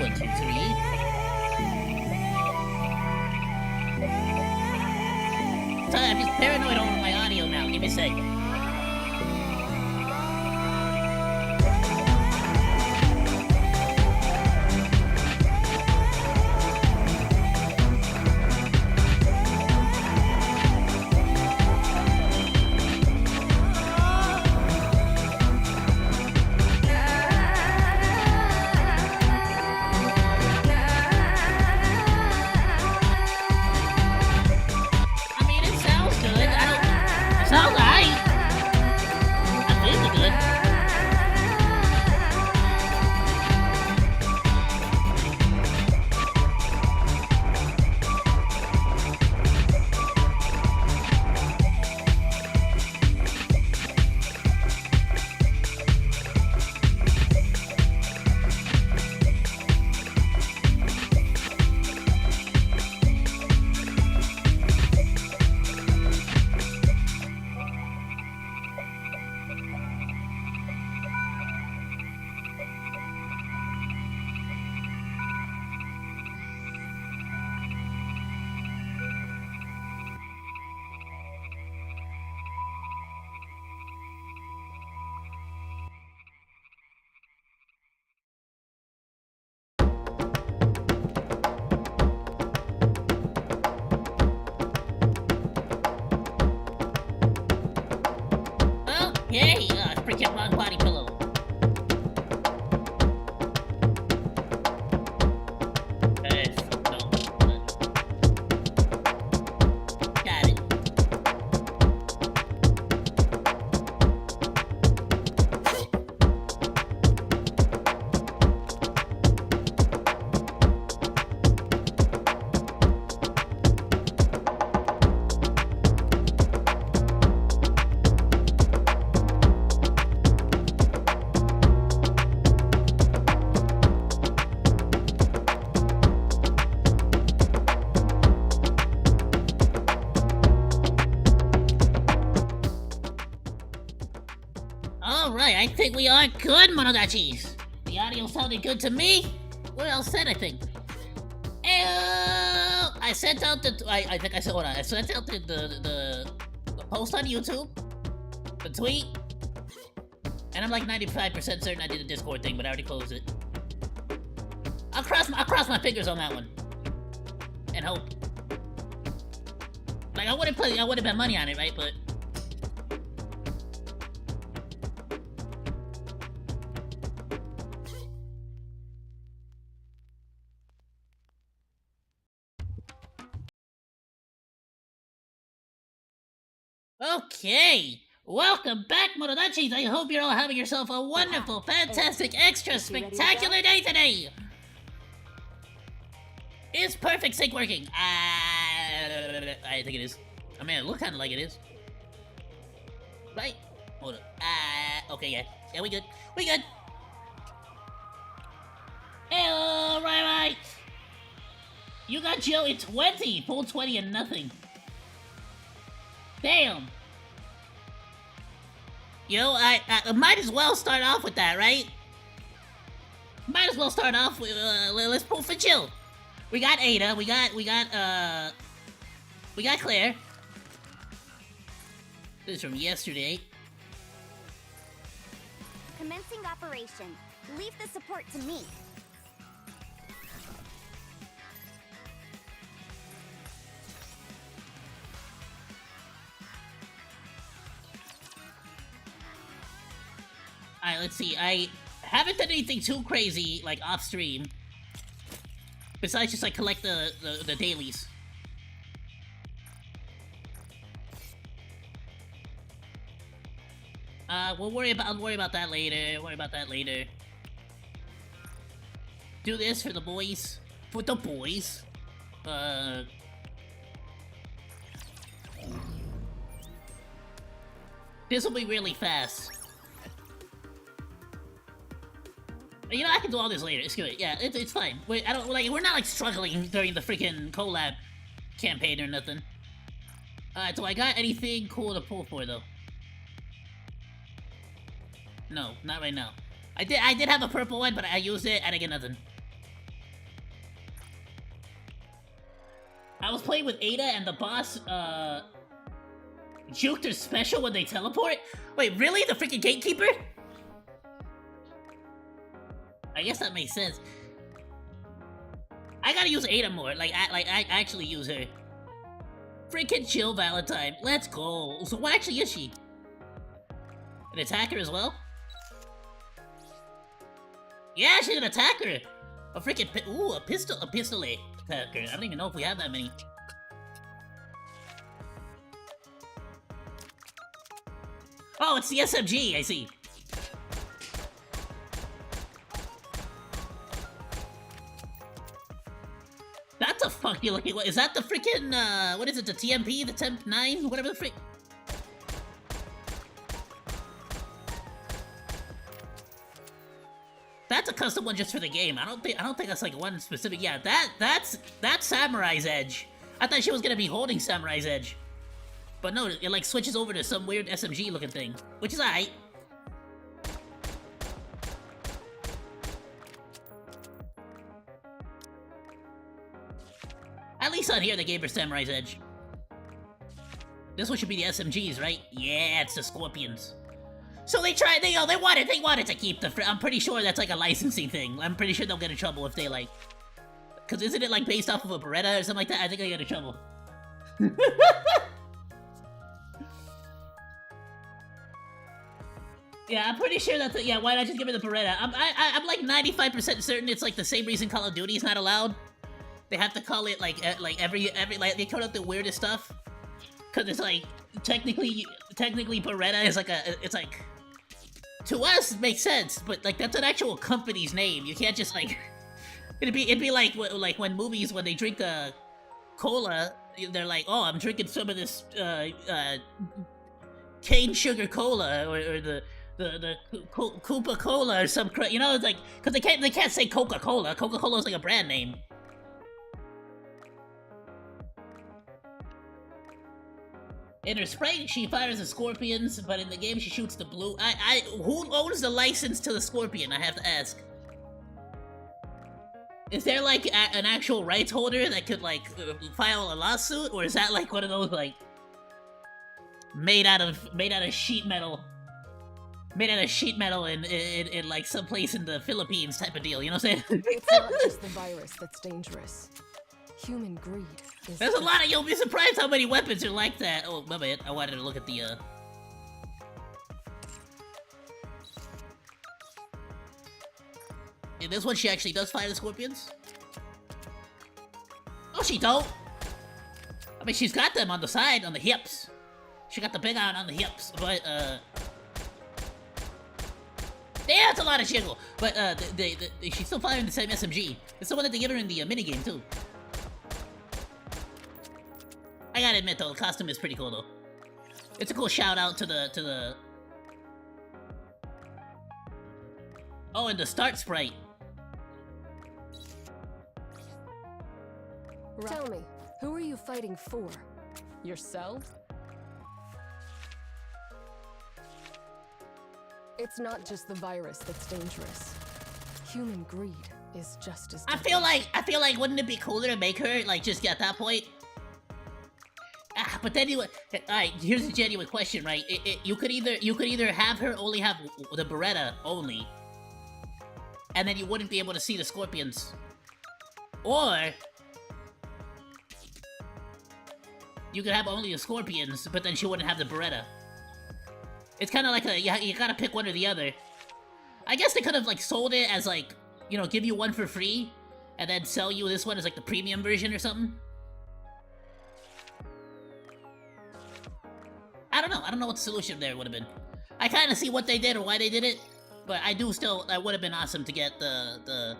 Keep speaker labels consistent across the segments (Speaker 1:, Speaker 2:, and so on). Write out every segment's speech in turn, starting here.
Speaker 1: 1, 2, 3. Sorry, I'm just paranoid over my audio now. Give me a sec. Yay! I freaking wrong body pillow. Got it. Alright, I think we are good, Monodachis. The audio sounded good to me. We're all set, I think. I sent out the... I think I said... Hold on. I sent out the post on YouTube. The tweet. And I'm like 95% certain I did the Discord thing, but I already closed it. I'll cross my fingers on that one. And hope. Like, I wouldn't bet money on it, right? But... Okay, welcome back, Monodachis. I hope you're all having yourself a wonderful, fantastic, extra spectacular day today. Is perfect sync working? I think it is. I mean, it looks kind of like it is. Right? Hold up. Okay, yeah. Yeah, we good. We good. Hello, right. You got Joe at 20. Full 20 and nothing. Damn. Yo, I might as well start off with that, right? Might as well start off with, let's pull for Jill. We got Ada, we got Claire. This is from yesterday.
Speaker 2: Commencing operation. Leave the support to me.
Speaker 1: Alright, let's see. I haven't done anything too crazy, like, off-stream. Besides just, like, collect the dailies. I'll worry about that later. Do this for the boys. For the boys. This will be really fast. You know, I can do all this later. It's good. Yeah, it's fine. We're not like struggling during the freaking collab campaign or nothing. Do I got anything cool to pull for though? No, not right now. I did have a purple one, but I used it. I didn't get nothing. I was playing with Ada and the boss, juked her special when they teleport? Wait, really? The freaking gatekeeper? I guess that makes sense. I gotta use Ada more. I actually use her. Freaking chill Valentine. Let's go. So what actually is she? An attacker as well? Yeah, she's an attacker. A freaking a pistol attacker. I don't even know if we have that many. Oh, it's the SMG. I see. That's a funky looking one. Is that the freaking what is it? The TMP, the Temp 9, whatever the frick. That's a custom one just for the game. I don't think that's like one specific. Yeah, that's Samurai's Edge. I thought she was gonna be holding Samurai's Edge, but no, it like switches over to some weird SMG looking thing, which is alright. At least on here they gave her Samurai's Edge. This one should be the SMGs, right? Yeah, it's the Scorpions. So they tried, they wanted to keep the, I'm pretty sure that's like a licensing thing. I'm pretty sure they'll get in trouble if they like, cause isn't it like based off of a Beretta or something like that? I think they get in trouble. Yeah, I'm pretty sure that's, yeah, why not just give her the Beretta? I'm like 95% certain it's like the same reason Call of Duty is not allowed. They have to call it like every like they call out the weirdest stuff. Cause it's like, technically Beretta is like it's like, to us, it makes sense, but like that's an actual company's name. You can't just like, it'd be like when movies, when they drink a cola, they're like, oh, I'm drinking some of this cane sugar cola or the Koopa Cola or some you know, it's like, cause they can't say Coca-Cola. Coca-Cola is like a brand name. In her sprite, she fires the scorpions, but in the game she shoots the blue. Who owns the license to the scorpion? I have to ask. Is there like an actual rights holder that could like file a lawsuit, or is that like one of those like made out of sheet metal, in like someplace in the Philippines type of deal? You know what I'm saying?
Speaker 3: It's not just the virus that's dangerous. Human greed is...
Speaker 1: There's a lot of... You'll be surprised how many weapons are like that. Oh, my bad. I wanted to look at the, In this one, she actually does fire the scorpions? Oh, she don't! I mean, she's got them on the side, on the hips. She got the big iron on the hips, but, yeah, it's a lot of jiggle. But, she's still firing the same SMG. It's the one that they give her in the minigame, too. I gotta admit though, the costume is pretty cool though. It's a cool shout out to the... Oh, and the start sprite.
Speaker 3: Tell me, who are you fighting for? Yourself? It's not just the virus that's dangerous. Human greed is just as
Speaker 1: I feel like wouldn't it be cooler to make her like just at that point? But then you, alright, here's a genuine question, right? You could either have her only have the Beretta only, and then you wouldn't be able to see the scorpions, or you could have only the scorpions, but then she wouldn't have the Beretta. It's kind of like you gotta pick one or the other. I guess they could have like sold it as like, you know, give you one for free, and then sell you this one as like the premium version or something. I don't know what the solution there would have been. I kind of see what they did or why they did it, but I do still, that would have been awesome to get the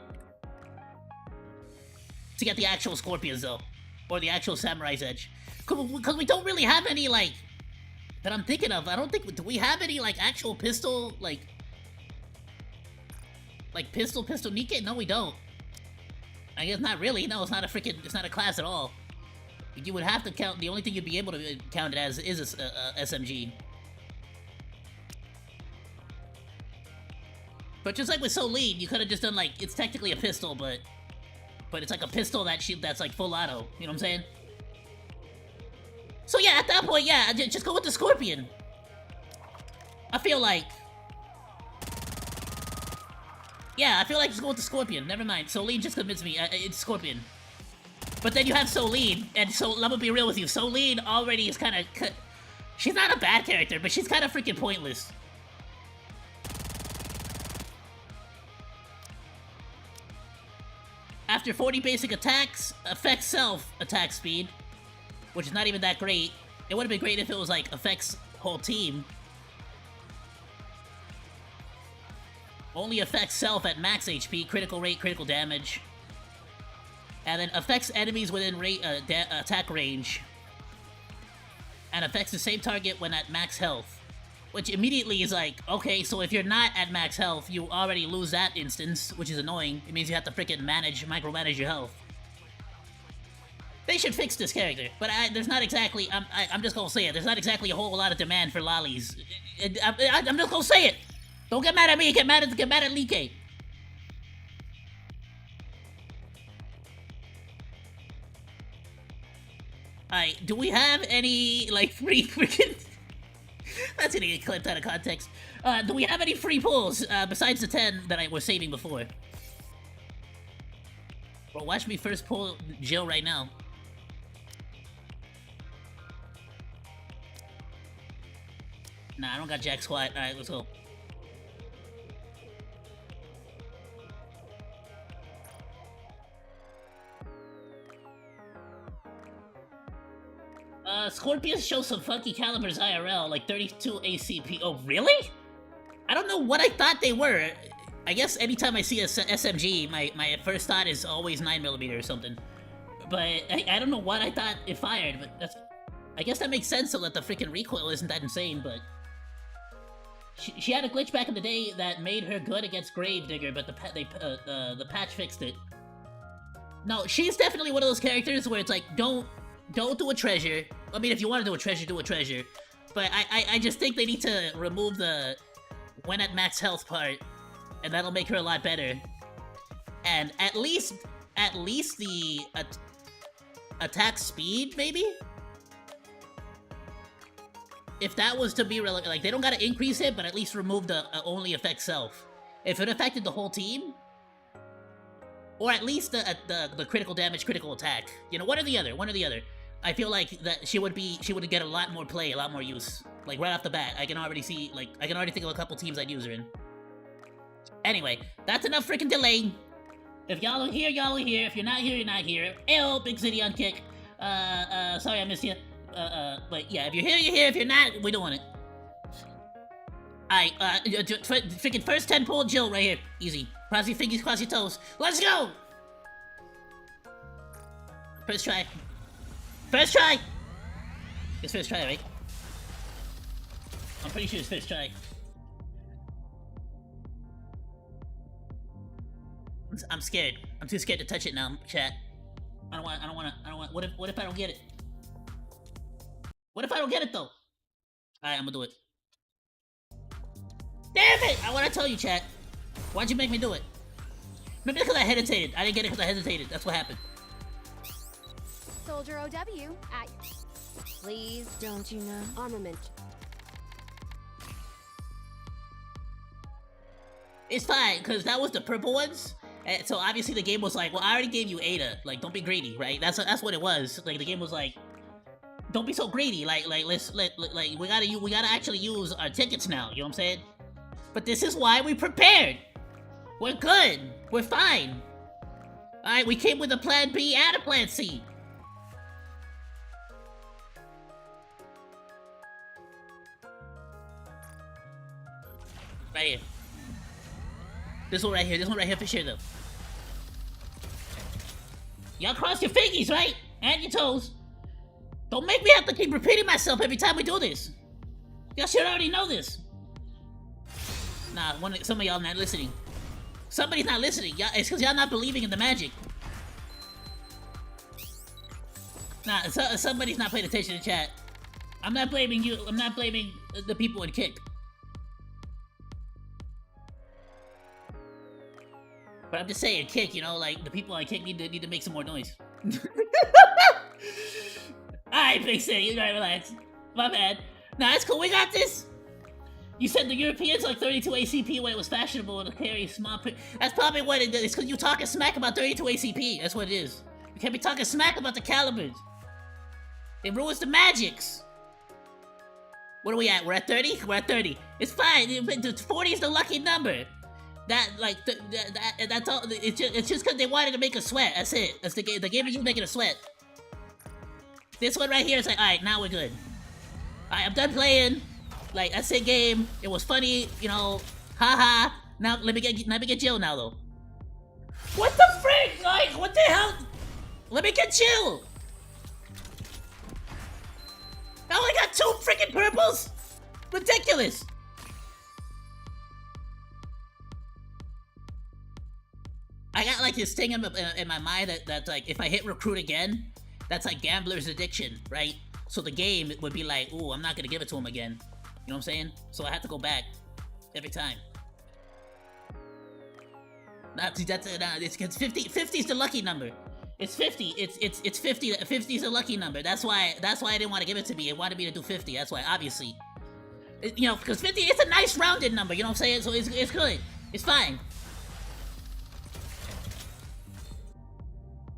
Speaker 1: actual scorpions though, or the actual Samurai's Edge, because we don't really have any like that I'm thinking of. I don't think, do we have any like actual pistol pistol NIKKE? No, we don't. I guess not really. No, it's not a class at all. You would have to count, the only thing you'd be able to count it as is a SMG. But just like with Solene, you could have just done like, it's technically a pistol, but it's like a pistol that's like full auto, you know what I'm saying? So yeah, at that point, yeah, just go with the Scorpion. I feel like... Yeah, I feel like just go with the Scorpion. Never mind. Solene just convinced me. It's Scorpion. But then you have Solene, and so I'm gonna be real with you. Solene already is kind of... She's not a bad character, but she's kind of freaking pointless. After 40 basic attacks, affects self attack speed, which is not even that great. It would have been great if it was like affects whole team. Only affects self at max HP, critical rate, critical damage. And then affects enemies within attack range. And affects the same target when at max health. Which immediately is like, okay, so if you're not at max health, you already lose that instance, which is annoying. It means you have to freaking micromanage your health. They should fix this character, but there's not exactly, I'm just gonna say it, there's not exactly a whole lot of demand for lollies. I'm just gonna say it! Don't get mad at me, get mad at NIKKE. Alright, do we have any, like, free freaking... That's gonna get clipped out of context. Do we have any free pulls, besides the 10 that I was saving before? Well, watch me first pull Jill right now. Nah, I don't got Jack Squat. Alright, let's go. Scorpions show some funky calibers IRL, like 32 ACP. Oh, really? I don't know what I thought they were. I guess anytime I see a SMG, my first thought is always 9mm or something. But I don't know what I thought it fired, but that's... I guess that makes sense so that the freaking recoil isn't that insane, but... She had a glitch back in the day that made her good against Gravedigger, but the patch fixed it. No, she's definitely one of those characters where it's like, don't do a treasure. I mean, if you want to do a treasure, do a treasure. But I just think they need to remove the when at max health part, and that'll make her a lot better. And at least the attack speed, maybe? If that was to be like, they don't gotta increase it, but at least remove the only affect self. If it affected the whole team, or at least the critical damage, critical attack. You know, one or the other. I feel like that she would get a lot more play, a lot more use. Like right off the bat, I can already think of a couple teams I'd use her in. Anyway, that's enough freaking delay. If y'all are here, y'all are here. If you're not here, you're not here. Ayo, Big City on Kick. Sorry I missed you. But yeah, if you're here, you're here. If you're not, we're doing it. Alright, freaking first 10 pull Jill right here. Easy. Cross your fingers, cross your toes. Let's go! First try. First try! It's first try, right? I'm pretty sure it's first try. I'm scared. I'm too scared to touch it now, chat. I don't want, what if I don't get it? What if I don't get it, though? Alright, I'm gonna do it. Damn it! I wanna tell you, chat. Why'd you make me do it? Maybe because I hesitated. I didn't get it because I hesitated. That's what happened.
Speaker 2: Soldier OW, please, don't you know? Armament.
Speaker 1: It's fine, because that was the purple ones. And so obviously the game was like, well, I already gave you Ada. Like, don't be greedy, right? That's what it was. Like, the game was like, don't be so greedy. Like we gotta actually use our tickets now. You know what I'm saying? But this is why we prepared. We're good. We're fine. Alright, we came with a plan B and a plan C. Right here. This one right here for sure though. Y'all cross your fingies, right? And your toes. Don't make me have to keep repeating myself every time we do this. Y'all should already know this. Nah, some of y'all not listening. Somebody's not listening. It's because y'all not believing in the magic. Nah, somebody's not paying attention to chat. I'm not blaming you. I'm not blaming the people in Kick. But I'm just saying, Kick, you know, like, the people on Kick need to make some more noise. Alright, Big City, you gotta relax. My bad. Nah, it's cool, we got this! You said the Europeans like 32 ACP when it was fashionable to carry small That's probably what it is. It's because you talking smack about 32 ACP. That's what it is. You can't be talking smack about the calibers. It ruins the magics. What are we at? We're at 30? We're at 30. It's fine. 40 is the lucky number. That, like, that's all. It's just because they wanted to make us sweat. That's it. That's the game. The game is just making us sweat. This one right here is like, alright, now we're good. Alright, I'm done playing. Like, that's it game. It was funny, you know. Haha. Now, let me get Jill now, though. What the frick? Like, what the hell? Let me get Jill. I only got 2 freaking purples? Ridiculous! I got like this thing in my mind that's like, if I hit recruit again, that's like gambler's addiction, right? So the game would be like, ooh, I'm not gonna give it to him again. You know what I'm saying? So I have to go back every time. It's 50. 50 is the lucky number. It's 50. It's 50. 50 is a lucky number. That's why I didn't want to give it to me. It wanted me to do 50. That's why, obviously. You know, because 50, it's a nice rounded number. You know what I'm saying? So it's good. It's fine.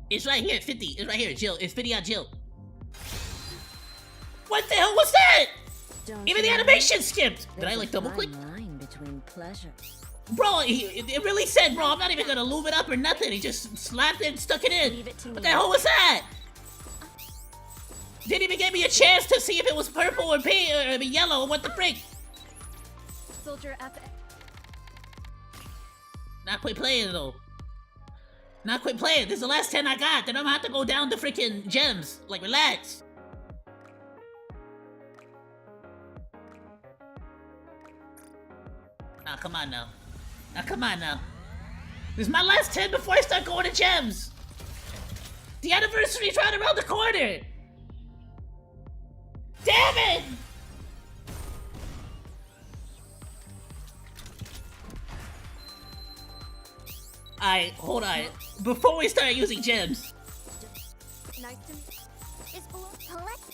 Speaker 1: It's right here. 50. It's right here. Jill. It's 50 on Jill. What the hell was that? Even the animation skipped. Did I like double click? Bro, it really said, bro, I'm not even gonna lube it up or nothing. He just slapped it and stuck it in. What the hell was that? Didn't even give me a chance to see if it was purple or pink or yellow. What the frick?
Speaker 2: Soldier F.
Speaker 1: Not quit playing though. Not quit playing. This is the last 10 I got. Then I'm gonna have to go down to freaking gems. Like, relax. Nah, come on now. Now, come on now. This is my last 10 before I start going to gems. The anniversary's right around the corner. Damn it! Alright, hold on. Before we start using gems.
Speaker 2: Nice to is collect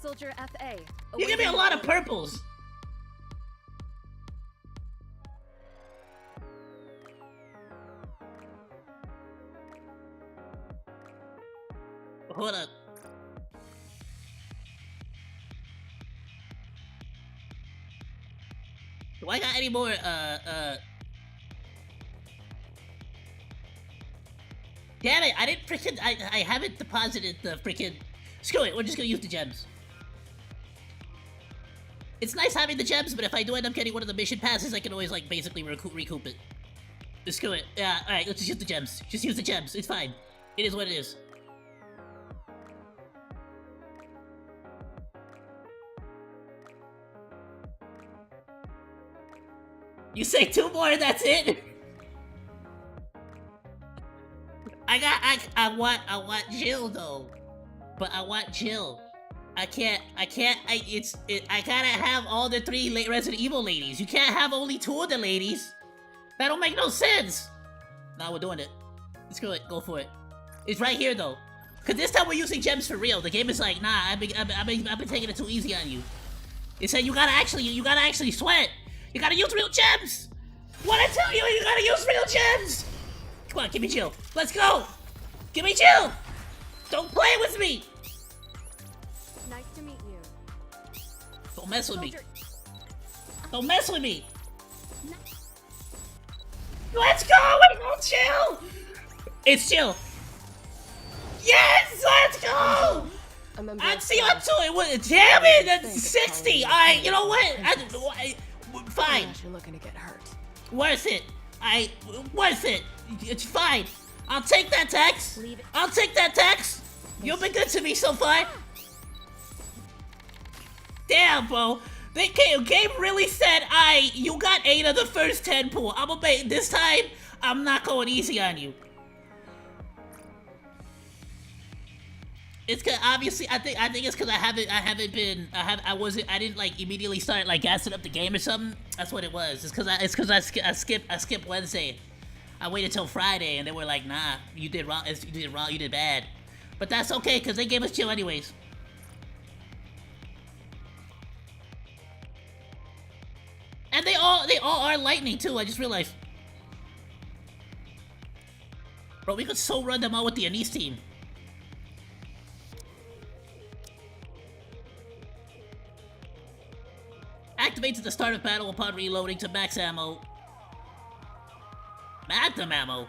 Speaker 2: Soldier FA.
Speaker 1: You give me a lot of purples. Hold up. Do I got any more, Damn it, I didn't freaking, I haven't deposited the freaking, screw it, we're just gonna use the gems. It's nice having the gems, but if I do end up getting one of the mission passes, I can always, like, basically recoup it. Just screw it. Yeah, alright, let's just use the gems. Just use the gems, it's fine. It is what it is. You say 2 more and that's it? I want Jill though. But I want Jill. I gotta have all the 3 Resident Evil ladies. You can't have only 2 of the ladies. That don't make no sense. Nah, we're doing it. Let's go for it. It's right here though. Cause this time we're using gems for real. The game is like, nah, I've been taking it too easy on you. It said you gotta actually sweat. You gotta use real gems! What I tell you, you gotta use real gems! Come on, give me Jill. Let's go! Give me Jill! Don't play with me!
Speaker 2: Nice to meet you.
Speaker 1: Don't mess with me. Don't mess with me! Let's go! Wait, no, Jill! It's Jill! Yes! Let's go! I'd see up to it. Damn it! That's 60! Alright, you know what? Fine.
Speaker 3: You're looking to get hurt.
Speaker 1: Worth it. Worth it. It's fine. I'll take that text. I'll take that text. You've been good to me so far. Damn, bro. The game really said, you got 8 of the first 10 pool. This time, I'm not going easy on you. It's cause obviously I think it's cause I didn't like immediately start like gassing up the game or something. That's what it was. It's cause I skipped Wednesday. I waited till Friday and they were like, nah, you did wrong. You did bad. But that's okay, because they gave us chill anyways. And they all are lightning too, I just realized. Bro, we could so run them all with the Anise team. Activates at the start of battle upon reloading to max ammo. Magnum ammo.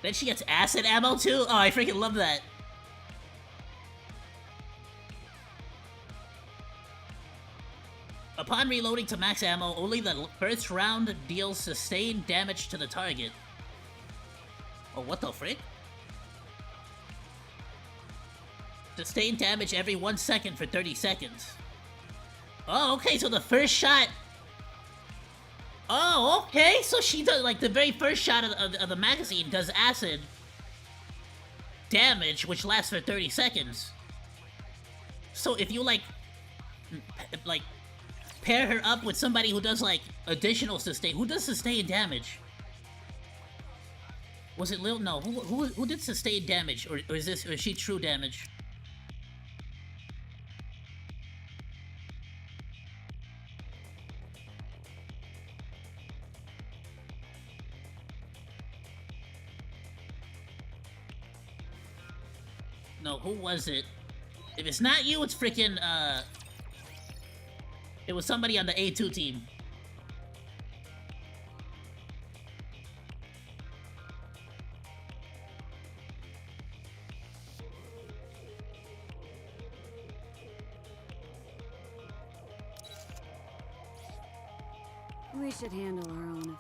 Speaker 1: Then she gets acid ammo too? Oh, I freaking love that. Upon reloading to max ammo, only the first round deals sustained damage to the target. Oh, what the frick? Sustained damage every 1 second for 30 seconds. Oh, okay, so the first shot... Oh, okay, so she does, like, the very first shot of the magazine does acid damage, which lasts for 30 seconds. So if you, like, pair her up with somebody who does, like, additional sustain... Who does sustain damage? Was it Lil? No, who did sustain damage? Or is she true damage? No, who was it? If it's not you, it's freaking, it was somebody on the A2 team.
Speaker 4: We should handle our own.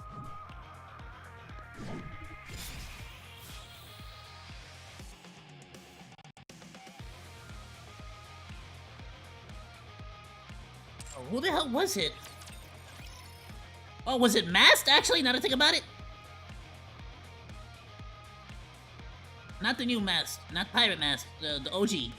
Speaker 1: Oh, who the hell was it? Oh, was it Masked, actually, now that I think about it? Not the new Mask, not Pirate Mask, the OG.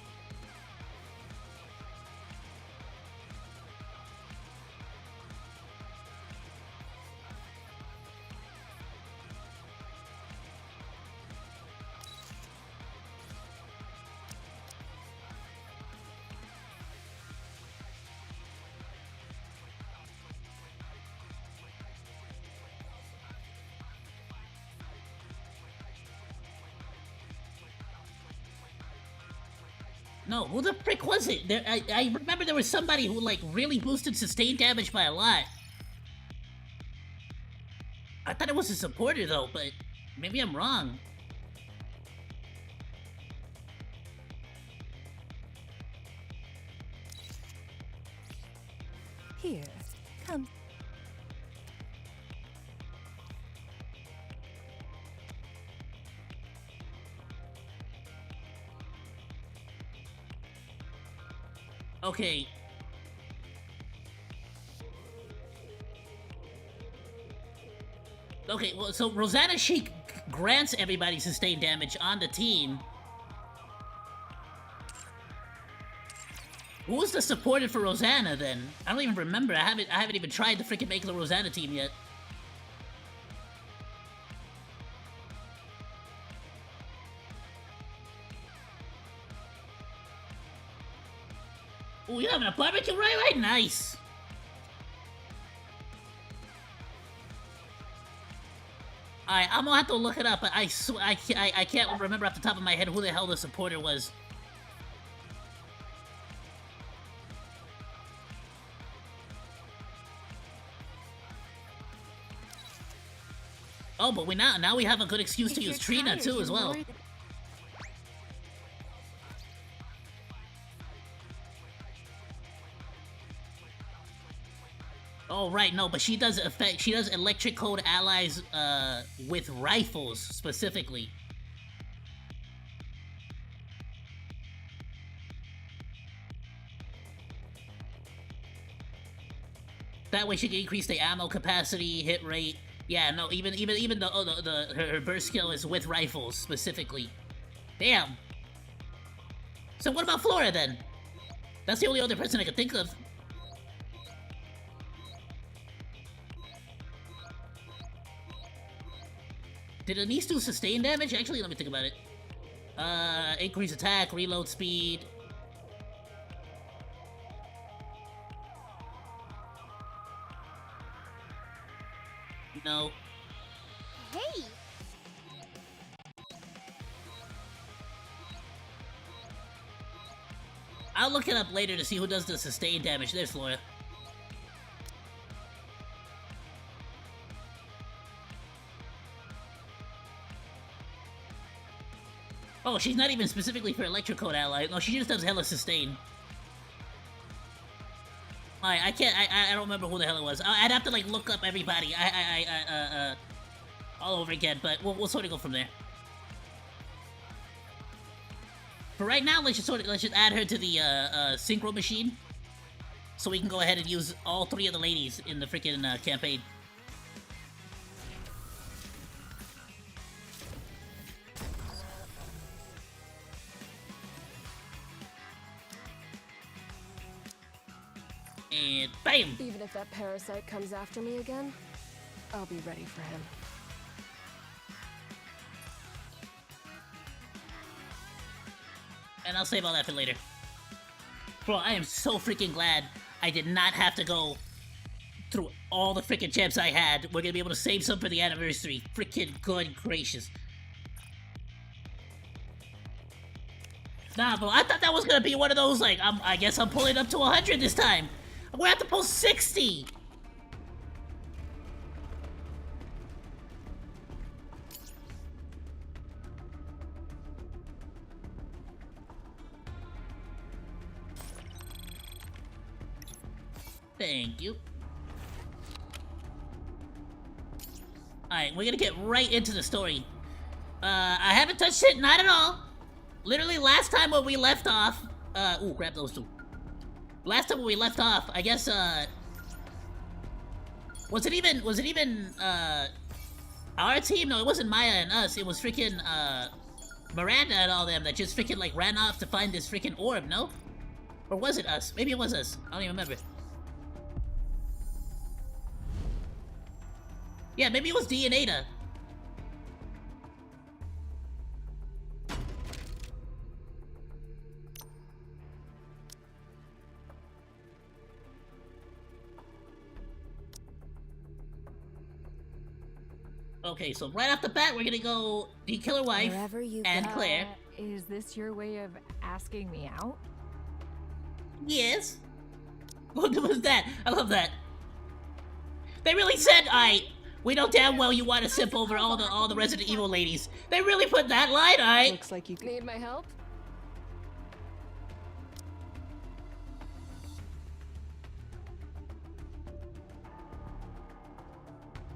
Speaker 1: No, who the frick was it? I remember there was somebody who, like, really boosted sustained damage by a lot. I thought it was a supporter, though, but maybe I'm wrong.
Speaker 3: Here, come.
Speaker 1: Okay. Okay, well, so Rosanna Sheik grants everybody sustained damage on the team. Who was the supporter for Rosanna then? I don't even remember. I haven't even tried to freaking make the Rosanna team yet. Oh, you're having a barbecue right? Nice. Alright, I'm gonna have to look it up, but I can't remember off the top of my head who the hell the supporter was. Oh, but now we have a good excuse to use Trina too as well. Oh right, no, but she does electric code allies with rifles specifically. That way she can increase the ammo capacity, hit rate. Yeah, no, even her burst skill is with rifles specifically. Damn. So what about Flora then? That's the only other person I could think of. Did Anise do sustained damage? Actually, let me think about it. Increase attack, reload speed. No.
Speaker 2: Hey!
Speaker 1: I'll look it up later to see who does the sustained damage. There's Flora. Oh, she's not even specifically for Electrocode ally. No, she just does hella sustain. Alright, I don't remember who the hell it was. I'd have to, like, look up everybody. All over again, but we'll sort of go from there. For right now, let's just add her to the, synchro machine. So we can go ahead and use all 3 of the ladies in the freaking, campaign. And bam!
Speaker 3: Even if that parasite comes after me again, I'll be ready for him.
Speaker 1: And I'll save all that for later. Bro, I am so freaking glad I did not have to go through all the freaking champs I had. We're gonna be able to save some for the anniversary. Freaking good gracious. Nah, bro, I thought that was gonna be one of those, like, I guess I'm pulling up to 100 this time. We're gonna have to pull 60! Thank you. Alright, we're gonna get right into the story. I haven't touched it, not at all. Literally last time when we left off, ooh, grab those 2. Last time when we left off, I guess, was it even, our team? No, it wasn't Maya and us, it was freaking, Miranda and all them that just freaking, like, ran off to find this freaking orb, no? Or was it us? Maybe it was us. I don't even remember. Yeah, maybe it was D and Ada. Okay, so right off the bat, we're gonna go the Killer Wife
Speaker 2: Wherever you
Speaker 1: and
Speaker 2: go.
Speaker 1: Claire.
Speaker 4: Is this your way of asking me out?
Speaker 1: Yes. What was that? I love that. They really said, we know damn well you want to sip over all the Resident Evil ladies. They really put that line, alright?
Speaker 3: Looks like you need my help.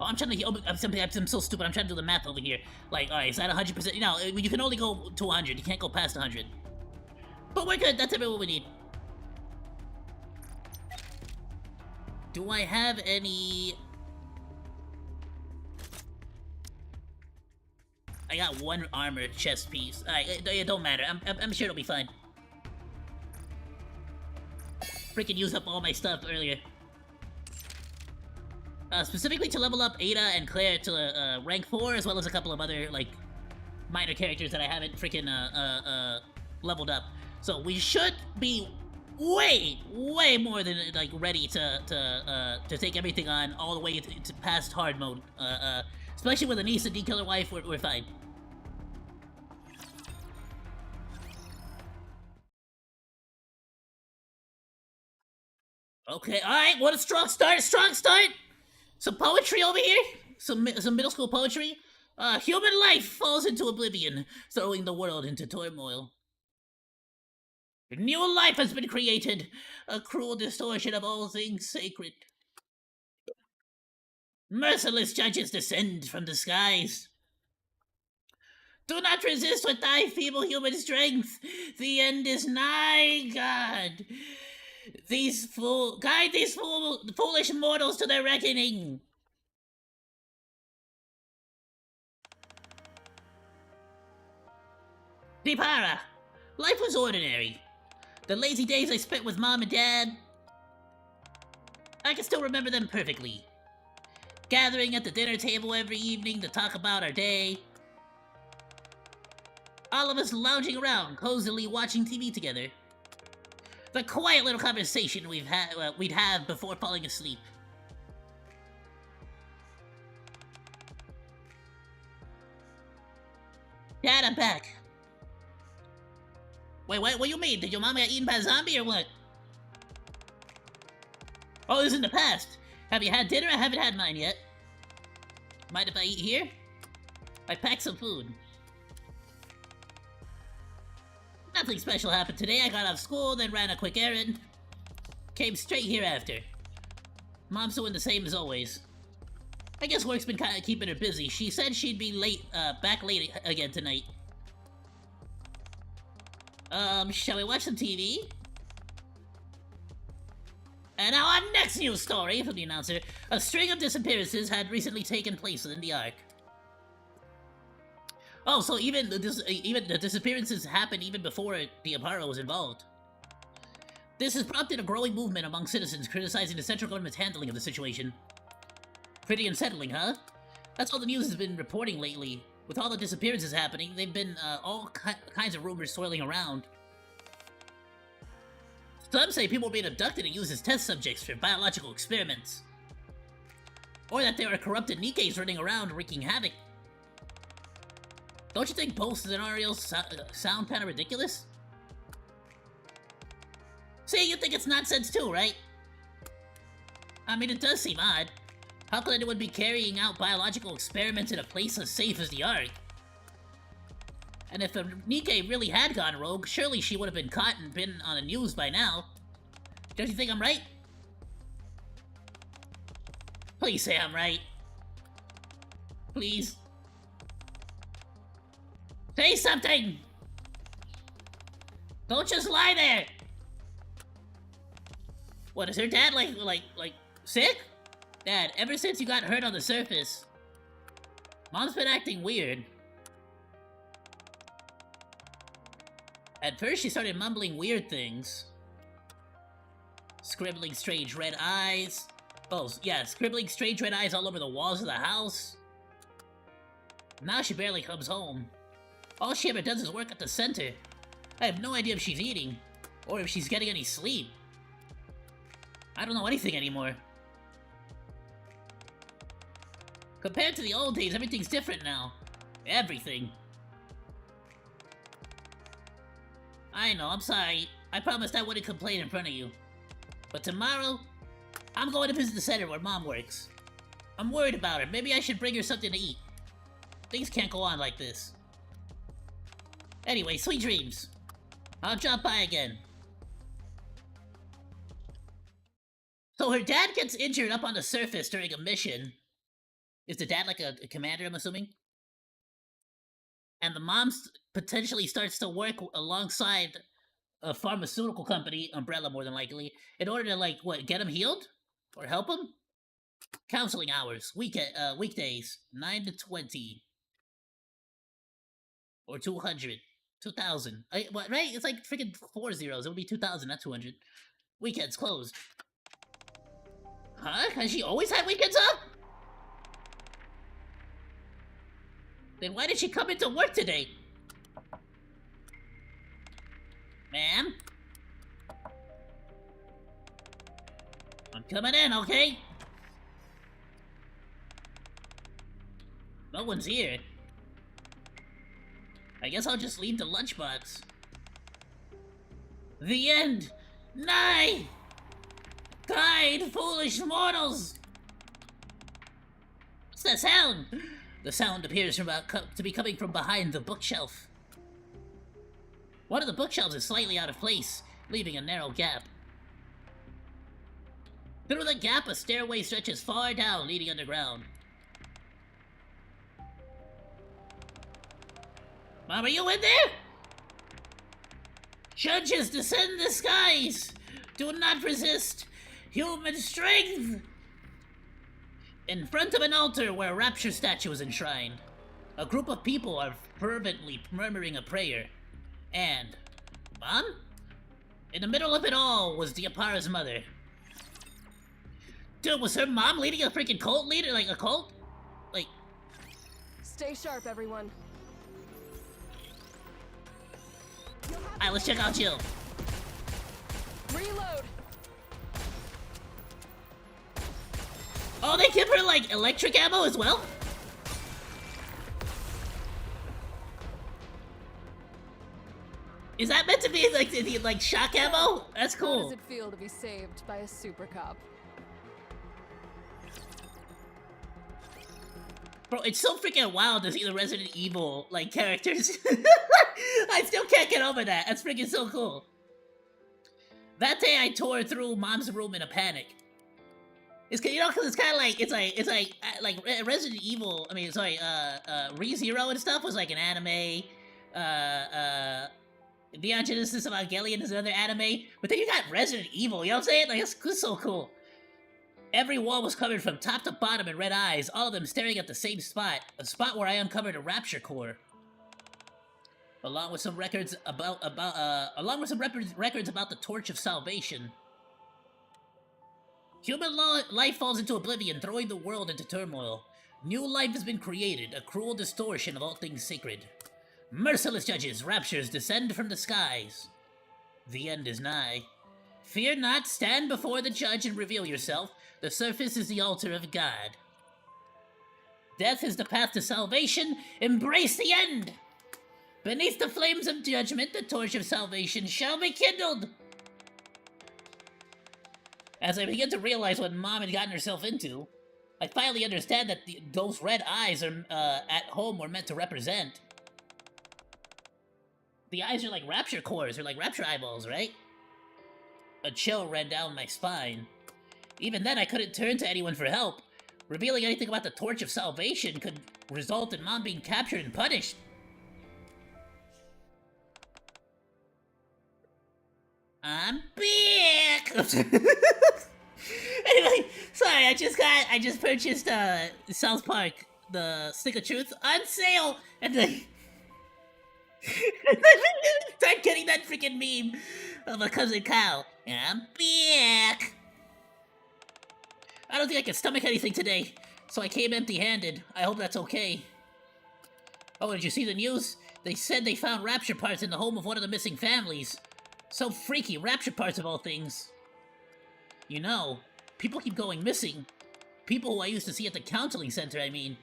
Speaker 1: Oh, I'm trying to. Oh, I'm so stupid. I'm trying to do the math over here. Like, alright, is that 100%? You know, you can only go to 100. You can't go past 100. But we're good. That's everything we need. Do I have any? I got 1 armor chest piece. Alright, it don't matter. I'm sure it'll be fine. Freaking used up all my stuff earlier. Specifically to level up Ada and Claire to rank 4, as well as a couple of other, like, minor characters that I haven't freaking leveled up. So we should be way more than, like, ready to take everything on all the way to past hard mode. Especially with Anise and D-Killer Wife, we're fine. Okay, alright, what a strong start, Some poetry over here, some middle school poetry. Human life falls into oblivion, throwing the world into turmoil. A new life has been created, a cruel distortion of all things sacred. Merciless judges descend from the skies. Do not resist with thy feeble human strength. The end is nigh, God. Guide these foolish mortals to their reckoning. Dipara, life was ordinary. The lazy days I spent with Mom and Dad, I can still remember them perfectly. gathering at the dinner table every evening to talk about our day. All of us lounging around, cozily watching TV together. The quiet little conversation we'd have before falling asleep. Dad, I'm back. Wait, what do you mean? Did your mama get eaten by a zombie or what? Oh, this is in the past. Have you had dinner? I haven't had mine yet. Mind if I eat here? I packed some food. Nothing special happened today. I got out of school, then ran a quick errand. Came straight here after. Mom's doing the same as always. I guess work's been kind of keeping her busy. She said she'd be back late again tonight. Shall we watch some TV? And now our next news story from the announcer. A string of disappearances had recently taken place within the Ark. Oh, so even the disappearances happened even before the Aparo was involved. This has prompted a growing movement among citizens criticizing the central government's handling of the situation. Pretty unsettling, huh? That's all the news has been reporting lately. With all the disappearances happening, they've been all kinds of rumors swirling around. Some say people are being abducted and used as test subjects for biological experiments. Or that there are corrupted NIKKEs running around wreaking havoc. Don't you think both scenarios sound kind of ridiculous? See, you think it's nonsense too, right? I mean, it does seem odd. How could anyone be carrying out biological experiments in a place as safe as the Ark? And if a NIKKE really had gone rogue, surely she would have been caught and been on the news by now. Don't you think I'm right? Please say I'm right. Please. Say something! Don't just lie there! What, is her dad like sick? Dad, ever since you got hurt on the surface, Mom's been acting weird. At first she started mumbling weird things. Scribbling strange red eyes. Oh, yeah, scribbling strange red eyes all over the walls of the house. Now she barely comes home. All she ever does is work at the center. I have no idea if she's eating, or if she's getting any sleep. I don't know anything anymore. Compared to the old days, everything's different now. Everything. I know, I'm sorry. I promised I wouldn't complain in front of you. But tomorrow, I'm going to visit the center where Mom works. I'm worried about her. Maybe I should bring her something to eat. Things can't go on like this. Anyway, sweet dreams. I'll drop by again. So her dad gets injured up on the surface during a mission. Is the dad like a commander, I'm assuming? And the mom potentially starts to work alongside a pharmaceutical company, Umbrella more than likely, in order to, like, what, get him healed? Or help him? Counseling hours. Weekdays. 9 to 20. Or 200. 2,000. What, right? It's like freaking 4 zeros. It would be 2,000, not 200. Weekends closed. Huh? Has she always had weekends off? Then why did she come into work today? Ma'am? I'm coming in, okay? No one's here. I guess I'll just leave the lunchbox. The end! Nigh! Guide, foolish mortals! What's that sound? The sound appears to be coming from behind the bookshelf. One of the bookshelves is slightly out of place, leaving a narrow gap. Through the gap, a stairway stretches far down, leading underground. Mom, are you in there? Judges descend the skies! Do not resist! Human strength! In front of an altar where a rapture statue is enshrined, a group of people are fervently murmuring a prayer. And, Mom? In the middle of it all was Diapara's mother. Dude, was her mom leading a freaking cult leader? Like, a cult? Like...
Speaker 3: Stay sharp, everyone.
Speaker 1: Alright, let's check out Jill.
Speaker 3: Reload.
Speaker 1: Oh, they give her, like, electric ammo as well? Is that meant to be, like, the shock ammo? That's
Speaker 3: How
Speaker 1: cool.
Speaker 3: does it feel to be saved by a super cop?
Speaker 1: Bro, it's so freaking wild to see the Resident Evil, like, characters. I still can't get over that. That's freaking so cool. That day I tore through Mom's room in a panic. It's, you know, because it's kind of like, it's like Resident Evil, I mean, sorry, ReZero and stuff was like an anime, Neon Genesis Evangelion is another anime, but then you got Resident Evil, you know what I'm saying? Like, it's so cool. Every wall was covered from top to bottom in red eyes, all of them staring at the same spot, a spot where I uncovered a rapture core. Along with some records about the Torch of Salvation. Human life falls into oblivion, throwing the world into turmoil. New life has been created, a cruel distortion of all things sacred. Merciless judges, raptures descend from the skies. The end is nigh. Fear not, stand before the judge and reveal yourself. The surface is the altar of God. Death is the path to salvation. Embrace the end! Beneath the flames of judgment, the torch of salvation shall be kindled! As I begin to realize what Mom had gotten herself into, I finally understand that those red eyes are, at home were meant to represent. The eyes are like rapture cores, or like rapture eyeballs, right? A chill ran down my spine. Even then, I couldn't turn to anyone for help. Revealing anything about the Torch of Salvation could result in Mom being captured and punished. I'm back! Anyway, sorry, I just purchased, South Park, the Stick of Truth, on sale! And then... start getting that freaking meme of my cousin Kyle. I'm back! I don't think I can stomach anything today, so I came empty-handed. I hope that's okay. Oh, did you see the news? They said they found rapture parts in the home of one of the missing families. So freaky, rapture parts of all things. You know, people keep going missing. People who I used to see at the counseling center, I mean.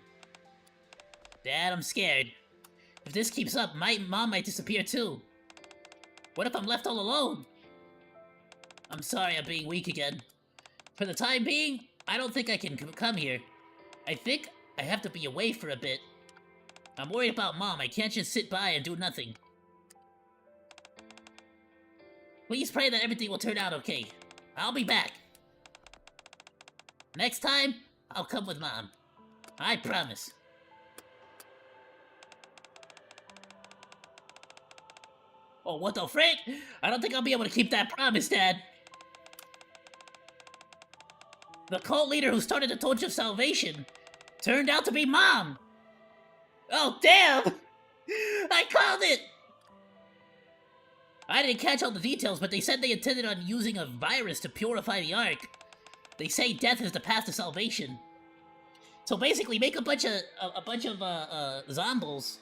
Speaker 1: Dad, I'm scared. If this keeps up, my mom might disappear too. What if I'm left all alone? I'm sorry I'm being weak again. For the time being, I don't think I can come here. I think I have to be away for a bit. I'm worried about Mom. I can't just sit by and do nothing. Please pray that everything will turn out okay. I'll be back. Next time, I'll come with Mom. I promise. Oh, what the frick? I don't think I'll be able to keep that promise, Dad. The cult leader who started the Torch of Salvation turned out to be Mom! Oh, damn! I called it! I didn't catch all the details, but they said they intended on using a virus to purify the Ark. They say death is the path to salvation. So basically, make a bunch of zombies.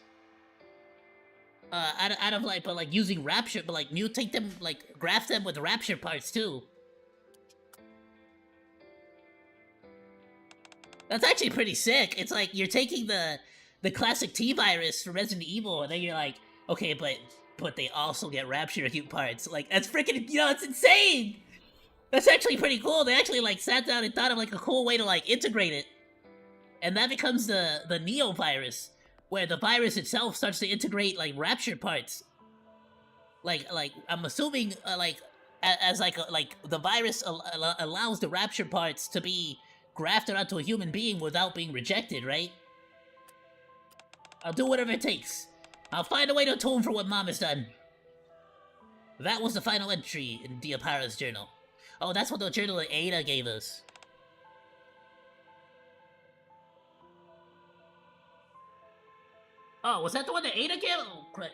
Speaker 1: Out of like, but like using rapture, but like mutate them, like graft them with rapture parts too. That's actually pretty sick. It's like you're taking the classic T virus from Resident Evil, and then you're like, okay, but they also get rapture parts. Like that's freaking, you know, it's insane. That's actually pretty cool. They actually like sat down and thought of like a cool way to like integrate it, and that becomes the Neo virus, where the virus itself starts to integrate like rapture parts. Like I'm assuming as like the virus allows the rapture parts to be grafted onto a human being without being rejected, right? I'll do whatever it takes. I'll find a way to atone for what Mom has done. That was the final entry in Diapara's journal. Oh, that's what the journal that Ada gave us. Oh, was that the one that Ada gave? Oh, crap.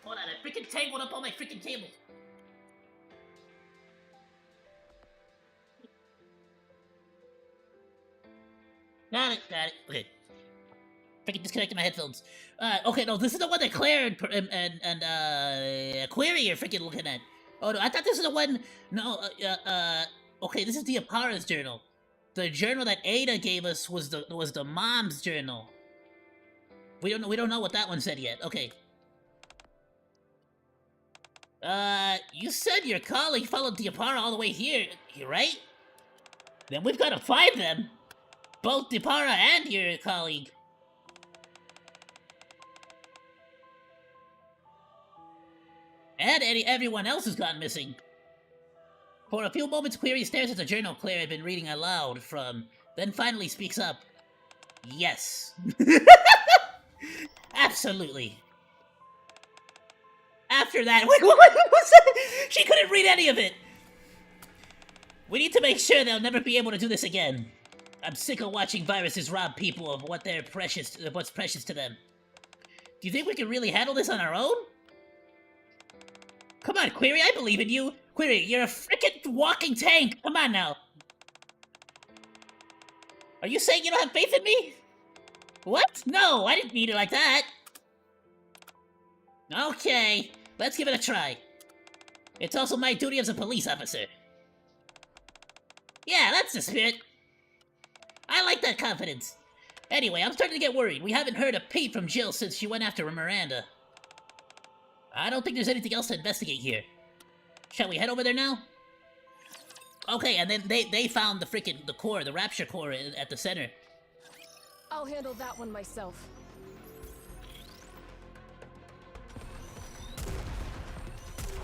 Speaker 1: Hold on, I freaking tangled up on my freaking table. Got it, got it. Okay. Freaking disconnected my headphones. Okay, no, this is the one that Claire and Query are freaking looking at. Oh no, I thought this is the one. No, okay, this is the Apara's journal. The journal that Ada gave us was the mom's journal. We don't know what that one said yet. Okay. You said your colleague followed the Apara all the way here, right? Then we've got to find them. Both Dipara and your colleague. And everyone else has gone missing. For a few moments, Query stares at the journal Claire had been reading aloud from, then finally speaks up. Yes. Absolutely. After that, wait, what was that? She couldn't read any of it. We need to make sure they'll never be able to do this again. I'm sick of watching viruses rob people of what's precious to them. Do you think we can really handle this on our own? Come on, Query, I believe in you. Query, you're a frickin' walking tank. Come on now. Are you saying you don't have faith in me? What? No, I didn't mean it like that. Okay, let's give it a try. It's also my duty as a police officer. Yeah, that's the spirit. I like that confidence. Anyway, I'm starting to get worried. We haven't heard a peep from Jill since she went after Miranda. I don't think there's anything else to investigate here. Shall we head over there now? Okay, and then they found the core, the rapture core at the center.
Speaker 3: I'll handle that one myself.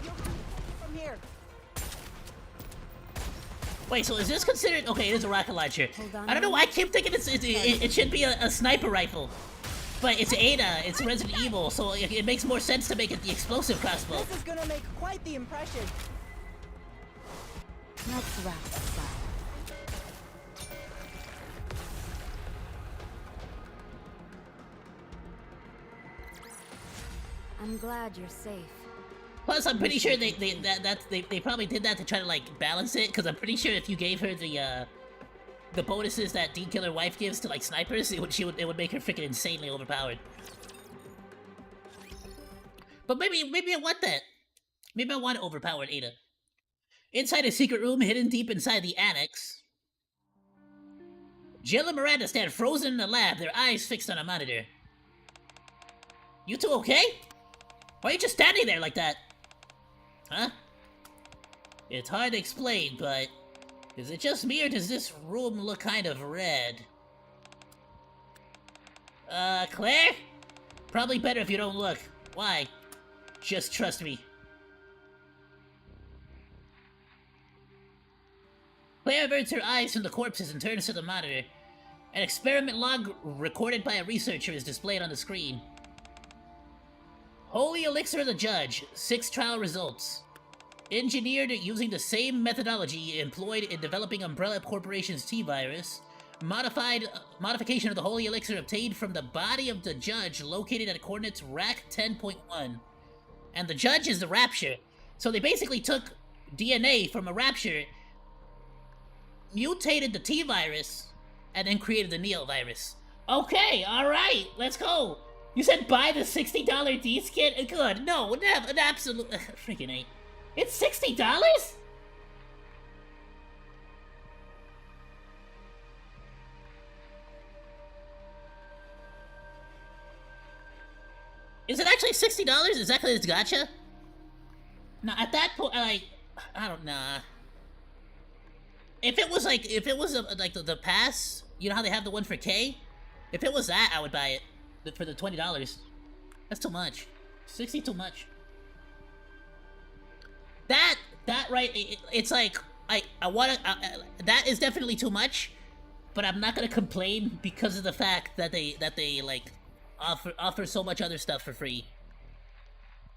Speaker 5: From here.
Speaker 1: Wait, so is this considered... Okay, it is a rocket launcher.
Speaker 2: Hold on.
Speaker 1: I don't know why I keep thinking it should be a sniper rifle. But it's Ada, it's Resident Evil, so it makes more sense to make it the explosive crossbow.
Speaker 5: This is gonna make quite the impression.
Speaker 2: Let's wrap this up. I'm glad you're safe.
Speaker 1: Plus, I'm pretty sure they probably did that to try to like balance it, because I'm pretty sure if you gave her the bonuses that Dean Killer Wife gives to like snipers, it would make her freaking insanely overpowered. But maybe I want that. Maybe I want overpowered Ada. Inside a secret room hidden deep inside the annex, Jill and Miranda stand frozen in the lab, their eyes fixed on a monitor. You two okay? Why are you just standing there like that? Huh? It's hard to explain, but is it just me or does this room look kind of red? Claire? Probably better if you don't look. Why? Just trust me. Claire averts her eyes from the corpses and turns to the monitor. An experiment log recorded by a researcher is displayed on the screen. Holy Elixir of the Judge, 6 trial results. Engineered using the same methodology employed in developing Umbrella Corporation's T-Virus. Modification of the Holy Elixir obtained from the body of the Judge located at coordinates RAC 10.1. And the Judge is the Rapture. So they basically took DNA from a Rapture, mutated the T-Virus, and then created the Neo-Virus. Okay, alright, let's go! You said buy the $60 D's kit? Good, no, never, absolutely, freaking A. It's $60?! Is it actually $60? Is that because it's gacha? No, at that point, like, I don't know. If it was like, like the pass, you know how they have the one for K? If it was that, I would buy it for the $20. That's too much. 60 too much. That right? It's like I want to. That is definitely too much, but I'm not gonna complain because of the fact that they like offer so much other stuff for free.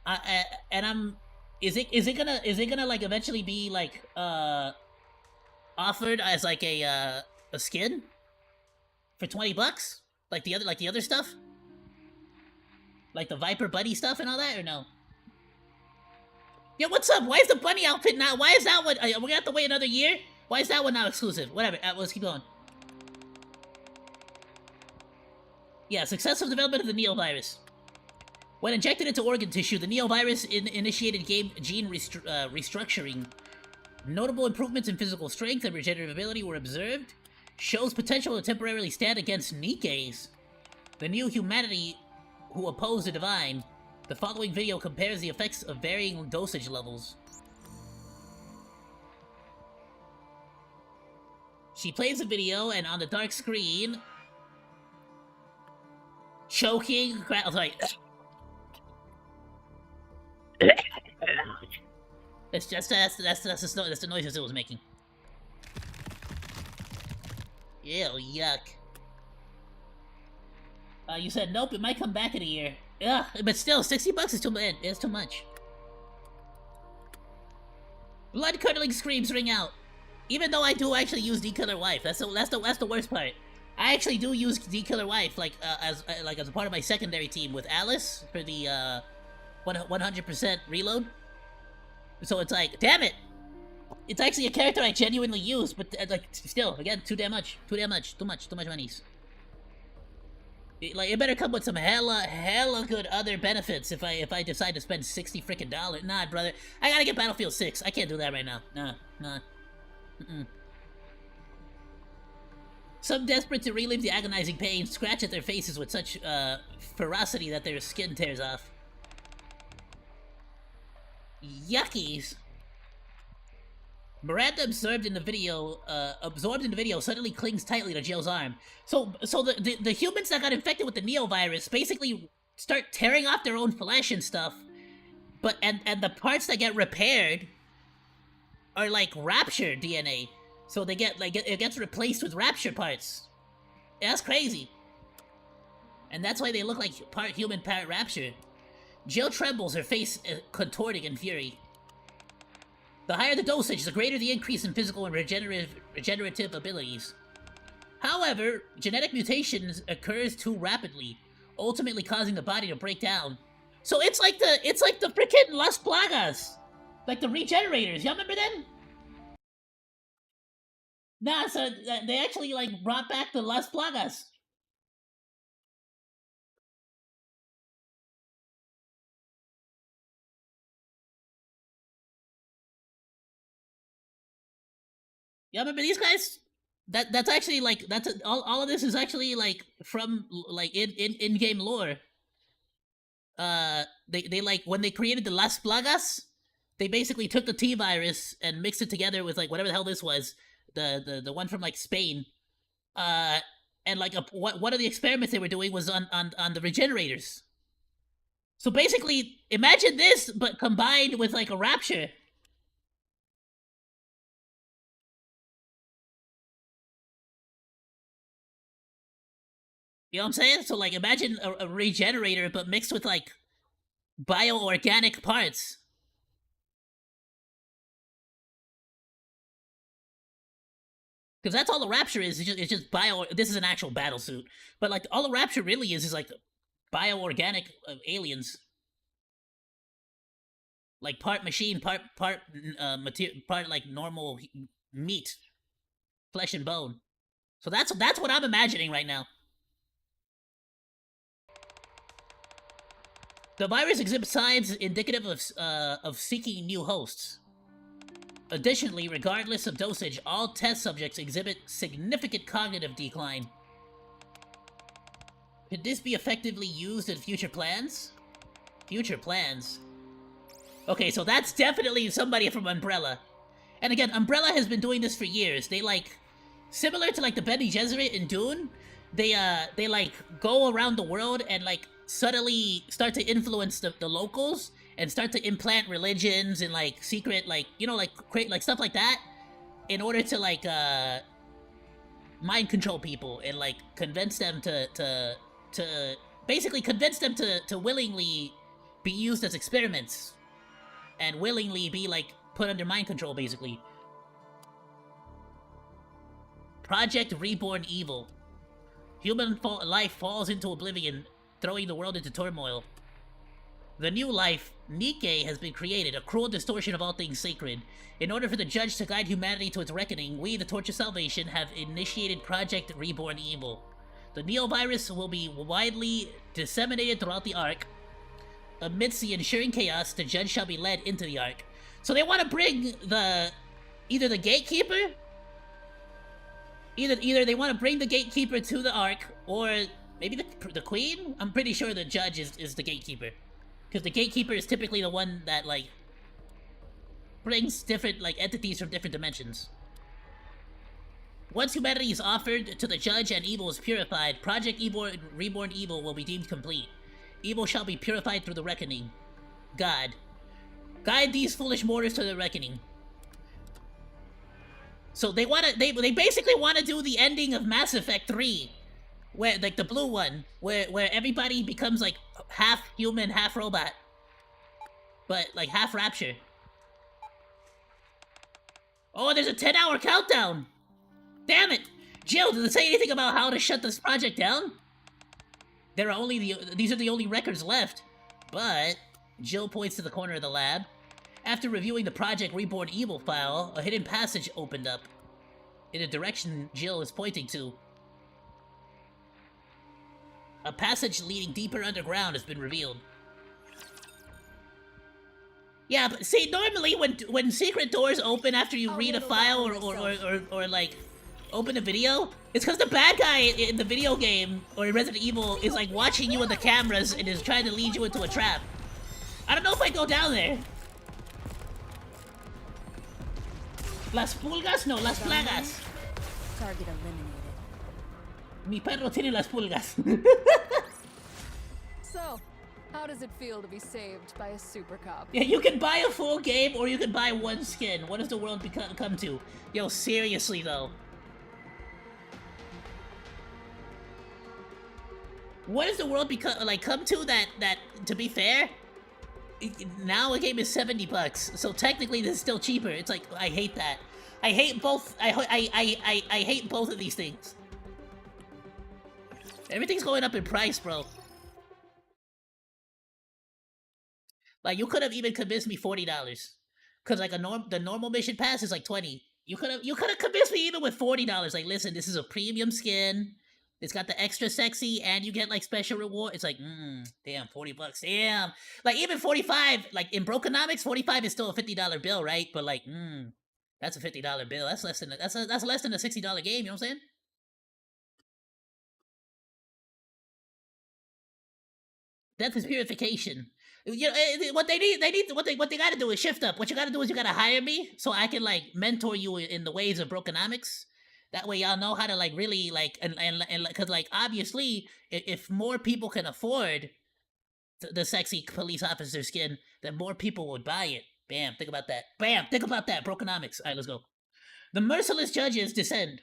Speaker 1: And I'm. Is it gonna like eventually be like offered as like a skin for $20 like the other stuff, like the Viper Buddy stuff and all that, or no? Yeah, what's up? Why is the bunny outfit not? Why is that one? We're gonna have to wait another year. Why is that one now exclusive? Whatever. Let's keep going. Yeah, successful development of the neovirus. When injected into organ tissue, the neovirus initiated gene restructuring. Notable improvements in physical strength and regenerative ability were observed. Shows potential to temporarily stand against NIKKEs, the new humanity who oppose the divine. The following video compares the effects of varying dosage levels. She plays the video, and on the dark screen, choking. Oh, sorry. It's just that's the noises it was making. Ew, yuck. You said nope. It might come back in a year. Ugh, but still, $60 is too much. It's too much. Blood-curdling screams ring out. Even though I do actually use D-Killer Wife, that's the worst part. I actually do use D-Killer Wife as a part of my secondary team with Alice for the 100% reload. So it's like, damn it! It's actually a character I genuinely use, but like still, again, too much monies. Like, it better come with some hella good other benefits if I decide to spend $60 frickin' dollars. Nah, brother, I gotta get Battlefield 6. I can't do that right now. Nah. Some desperate to relive the agonizing pain scratch at their faces with such ferocity that their skin tears off. Yuckies. Miranda, absorbed in the video, suddenly clings tightly to Jill's arm. So the humans that got infected with the neovirus basically start tearing off their own flesh and stuff, and the parts that get repaired are like Rapture DNA. So they get it gets replaced with Rapture parts. Yeah, that's crazy. And that's why they look like part human, part Rapture. Jill trembles, her face contorting in fury. The higher the dosage, the greater the increase in physical and regenerative abilities. However, genetic mutations occurs too rapidly, ultimately causing the body to break down. So it's like the freaking Las Plagas, like the regenerators. Y'all remember them? Nah, so they actually like brought back the Las Plagas. Y'all remember these guys? That's actually like all of this is actually like from like in-game lore. They like when they created the Las Plagas, they basically took the T virus and mixed it together with like whatever the hell this was, the one from like Spain. And like one of the experiments they were doing was on the regenerators. So basically, imagine this but combined with like a Rapture. You know what I'm saying? So, like, imagine a regenerator, but mixed with, like, bioorganic parts. Because that's all the Rapture is. It's just bio... This is an actual battle suit. But, like, all the Rapture really is like, bioorganic aliens. Like, part machine, part like, normal meat. Flesh and bone. So that's what I'm imagining right now. The virus exhibits signs indicative of seeking new hosts. Additionally, regardless of dosage, all test subjects exhibit significant cognitive decline. Could this be effectively used in future plans? Future plans? Okay, so that's definitely somebody from Umbrella. And again, Umbrella has been doing this for years. They like, similar to like the Bene Gesserit in Dune, they like go around the world and like subtly start to influence the locals and start to implant religions and like secret, like, you know, like create like stuff like that in order to like mind control people and like convince them to basically convince them to willingly be used as experiments and willingly be like put under mind control, basically. Project Reborn Evil. Human life falls into oblivion, throwing the world into turmoil. The new life, NIKKE, has been created, a cruel distortion of all things sacred. In order for the judge to guide humanity to its reckoning, we, the Torch of Salvation, have initiated Project Reborn Evil. The neovirus will be widely disseminated throughout the Ark. Amidst the ensuing chaos, the judge shall be led into the Ark. So they want to bring either the gatekeeper, either they want to bring the gatekeeper to the Ark, or maybe the queen? I'm pretty sure the judge is the gatekeeper. Because the gatekeeper is typically the one that, like, brings different, like, entities from different dimensions. Once humanity is offered to the judge and evil is purified, Project Reborn Evil will be deemed complete. Evil shall be purified through the reckoning. God. Guide these foolish mortals to the reckoning. So they basically wanna do the ending of Mass Effect 3. Where, like, the blue one, where everybody becomes, like, half human, half robot. But, like, half Rapture. Oh, there's a 10-hour countdown! Damn it! Jill, did it say anything about how to shut this project down? These are the only records left. But, Jill points to the corner of the lab. After reviewing the Project Reborn Evil file, a hidden passage opened up. In the direction Jill is pointing to. A passage leading deeper underground has been revealed. Yeah, but see, normally when secret doors open after you read a file or like open a video, it's because the bad guy in the video game or in Resident Evil is like watching you with the cameras and is trying to lead you into a trap. I don't know if I go down there. Las pulgas? No, las plagas.
Speaker 2: Target eliminated.
Speaker 1: Mi perro tiene las pulgas.
Speaker 3: So, how does it feel to be saved by a super cop?
Speaker 1: Yeah, you can buy a full game or you can buy one skin. What does the world come to? Yo, seriously though. What does the world come to that to be fair? Now a game is $70, so technically this is still cheaper. It's like, I hate that. I hate both. I hate both of these things. Everything's going up in price, bro. Like, you could have even convinced me $40. Cause like the normal mission pass is like $20. You could have convinced me even with $40. Like, listen, this is a premium skin. It's got the extra sexy, and you get like special reward. It's like, damn, $40. Damn. Like, even 45, like in Brokenomics, 45 is still a $50 bill, right? But like, that's a $50 bill. That's less than that's less than a $60 game. You know what I'm saying? Death is purification. You know what they gotta do is shift up. What you gotta do is you gotta hire me so I can like mentor you in the ways of Brokenomics. That way y'all know how to like really like and because like obviously if more people can afford the sexy police officer skin, then more people would buy it. Bam, think about that. Bam, think about that. Brokenomics. All right, let's go. The merciless judges descend.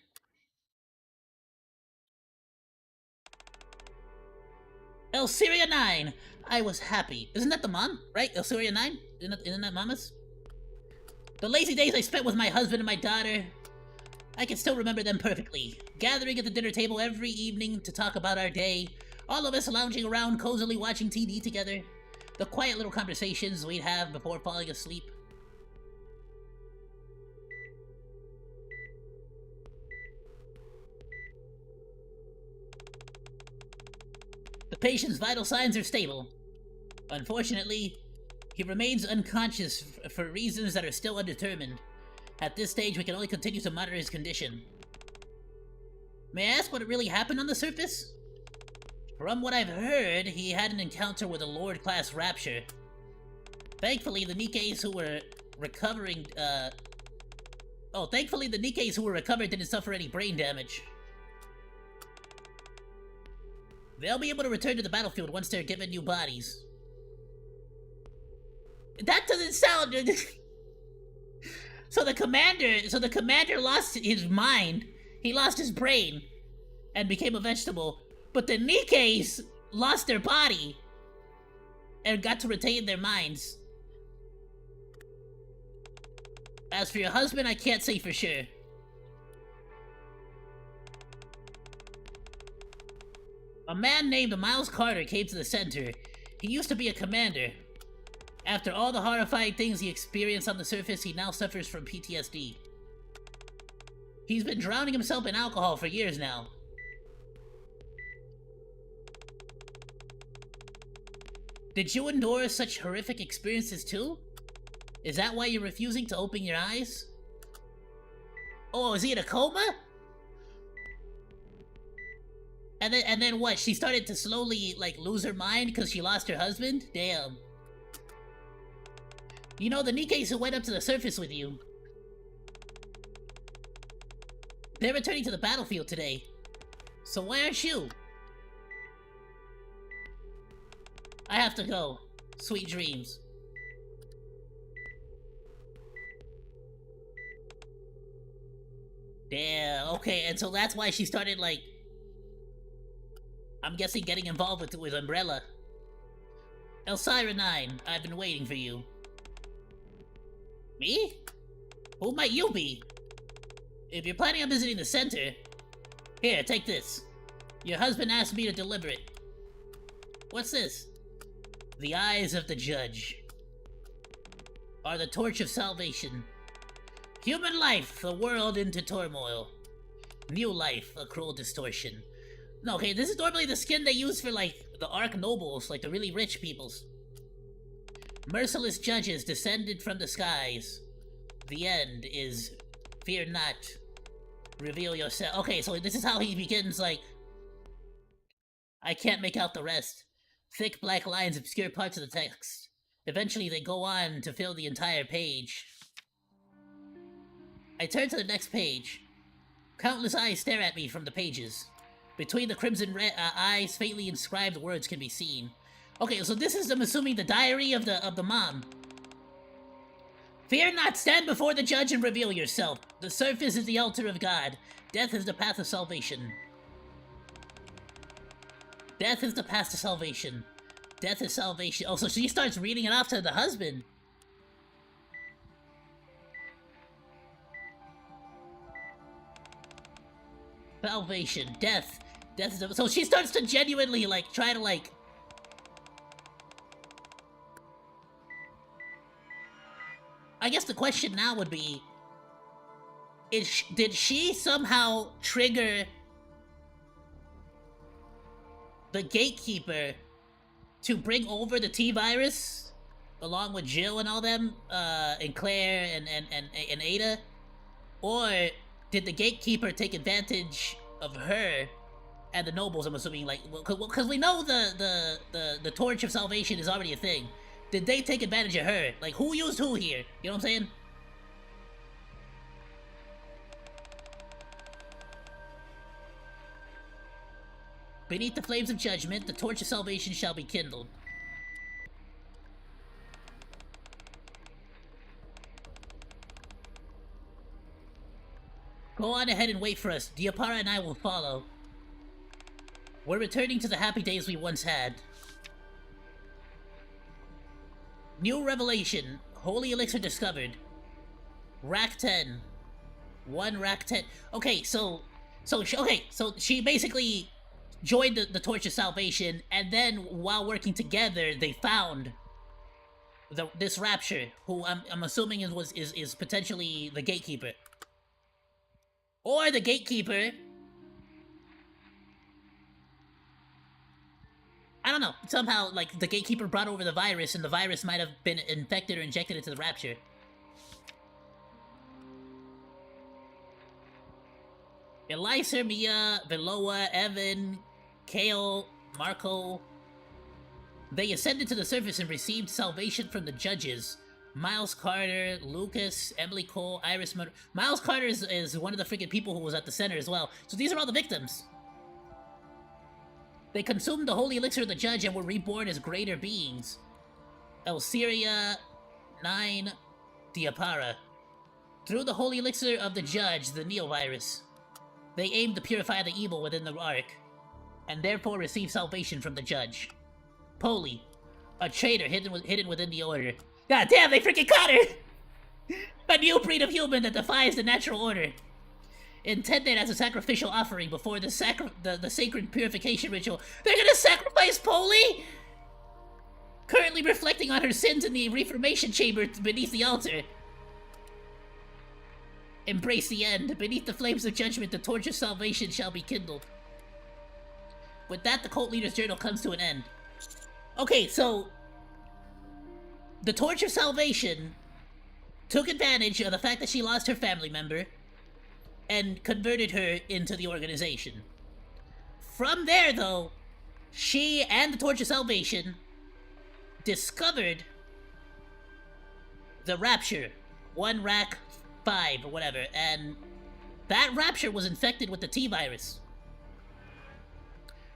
Speaker 1: Elsyria 9. I was happy. Isn't that the mom, right? Elsyria 9? Isn't that mama's? The lazy days I spent with my husband and my daughter. I can still remember them perfectly. Gathering at the dinner table every evening to talk about our day. All of us lounging around cozily watching TV together. The quiet little conversations we'd have before falling asleep. The patient's vital signs are stable. Unfortunately, he remains unconscious for reasons that are still undetermined. At this stage, we can only continue to monitor his condition. May I ask what really happened on the surface? From what I've heard, he had an encounter with a Lord-class Rapture. Thankfully, the NIKKEs who were recovering, thankfully the NIKKEs who were recovered didn't suffer any brain damage. They'll be able to return to the battlefield once they're given new bodies. That doesn't sound... So the commander lost his mind, he lost his brain, and became a vegetable. But the NIKKEs lost their body, and got to retain their minds. As for your husband, I can't say for sure. A man named Miles Carter came to the center. He used to be a commander. After all the horrifying things he experienced on the surface, he now suffers from PTSD. He's been drowning himself in alcohol for years now. Did you endure such horrific experiences too? Is that why you're refusing to open your eyes? Oh, is he in a coma? And then what? She started to slowly, like, lose her mind because she lost her husband? Damn. You know, the Nikkes who went up to the surface with you, they're returning to the battlefield today. So why aren't you? I have to go. Sweet dreams. Damn, okay, and so that's why she started, like, I'm guessing getting involved with Umbrella. Elsyra 9, I've been waiting for you. Me? Who might you be? If you're planning on visiting the center, here, take this. Your husband asked me to deliver it. What's this? The eyes of the judge are the torch of salvation. Human life, the world into turmoil. New life, a cruel distortion. No, okay, this is normally the skin they use for, like, the Ark Nobles, like the really rich peoples. Merciless judges descended from the skies. The end is, fear not, reveal yourself. Okay, so this is how he begins, like, I can't make out the rest. Thick black lines obscure parts of the text. Eventually they go on to fill the entire page. I turn to the next page. Countless eyes stare at me from the pages. Between the crimson eyes, faintly inscribed words can be seen. Okay, so this is, I'm assuming, the diary of the mom. Fear not, stand before the judge and reveal yourself. The surface is the altar of God. Death is the path of salvation. Death is the path to salvation. Death is salvation. Oh, so she starts reading it off to the husband. Salvation. Death. Death is the... So she starts to genuinely, like, try to, like... I guess the question now would be... did she somehow trigger the gatekeeper to bring over the T-virus along with Jill and all them, and Claire and Ada? Or did the gatekeeper take advantage of her and the nobles, I'm assuming, like, because we know the torch of salvation is already a thing. Did they take advantage of her? Like, who used who here? You know what I'm saying? Beneath the flames of judgment, the torch of salvation shall be kindled. Go on ahead and wait for us. Diapara and I will follow. We're returning to the happy days we once had. New revelation. Holy elixir discovered. Rack 10. 1 rack 10. Okay, so she basically joined the Torch of Salvation, and then while working together, they found this Rapture, who I'm assuming is potentially the Gatekeeper. Or the Gatekeeper, I don't know, somehow, like, the Gatekeeper brought over the virus, and the virus might have been infected or injected into the Rapture. Elisa, Mia, Veloa, Evan, Kale, Marco. They ascended to the surface and received salvation from the judges. Miles Carter, Lucas, Emily Cole, Iris Mur- Miles Carter is one of the freaking people who was at the center as well. So these are all the victims. They consumed the holy elixir of the judge and were reborn as greater beings. Elsyria 9, Diapara. Through the holy elixir of the judge, the Neovirus, they aimed to purify the evil within the Ark, and therefore receive salvation from the judge. Poli, a traitor hidden within the order. God damn, they freaking caught her! A new breed of human that defies the natural order. Intended as a sacrificial offering before the sacred purification ritual. They're gonna sacrifice Poli?! Currently reflecting on her sins in the Reformation chamber beneath the altar. Embrace the end. Beneath the flames of judgment, the torch of salvation shall be kindled. With that, the cult leader's journal comes to an end. Okay, so the Torch of Salvation took advantage of the fact that she lost her family member and converted her into the organization. From there, though, she and the Torch of Salvation discovered the Rapture, 1 Rack 5 or whatever, and that Rapture was infected with the T-virus.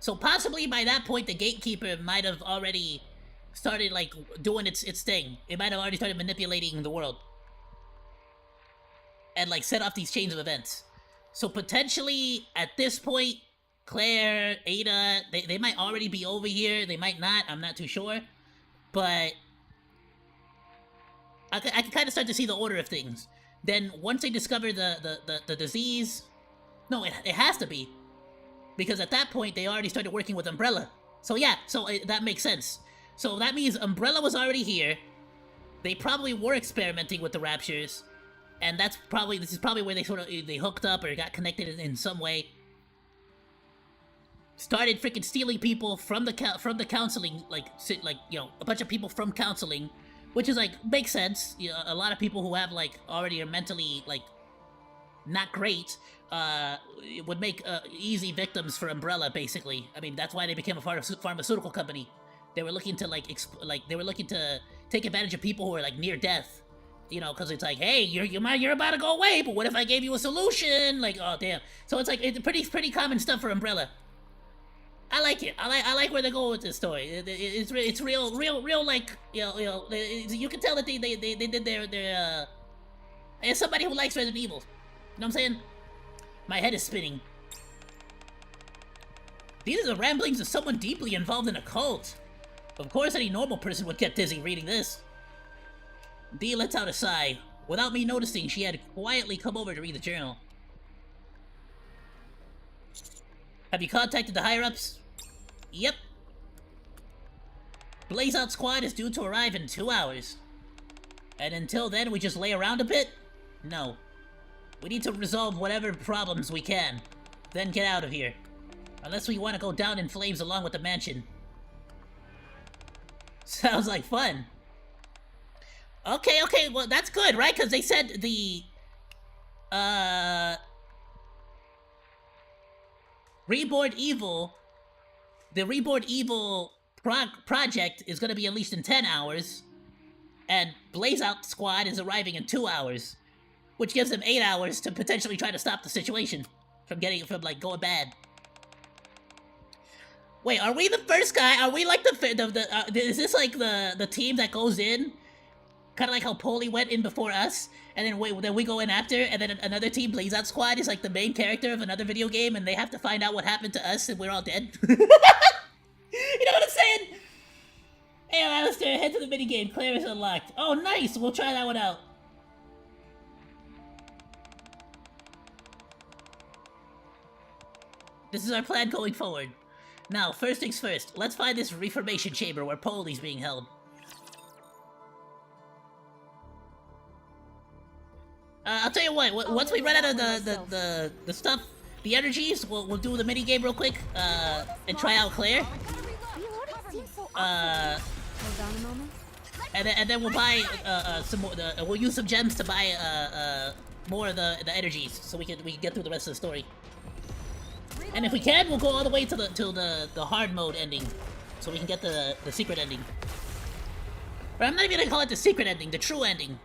Speaker 1: So possibly by that point, the Gatekeeper might have already started, like, doing its thing. It might have already started manipulating the world. And, like, set off these chains of events. So potentially, at this point, Claire, Ada, they might already be over here. They might not. I'm not too sure. But I can kind of start to see the order of things. Then, once they discover the disease... No, it has to be. Because at that point, they already started working with Umbrella. So yeah, that makes sense. So that means Umbrella was already here. They probably were experimenting with the Raptures. And this is probably where they hooked up or got connected in some way. Started freaking stealing people from the counseling, like, you know, a bunch of people from counseling, which is, like, makes sense. You know, a lot of people who have, like, already are mentally, like, not great, would make easy victims for Umbrella, basically. I mean, that's why they became a pharmaceutical company. They were looking to, they were looking to take advantage of people who are, like, near death. You know, because it's like, hey, you're about to go away, but what if I gave you a solution? Like, oh, damn. So it's, like, it's pretty common stuff for Umbrella. I like it. I like where they're going with this story. It's real like, you know, you can tell that they did their as somebody who likes Resident Evil. You know what I'm saying? My head is spinning. These are the ramblings of someone deeply involved in a cult. Of course, any normal person would get dizzy reading this. Dee lets out a sigh. Without me noticing, she had quietly come over to read the journal. Have you contacted the higher-ups? Yep. Blaze Out Squad is due to arrive in 2 hours. And until then, we just lay around a bit? No. We need to resolve whatever problems we can. Then get out of here. Unless we want to go down in flames along with the mansion. Sounds like fun. Okay, well, that's good, right? Because they said the... Reborn Evil... The Reborn Evil project is going to be unleashed in 10 hours. And Blaze Out Squad is arriving in 2 hours. Which gives them 8 hours to potentially try to stop the situation. From like, going bad. Wait, are we the first guy? Are we like is this like the team that goes in? Kind of like how Poli went in before us, and then we go in after, and then another team, Blaze Out Squad, is like the main character of another video game, and they have to find out what happened to us, and we're all dead. You know what I'm saying? Hey, Alistair, head to the minigame. Claire is unlocked. Oh, nice! We'll try that one out. This is our plan going forward. Now, first things first, let's find this reformation chamber where Poli's being held. I'll tell you what, once we run out of the stuff, the energies, we'll do the minigame real quick, and try out Claire. And then we'll buy, some more, we'll use some gems to buy, more of the energies, so we can get through the rest of the story. And if we can, we'll go all the way to the hard mode ending, so we can get the secret ending. But I'm not even gonna call it the secret ending, the true ending.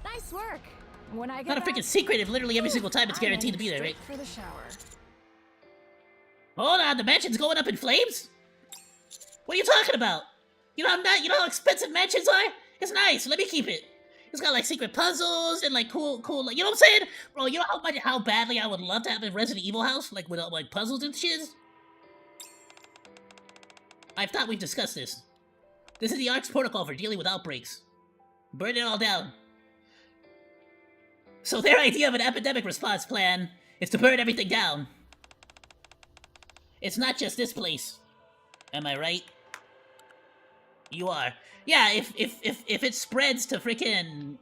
Speaker 4: Nice work. When I get
Speaker 1: Not a freaking secret if literally every single time it's guaranteed to be there, right?
Speaker 4: For the shower.
Speaker 1: Hold on, the mansion's going up in flames? What are you talking about? You know how expensive mansions are? It's nice, let me keep it. It's got like secret puzzles and like cool, like, you know what I'm saying? Bro, you know how badly I would love to have a Resident Evil house? Like with like puzzles and shit? I thought we've discussed this. This is the Ark's protocol for dealing with outbreaks. Burn it all down. So their idea of an epidemic response plan is to burn everything down. It's not just this place. Am I right? You are. Yeah, if it spreads to freaking...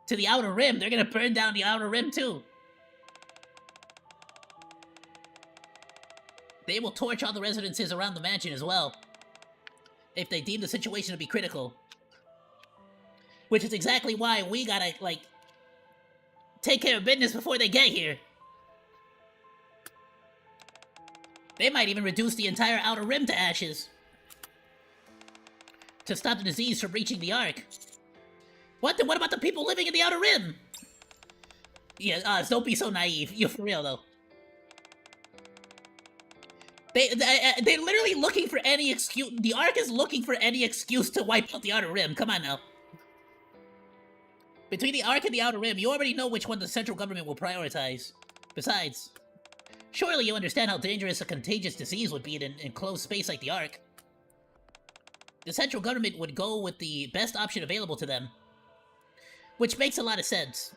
Speaker 1: to the Outer Rim, they're gonna burn down the Outer Rim too. They will torch all the residences around the mansion as well. if they deem the situation to be critical. Which is exactly why we gotta, like, take care of business before they get here. They might even reduce the entire Outer Rim to ashes. To stop the disease from reaching the Ark. What about the people living in the Outer Rim? Yeah, don't be so naive. You're for real, though. They're literally looking for any excuse. The Ark is looking for any excuse to wipe out the Outer Rim. Come on now. Between the Ark and the Outer Rim, you already know which one the central government will prioritize. Besides, surely you understand how dangerous a contagious disease would be in an enclosed space like the Ark. The central government would go with the best option available to them. Which makes a lot of sense.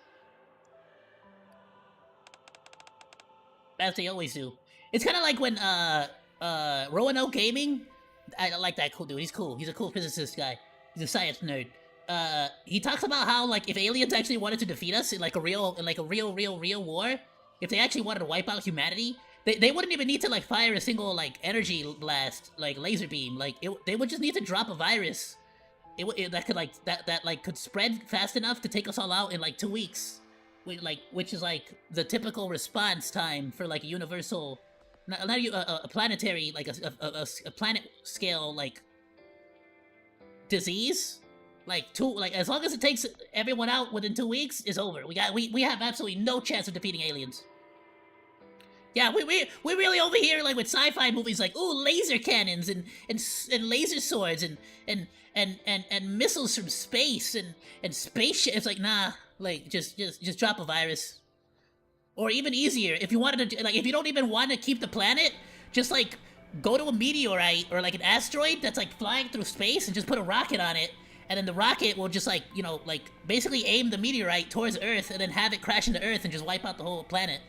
Speaker 1: As they always do. It's kind of like when, Roanoke Gaming, I like that cool dude, he's cool, he's a cool physicist guy, he's a science nerd. He talks about how, like, if aliens actually wanted to defeat us in, like, a real war, if they actually wanted to wipe out humanity, they wouldn't even need to, like, fire a single, like, energy blast, like, laser beam, like, they would just need to drop a virus, that could, like, that could spread fast enough to take us all out in, like, 2 weeks. Which is, like, the typical response time for, like, a universal, not a planetary, like, a planet scale, like, disease. Like, as long as it takes everyone out within 2 weeks, it's over. We have absolutely no chance of defeating aliens. Yeah, we're really over here, like, with sci-fi movies, like, ooh, laser cannons, and laser swords, and missiles from space, and spaceships. It's like, nah. Like, just drop a virus. Or even easier, if you wanted to, like, if you don't even want to keep the planet, just, like, go to a meteorite or, like, an asteroid that's, like, flying through space and just put a rocket on it, and then the rocket will just, like, you know, like, basically aim the meteorite towards Earth and then have it crash into Earth and just wipe out the whole planet.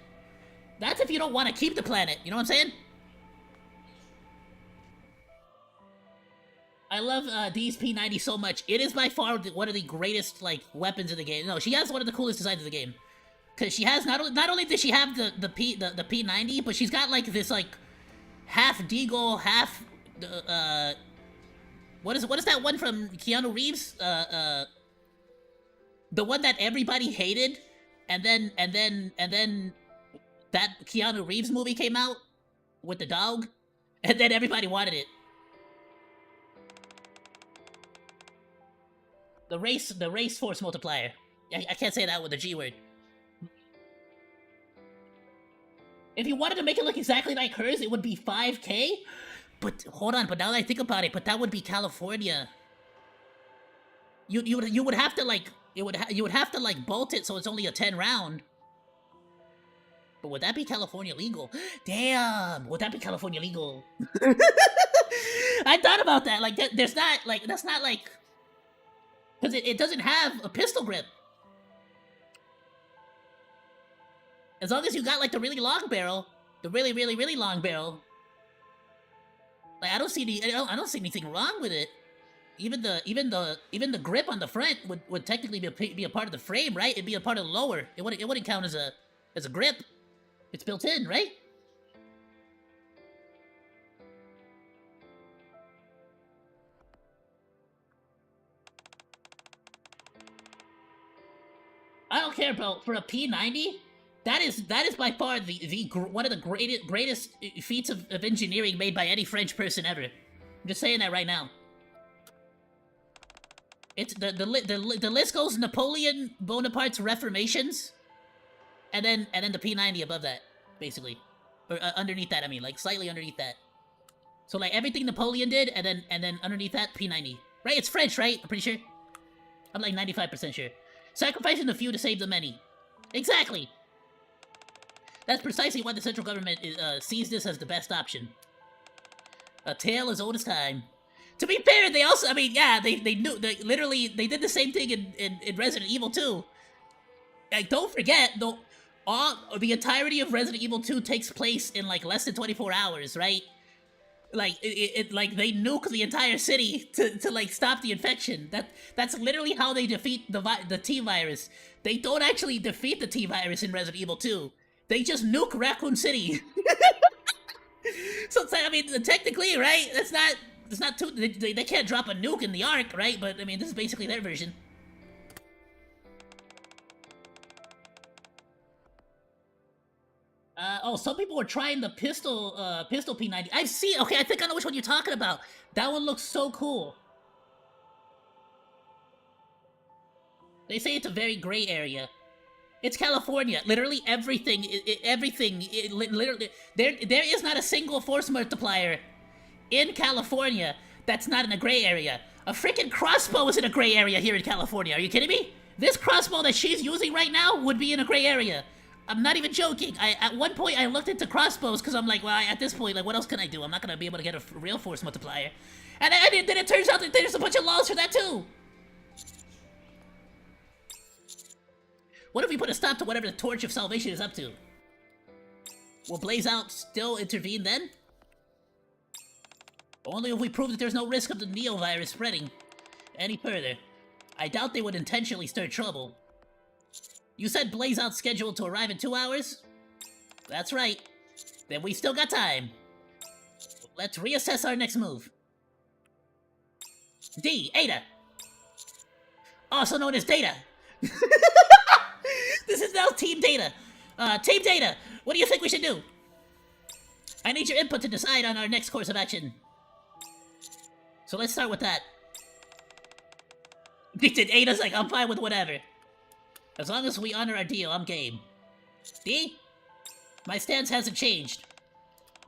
Speaker 1: That's if you don't want to keep the planet, you know what I'm saying? I love Dee's P90 so much. It is by far one of the greatest, like, weapons in the game. No, she has one of the coolest designs of the game. Because she has, not only does she have the P90, but she's got, like, this, like, half deagle, half, what is that one from Keanu Reeves? The one that everybody hated, and then that Keanu Reeves movie came out with the dog, and then everybody wanted it. The race force multiplier. I can't say that with the G word. If you wanted to make it look exactly like hers, it would be 5K? But, hold on, but now that I think about it, but that would be California. You would have to, like, you would have to, like, bolt it so it's only a 10 round. But would that be California legal? Damn, would that be California legal? I thought about that, like, there's not, like, that's not, like... Because it doesn't have a pistol grip. As long as you got, like, the really long barrel, the really, really, really long barrel, like, I don't see anything wrong with it. Even the grip on the front would technically be a part of the frame, right? It'd be a part of the lower. It wouldn't count as a grip. It's built in, right? I don't care, bro. For a P90, that is by far one of the greatest feats of engineering made by any French person ever. I'm just saying that right now. It's the list goes Napoleon Bonaparte's Reformations, and then the P90 above that, basically, or underneath that. I mean, like, slightly underneath that. So, like, everything Napoleon did, and then underneath that, P90. Right? It's French, right? I'm pretty sure. I'm like 95% sure. Sacrificing the few to save the many. Exactly! That's precisely why the central government sees this as the best option. A tale as old as time. To be fair, they also, I mean, yeah, they knew, they did the same thing in Resident Evil 2. Like, don't forget, the entirety of Resident Evil 2 takes place in, like, less than 24 hours, right? Like, like, they nuke the entire city to like, stop the infection. That's literally how they defeat the T-Virus. They don't actually defeat the T-Virus in Resident Evil 2. They just nuke Raccoon City. So, I mean, technically, right? it's not too. They can't drop a nuke in the Ark, right? But I mean, this is basically their version. Oh, some people were trying the pistol P90. I've seen. Okay, I think I know which one you're talking about. That one looks so cool. They say it's a very gray area. It's California. Literally everything. Literally, there is not a single force multiplier in California that's not in a gray area. A freaking crossbow is in a gray area here in California. Are you kidding me? This crossbow that she's using right now would be in a gray area. I'm not even joking. At one point I looked into crossbows because I'm like, well, at this point, like, what else can I do? I'm not gonna be able to get a real force multiplier. And then it turns out that there's a bunch of laws for that too. What if we put a stop to whatever the Torch of Salvation is up to? Will Blaze Out still intervene then? Only if we prove that there's no risk of the Neo virus spreading any further. I doubt they would intentionally stir trouble. You said Blaze Out's scheduled to arrive in 2 hours? That's right. Then we still got time. Let's reassess our next move. D. Ada. Also known as Data. This is now Team Data. Team Data, what do you think we should do? I need your input to decide on our next course of action. So let's start with that. Ada's like, I'm fine with whatever. As long as we honor our deal, I'm game. D? My stance hasn't changed.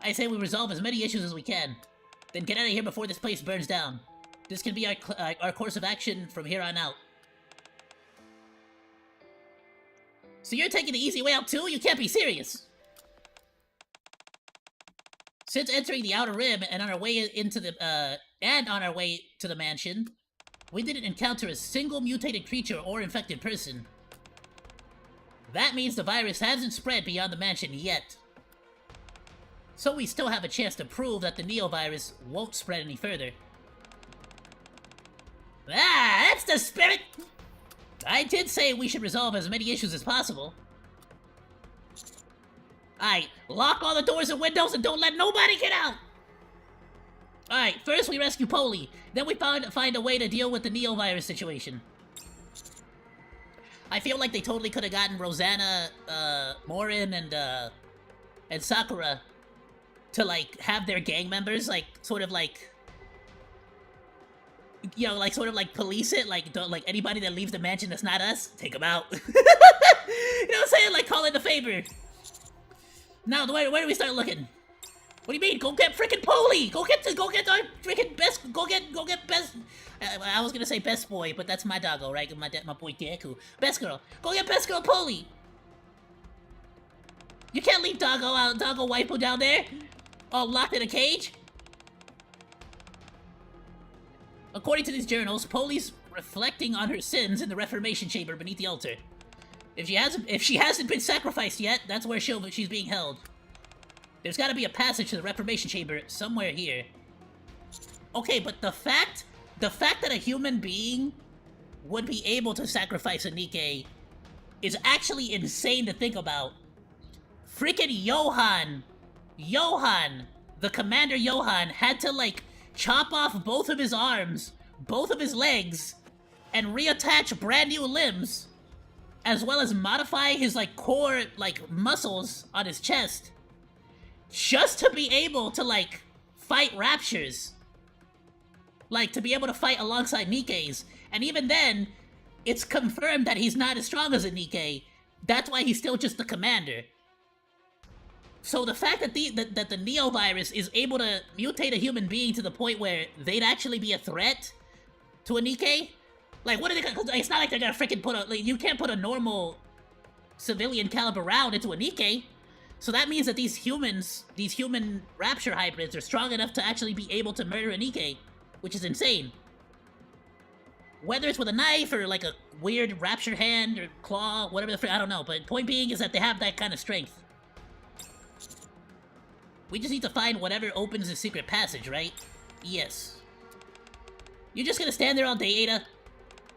Speaker 1: I say we resolve as many issues as we can. Then get out of here before this place burns down. This can be our course of action from here on out. So you're taking the easy way out too? You can't be serious. Since entering the Outer Rim and on our way into the to the mansion, we didn't encounter a single mutated creature or infected person. That means the virus hasn't spread beyond the mansion yet. So we still have a chance to prove that the Neo virus won't spread any further. Ah, that's the spirit! I did say we should resolve as many issues as possible. Alright, lock all the doors and windows and don't let nobody get out! Alright, first we rescue Poli, then we find a way to deal with the Neo virus situation. I feel like they totally could have gotten Rosanna, Morin, and Sakura to, like, have their gang members, like, sort of, like, you know, like, sort of, like, police it, like, don't, like, anybody that leaves the mansion that's not us, take them out. You know what I'm saying? Like, call it a favor. Now, where do we start looking? What do you mean? Go get freaking Poli! Go get our freaking best, go get best, I was gonna say best boy, but that's my doggo, right? My boy Deku. Best girl. Go get best girl Poli! You can't leave doggo waifu down there, all locked in a cage. According to these journals, Poli's reflecting on her sins in the Reformation Chamber beneath the altar. If she hasn't been sacrificed yet, that's where she's being held. There's gotta be a passage to the Reformation Chamber somewhere here. Okay, but the fact that a human being would be able to sacrifice a NIKKE is actually insane to think about. Freaking Johan, the Commander Johan, had to, like, chop off both of his arms, both of his legs, and reattach brand new limbs, as well as modify his, like, core, like, muscles on his chest, just to be able to, like, fight Raptures. Like, to be able to fight alongside NIKKEs. And even then, it's confirmed that he's not as strong as a NIKKE. That's why he's still just the commander. So the fact that the Neo virus is able to mutate a human being to the point where they'd actually be a threat to a NIKKE? Like, what are they gonna... It's not like they're gonna freaking put a... Like, you can't put a normal civilian caliber round into a NIKKE. So that means that these human Rapture hybrids are strong enough to actually be able to murder a NIKKE, which is insane. Whether it's with a knife or like a weird Rapture hand or claw, whatever the frick, I don't know. But point being is that they have that kind of strength. We just need to find whatever opens the secret passage, right? Yes. You're just gonna stand there all day, Ada?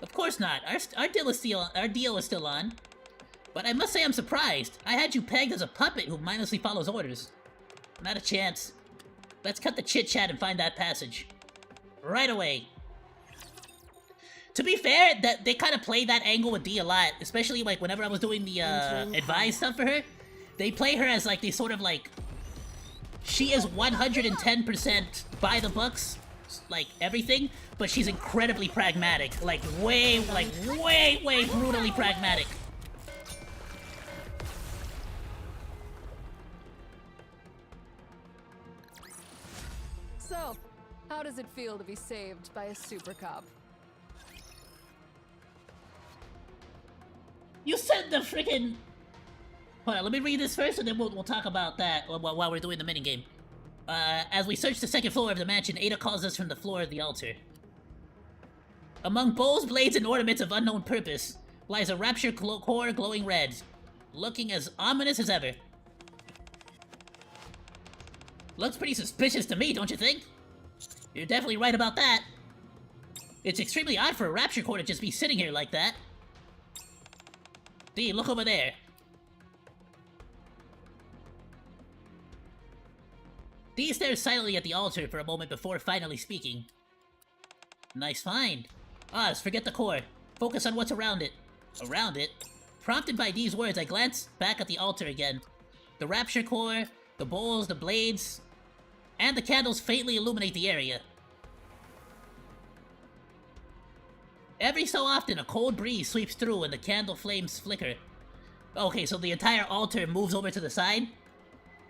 Speaker 1: Of course not. Our deal is still on. But I must say I'm surprised. I had you pegged as a puppet who mindlessly follows orders. Not a chance. Let's cut the chit-chat and find that passage. right away. To be fair, that they kind of play that angle with D a lot, especially like whenever I was doing the advice stuff for her. They play her as like they sort of like she is 110% by the books, like everything, but she's incredibly pragmatic, like way brutally pragmatic.
Speaker 3: So, how does it feel to be saved by a super cop?
Speaker 1: You said the freaking. Hold on, let me read this first, and then we'll talk about that while we're doing the minigame. As we search the second floor of the mansion, Ada calls us from the floor of the altar. Among bowls, blades, and ornaments of unknown purpose lies a rapture core glowing red, looking as ominous as ever. Looks pretty suspicious to me, don't you think? You're definitely right about that. It's extremely odd for a rapture core to just be sitting here like that. Dee, look over there. Dee stares silently at the altar for a moment before finally speaking. Nice find. Oz, forget the core. Focus on what's around it. Around it? Prompted by Dee's words, I glance back at the altar again. The rapture core, the bowls, the blades, and the candles faintly illuminate the area. Every so often, a cold breeze sweeps through and the candle flames flicker. Okay, so the entire altar moves over to the side?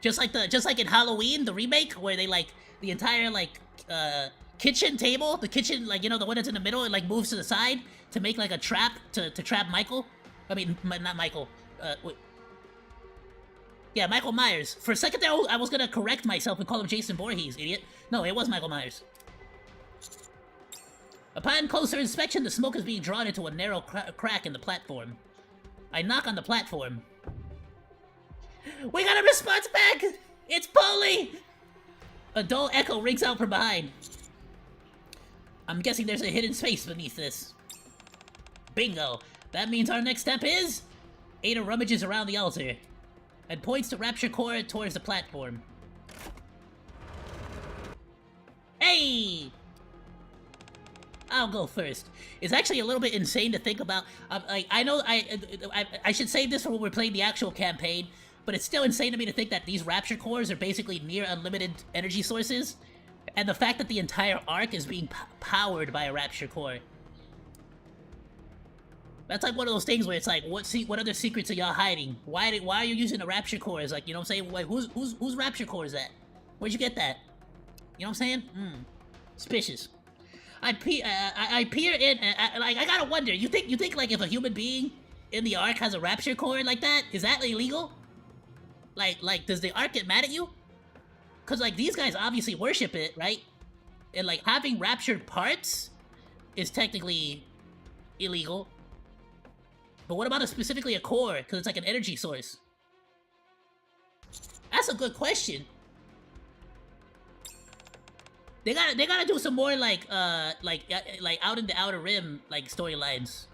Speaker 1: Just like in Halloween, the remake, where they, like, the entire, like, kitchen table, the kitchen, like, you know, the one that's in the middle, it, like, moves to the side to make, like, a trap to trap Michael? I mean, not Michael, wait. Yeah, Michael Myers. For a second there, I was gonna correct myself and call him Jason Voorhees, idiot. No, it was Michael Myers. Upon closer inspection, the smoke is being drawn into a narrow crack in the platform. I knock on the platform. We got a response back! It's Poli! A dull echo rings out from behind. I'm guessing there's a hidden space beneath this. Bingo! That means our next step is... Ada rummages around the altar and points the rapture core towards the platform. Hey! I'll go first. It's actually a little bit insane to think about. Like, I know I should save this for when we're playing the actual campaign, but it's still insane to me to think that these rapture cores are basically near unlimited energy sources, and the fact that the entire arc is being powered by a rapture core. That's like one of those things where it's like, what other secrets are y'all hiding? Why are you using a rapture core? It's like, you know what I'm saying? Like, whose rapture core is that? Where'd you get that? You know what I'm saying? Suspicious. I peer in, like, I gotta wonder, you think like if a human being in the Ark has a rapture core like that, is that illegal? Like, does the Ark get mad at you? Cause like, these guys obviously worship it, right? And like, having raptured parts is technically illegal. But what about specifically a core? Cause it's like an energy source. That's a good question. They gotta do some more like out in the Outer Rim like storylines.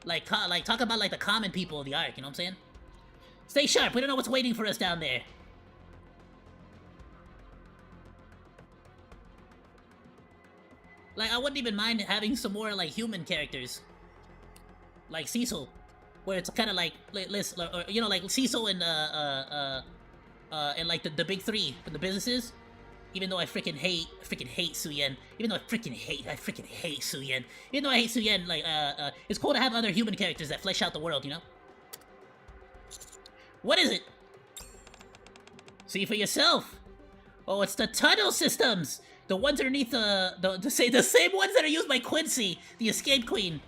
Speaker 1: Like talk about like the common people of the Ark, you know what I'm saying? Stay sharp. We don't know what's waiting for us down there. Like, I wouldn't even mind having some more like human characters, like Cecil, where it's kind of like or, you know, like Cecil and like the big three from the businesses. Even though I freaking hate Suyen. Even though I freaking hate Suyen. Even though I hate Suyen, like it's cool to have other human characters that flesh out the world, you know? What is it? See for yourself. Oh, it's the tunnel systems. The ones underneath the same ones that are used by Quincy, the escape queen.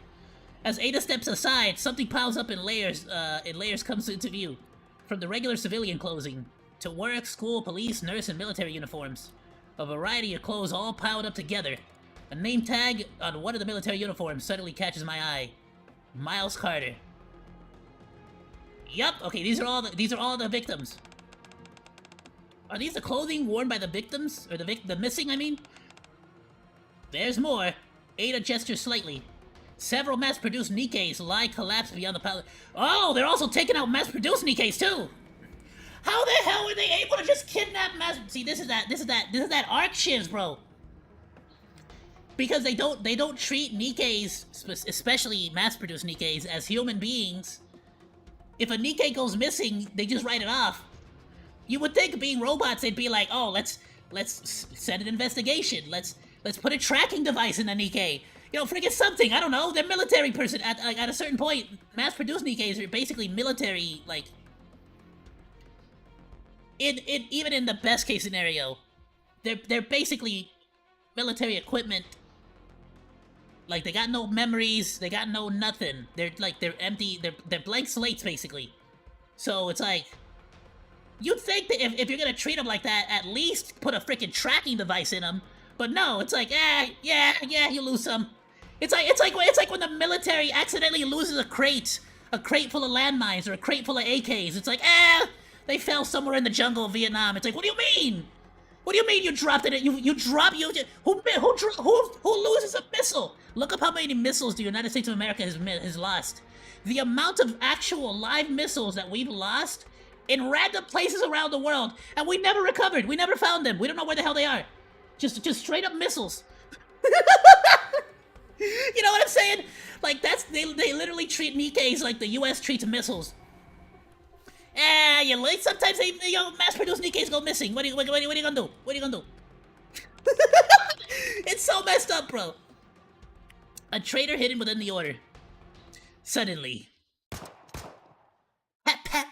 Speaker 1: As Ada steps aside, something piles up in layers comes into view. From the regular civilian clothing to work, school, police, nurse, and military uniforms. A variety of clothes all piled up together. A name tag on one of the military uniforms suddenly catches my eye. Miles Carter. Yup, okay, these are all the victims. Are these the clothing worn by the victims? Or the missing, I mean? There's more. Ada gestures slightly. Several mass-produced NIKKEs lie collapsed beyond the pallet. Oh, they're also taking out mass-produced NIKKEs, too! How the hell were they able to just kidnap mass? See, this is that arc shiz, bro. Because they don't treat Nikkes, especially mass-produced Nikkes, as human beings. If a Nikke goes missing, they just write it off. You would think, being robots, they'd be like, oh, let's set an investigation. Let's put a tracking device in the Nikke. You know, forget something. I don't know. They're military person. At a certain point, mass-produced Nikkes are basically military. Like, even in the best case scenario, they're basically military equipment. Like, they got no memories. They got no nothing. They're empty. They're blank slates basically. So it's like, you'd think that if you're gonna treat them like that, at least put a freaking tracking device in them. But no, it's like, yeah, you lose some. It's like when the military accidentally loses a crate full of landmines or a crate full of AKs. It's like, they fell somewhere in the jungle of Vietnam. It's like, what do you mean? What do you mean you dropped it? Who loses a missile? Look up how many missiles the United States of America has lost. The amount of actual live missiles that we've lost in random places around the world, and we never recovered. We never found them. We don't know where the hell they are. Just straight up missiles. You know what I'm saying? Like, they literally treat Nikkes like the U.S. treats missiles. Sometimes mass-produced Nikkes go missing. What are you gonna do? What are you gonna do? It's so messed up, bro. A traitor hidden within the order. Suddenly. Pap, pap.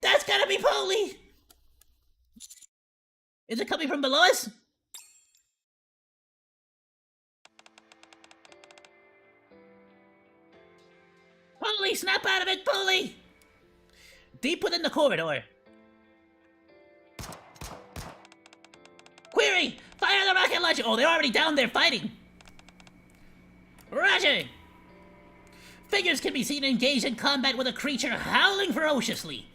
Speaker 1: That's gotta be Poli! Is it coming from below us? Poli, snap out of it, Poli! Deep within the corridor. Query! Fire the rocket launcher! Oh, they're already down there fighting! Roger! Figures can be seen engaged in combat with a creature howling ferociously.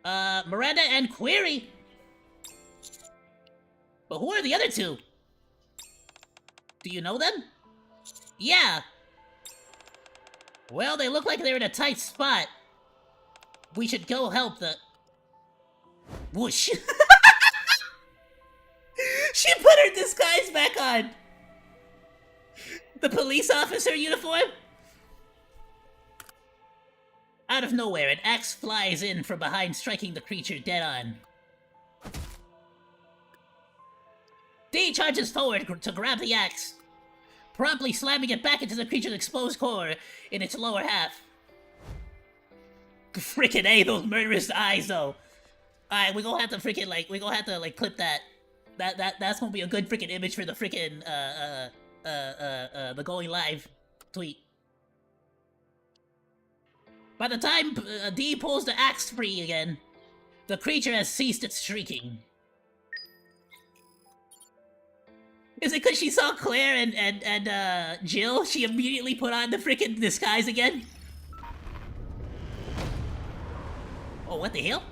Speaker 1: Miranda and Query? But who are the other two? Do you know them? Yeah. Well, they look like they're in a tight spot. We should go help the... Whoosh. She put her disguise back on. The police officer uniform? Out of nowhere, an axe flies in from behind, striking the creature dead on. D charges forward to grab the axe, promptly slamming it back into the creature's exposed core in its lower half. Frickin' A, those murderous eyes, though. Alright, we gonna have to freaking, clip that. That's gonna be a good freaking image for the freaking, the going live tweet. By the time D pulls the axe free again, the creature has ceased its shrieking. Is it because she saw Claire and Jill? She immediately put on the freaking disguise again? Oh, what the hell?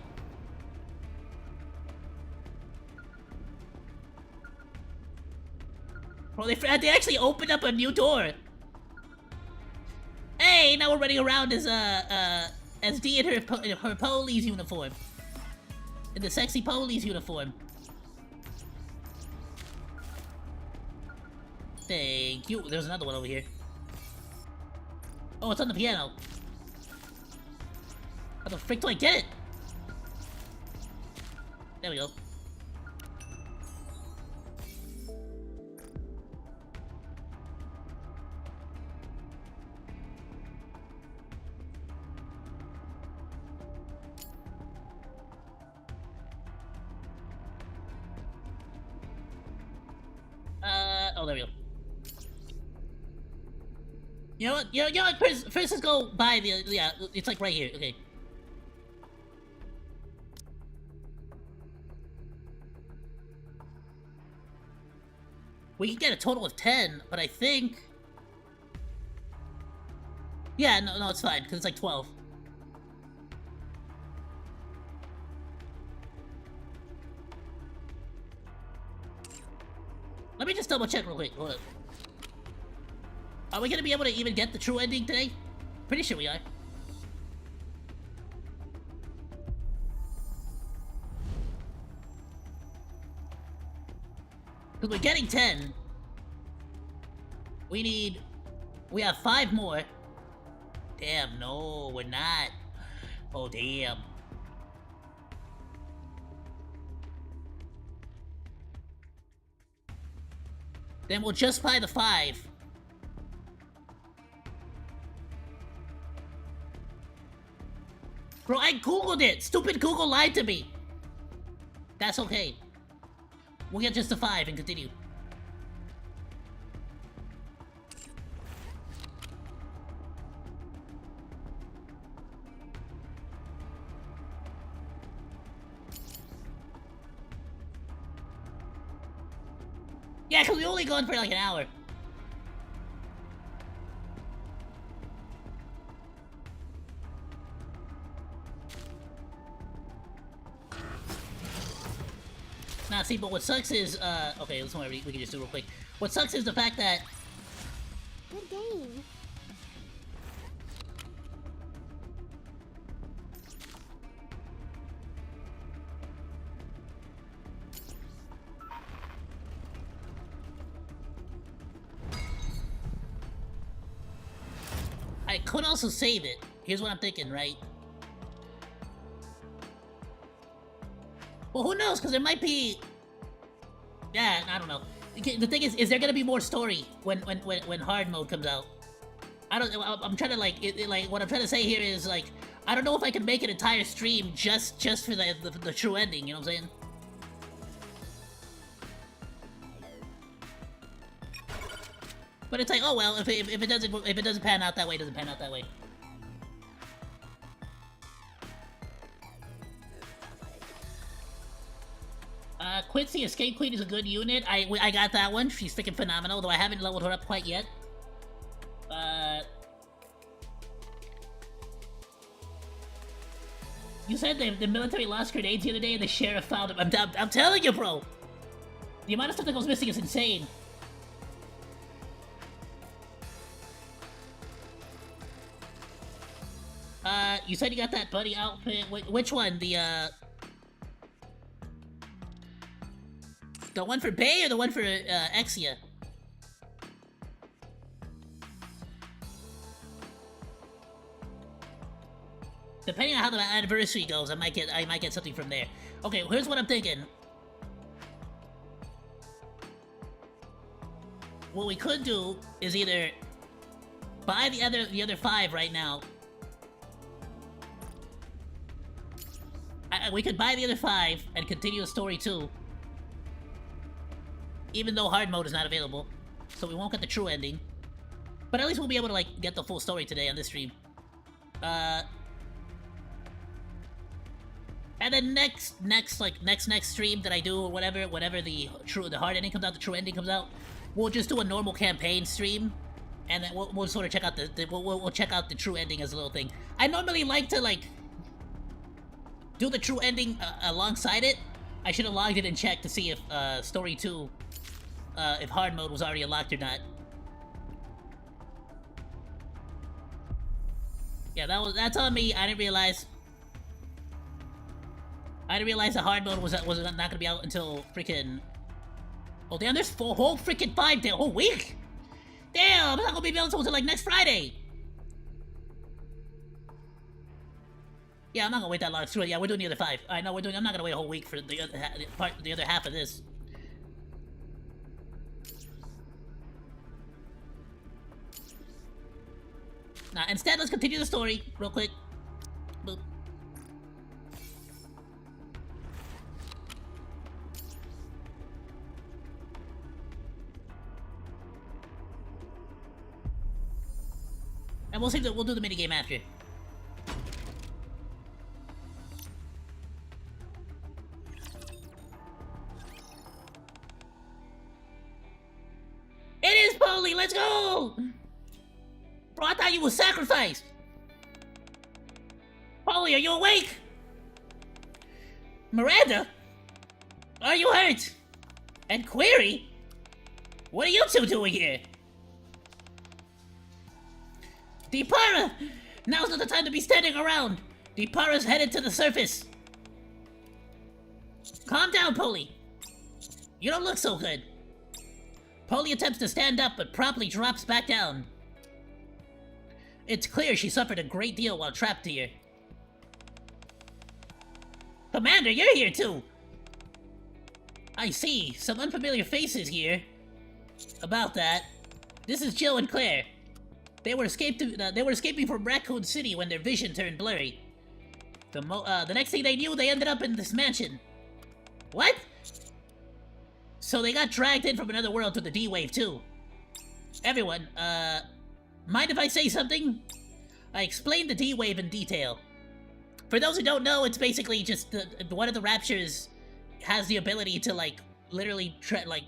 Speaker 1: Well, they actually opened up a new door. Hey, now we're running around as D in her Poli's uniform. In the sexy Poli's uniform. Thank you. There's another one over here. Oh, it's on the piano. How the frick do I get it? There we go. Oh, there we go. You know what? You know what? First let's go by the... Yeah, it's like right here. Okay. We can get a total of 10, but I think... Yeah, no, it's fine, because it's like 12. Let me just double check real quick. Hold up. Are we gonna be able to even get the true ending today? Pretty sure we are. Because we're getting 10. We have 5 more. Damn, no, we're not. Oh, damn. Then we'll just buy the 5. Bro, I googled it! Stupid Google lied to me! That's okay. We'll get just the 5 and continue. Yeah, because we only gone for like an hour. Nah, see, but what sucks is, okay, this one we can just do real quick. What sucks is the fact that...
Speaker 2: Good game.
Speaker 1: I could also save it. Here's what I'm thinking, right? Well, who knows? Because there might be... Yeah, I don't know. The thing is there gonna be more story when hard mode comes out? I'm trying to like what I'm trying to say here is like I don't know if I can make an entire stream just for the true ending. You know what I'm saying? But it's like, oh well, if it doesn't pan out that way, it doesn't pan out that way. Quincy, Escape Queen is a good unit. I got that one. She's freaking phenomenal, though I haven't leveled her up quite yet. You said the military lost grenades the other day and the sheriff found them. I'm telling you, bro! The amount of stuff that goes missing is insane. You said you got that buddy outfit. Which one? The one for Bay or the one for Exia? Depending on how the anniversary goes, I might get something from there. Okay, here's what I'm thinking. What we could do is either buy the other 5 right now. We could buy the other 5 and continue the story too. Even though hard mode is not available. So we won't get the true ending. But at least we'll be able to like get the full story today on this stream. And then next stream that I do or whatever the hard ending comes out, the true ending comes out, we'll just do a normal campaign stream. And then we'll sort of check out we'll check out the true ending as a little thing. I normally like to like do the true ending alongside it. I should have logged it and checked to see if story 2, if hard mode was already unlocked or not. Yeah, that's on me. I didn't realize the hard mode was not gonna be out until freaking. Oh damn! There's 4 whole freaking 5 day whole week. Damn! It's not gonna be available until like next Friday. Yeah, I'm not gonna wait that long. Screw it. Yeah, we're doing the other 5. I know we're doing. I'm not gonna wait a whole week for the other half of this. Nah, instead, let's continue the story real quick. Boop. And we'll see that we'll do the minigame after. It is Poli! Let's go! Bro, I thought you were sacrificed! Poli, are you awake? Miranda? Are you hurt? And Query? What are you two doing here? Deepara! Now's not the time to be standing around! Deepara's headed to the surface! Calm down, Poli. You don't look so good. Poli attempts to stand up, but promptly drops back down. It's clear she suffered a great deal while trapped here. Commander, you're here too! I see. Some unfamiliar faces here. About that. This is Jill and Claire. They were escaping from Raccoon City when their vision turned blurry. The next thing they knew, they ended up in this mansion. What? So they got dragged in from another world to the D-Wave too. Everyone, mind if I say something? I explained the D-Wave in detail. For those who don't know, it's basically just one of the Raptures has the ability to, like, literally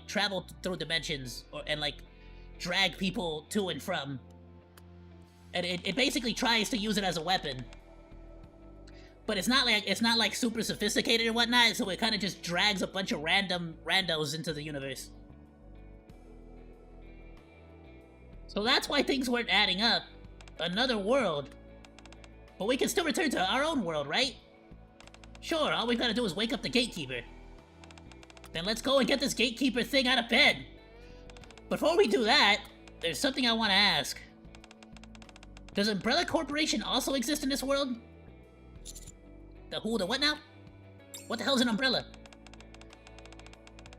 Speaker 1: travel through dimensions and like drag people to and from. And it basically tries to use it as a weapon. But it's not like super sophisticated and whatnot, so it kind of just drags a bunch of randos into the universe. So that's why things weren't adding up. Another world. But we can still return to our own world, right? Sure, all we've got to do is wake up the gatekeeper. Then let's go and get this gatekeeper thing out of bed. Before we do that, there's something I want to ask. Does Umbrella Corporation also exist in this world? The who, the what now? What the hell's an umbrella?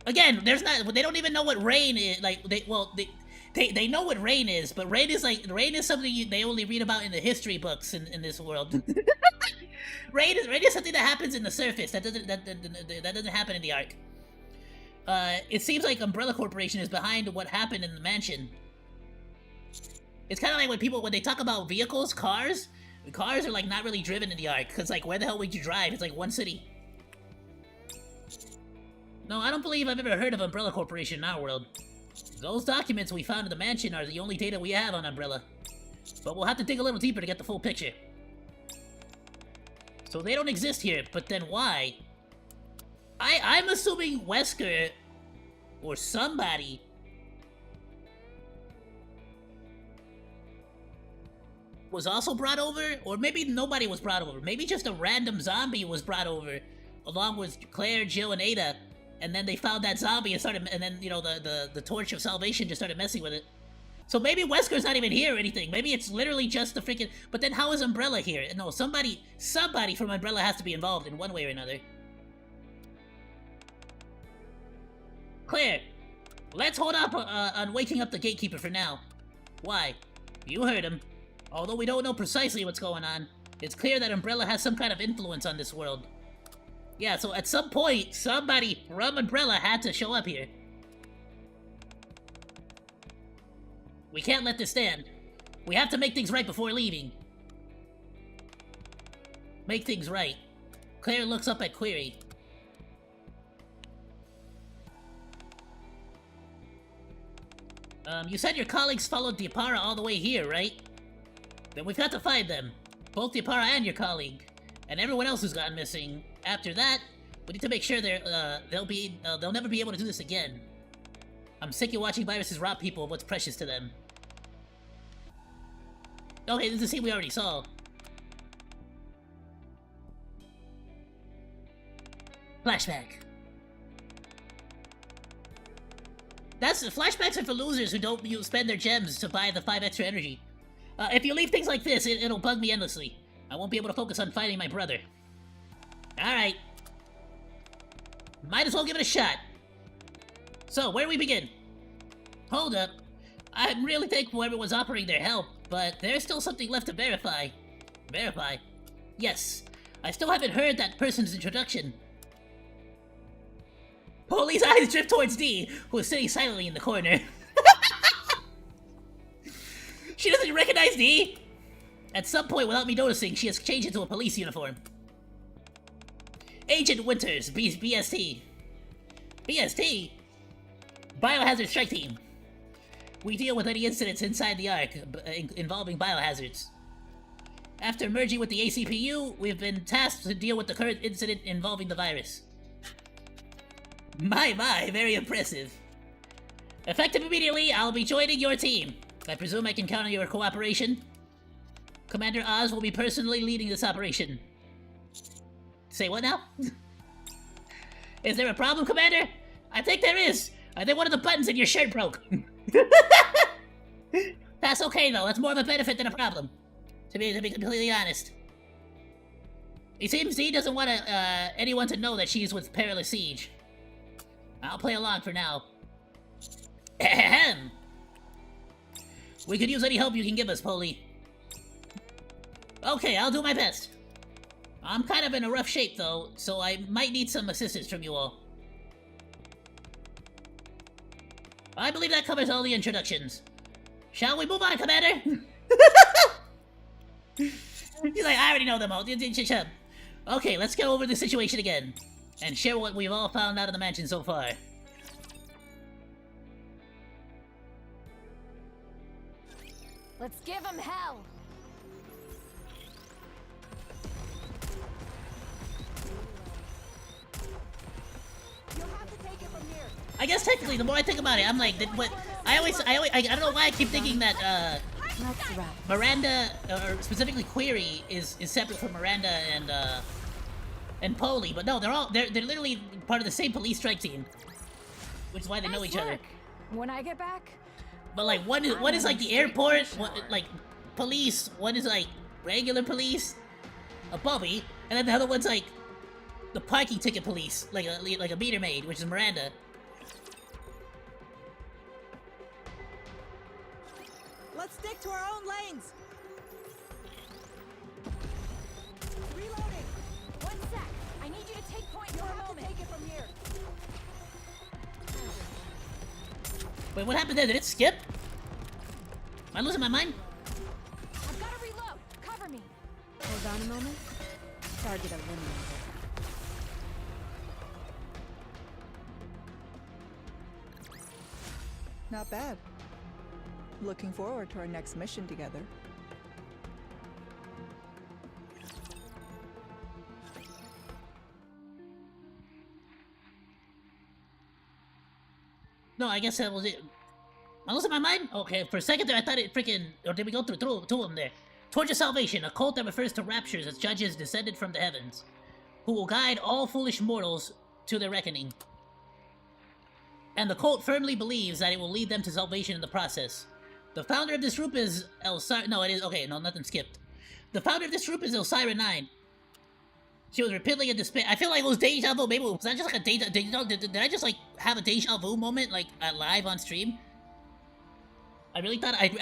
Speaker 1: Again, they don't even know what rain is. Like, they know what rain is, but rain is something they only read about in the history books in this world. rain is something that happens in the surface. That doesn't happen in the arc. It seems like Umbrella Corporation is behind what happened in the mansion. It's kind of like when they talk about vehicles, cars are like not really driven in the arc, because like where the hell would you drive? It's like one city. No, I don't believe I've ever heard of Umbrella Corporation in our world. Those documents we found in the mansion are the only data we have on Umbrella. But we'll have to dig a little deeper to get the full picture. So they don't exist here, but then why? I'm assuming Wesker or somebody was also brought over, or maybe nobody was brought over. Maybe just a random zombie was brought over, along with Claire, Jill, and Ada, and then they found that zombie and then, you know, the Torch of Salvation just started messing with it. So maybe Wesker's not even here or anything. Maybe it's literally just the freaking... But then how is Umbrella here? No, somebody from Umbrella has to be involved in one way or another. Claire, let's hold up on waking up the gatekeeper for now. Why? You heard him. Although we don't know precisely what's going on, it's clear that Umbrella has some kind of influence on this world. Yeah, so at some point, somebody from Umbrella had to show up here. We can't let this stand. We have to make things right before leaving. Make things right. Claire looks up at Query. You said your colleagues followed the Apara all the way here, right? Then we've got to find them. Both the Apara and your colleague. And everyone else who's gotten missing. After that, we need to make sure they'll never be able to do this again. I'm sick of watching viruses rob people of what's precious to them. Okay, this is a scene we already saw. Flashback. Flashbacks are for losers who don't spend their gems to buy the 5 extra energy. If you leave things like this, it'll bug me endlessly. I won't be able to focus on fighting my brother. Alright. Might as well give it a shot. So, where do we begin? Hold up. I'm really thankful everyone's offering their help, but there's still something left to verify. Verify? Yes. I still haven't heard that person's introduction. Poli's eyes drift towards Dee, who is sitting silently in the corner. She doesn't recognize Dee! At some point, without me noticing, she has changed into a police uniform. Agent Winters, BST. BST? Biohazard Strike Team. We deal with any incidents inside the Ark involving biohazards. After merging with the ACPU, we've been tasked to deal with the current incident involving the virus. My, very impressive. Effective immediately, I'll be joining your team. I presume I can count on your cooperation? Commander Oz will be personally leading this operation. Say what now? Is there a problem, Commander? I think there is. I think one of the buttons in your shirt broke. That's okay though. That's more of a benefit than a problem. To be completely honest. It seems he doesn't want anyone to know that she's with Perilous Siege. I'll play along for now. Ahem. We could use any help you can give us, Poli. Okay, I'll do my best. I'm kind of in a rough shape though, so I might need some assistance from you all. I believe that covers all the introductions. Shall we move on, Commander? He's like, I already know them all. Okay, let's go over the situation again. And share what we've all found out of the mansion so far.
Speaker 4: Let's give him hell.
Speaker 5: You'll have to take it from here.
Speaker 1: I guess technically, the more I think about it, I'm like, I don't know why I keep thinking that,
Speaker 3: Let's wrap.
Speaker 1: Miranda, or specifically Query, is separate from Miranda and Poli, but no, they're literally part of the same police strike team, which is why they know each other.
Speaker 4: When I get back,
Speaker 1: But like one is like the airport, like police. One is like regular police, a Bobby, and then the other one's like the parking ticket police, like a meter maid, which is Miranda.
Speaker 5: Let's stick to our own lanes. Reloading.
Speaker 4: one sec. I need you to take point for
Speaker 5: You'll
Speaker 4: a
Speaker 5: have to
Speaker 4: moment.
Speaker 5: take it from here.
Speaker 1: Wait, what happened there? Did it skip? Am I losing my mind?
Speaker 4: I've got to reload. Cover me.
Speaker 3: Hold on a moment. Target eliminated.
Speaker 5: Not bad. Looking forward to our next mission together.
Speaker 1: No, I guess that was it. Am I losing my mind? Okay, for a second there I thought it freaking... Or did we go through two of them there? Torch of Salvation, a cult that refers to raptures as judges descended from the heavens, who will guide all foolish mortals to their reckoning. And the cult firmly believes that it will lead them to salvation in the process. The founder of this group is Elsira... No, it is... Okay, no, nothing skipped. The founder of this group is Elsira 9. She was repeatedly in despair. I feel like it was deja vu. Maybe was that just like a deja... Did I just like have a deja vu moment like live on stream? I really thought like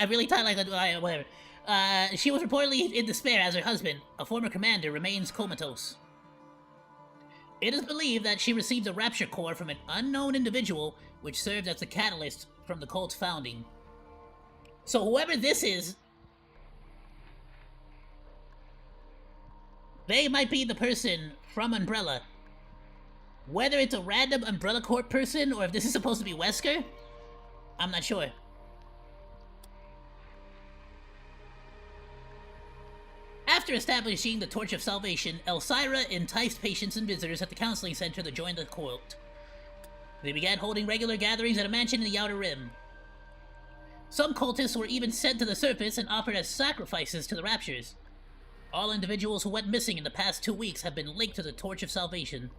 Speaker 1: whatever. She was reportedly in despair as her husband, a former commander, remains comatose. It is believed that she received a rapture core from an unknown individual, which served as the catalyst from the cult's founding. So whoever this is, they might be the person from Umbrella. Whether it's a random Umbrella Corp person or if this is supposed to be Wesker, I'm not sure. After establishing the Torch of Salvation, Elsira enticed patients and visitors at the counseling center to join the cult. They began holding regular gatherings at a mansion in the Outer Rim. Some cultists were even sent to the surface and offered as sacrifices to the Raptures. All individuals who went missing in the past 2 weeks have been linked to the Torch of Salvation.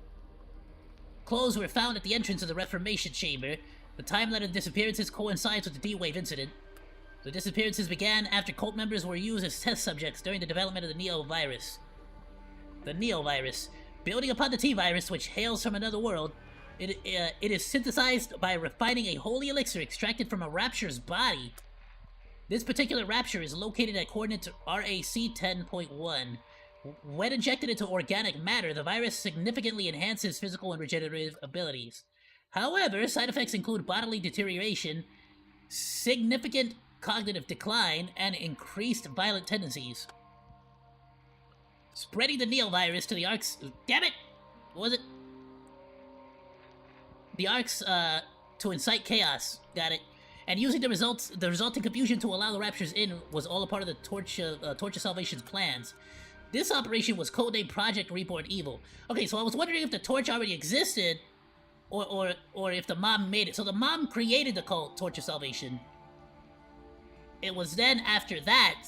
Speaker 1: Clothes were found at the entrance of the Reformation Chamber. The timeline of the disappearances coincides with the D-Wave incident. The disappearances began after cult members were used as test subjects during the development of the Neo-Virus. The Neo-Virus, building upon the T-Virus, which hails from another world, it is synthesized by refining a holy elixir extracted from a Rapture's body. This particular Rapture is located at coordinates RAC 10.1. When injected into organic matter, the virus significantly enhances physical and regenerative abilities. However, side effects include bodily deterioration, significant cognitive decline, and increased violent tendencies. Spreading the Neo-Virus to the Arcs... Damn it! What was it? The Arcs, to incite chaos. Got it. And using the resulting confusion to allow the Raptures in was all a part of the Torch of Salvation's plans. This operation was codenamed Project Reborn Evil. Okay, so I was wondering if the Torch already existed, or if the mom made it. So the mom created the cult, Torch of Salvation. It was then after that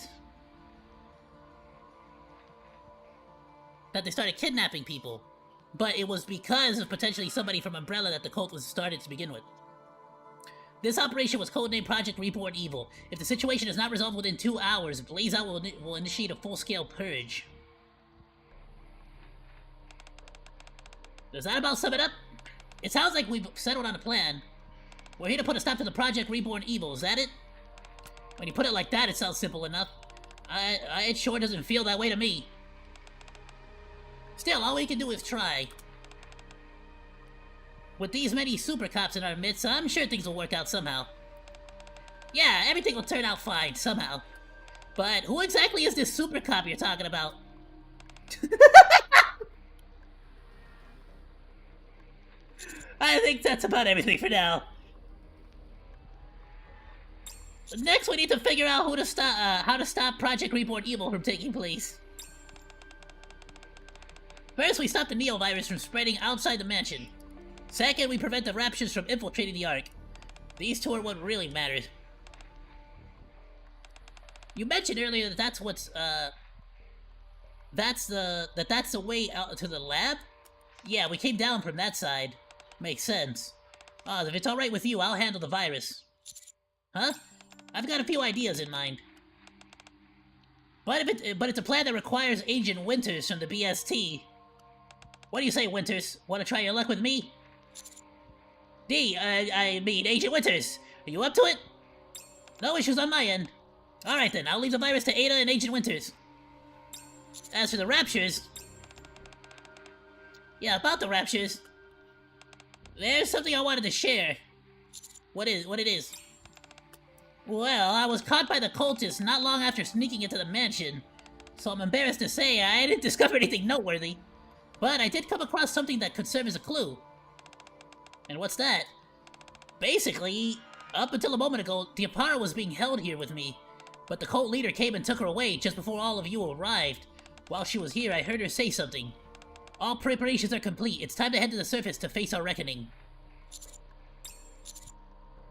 Speaker 1: that they started kidnapping people. But it was because of potentially somebody from Umbrella that the cult was started to begin with. This operation was codenamed Project Reborn Evil. If the situation is not resolved within 2 hours, Blaze Out will initiate a full-scale purge. Does that about sum it up? It sounds like we've settled on a plan. We're here to put a stop to the Project Reborn Evil, is that it? When you put it like that, it sounds simple enough. It sure doesn't feel that way to me. Still, all we can do is try. With these many super cops in our midst, I'm sure things will work out somehow. Yeah, everything will turn out fine, somehow. But who exactly is this super cop you're talking about? I think that's about everything for now. Next, we need to figure out how to stop Project Reborn Evil from taking place. First, we stop the Neo-virus from spreading outside the mansion. Second, we prevent the Raptures from infiltrating the Ark. These two are what really matters. You mentioned earlier that that's the way out to the lab? Yeah, we came down from that side. Makes sense. If it's alright with you, I'll handle the virus. Huh? I've got a few ideas in mind. But it's a plan that requires Agent Winters from the BST. What do you say, Winters? Want to try your luck with me? I mean Agent Winters. Are you up to it? No issues on my end. Alright then, I'll leave the virus to Ada and Agent Winters. As for the Raptures... Yeah, about the Raptures... There's something I wanted to share. What it is? Well, I was caught by the cultists not long after sneaking into the mansion. So I'm embarrassed to say I didn't discover anything noteworthy. But I did come across something that could serve as a clue. And what's that? Basically, up until a moment ago, Diapara was being held here with me. But the cult leader came and took her away just before all of you arrived. While she was here, I heard her say something. All preparations are complete. It's time to head to the surface to face our reckoning.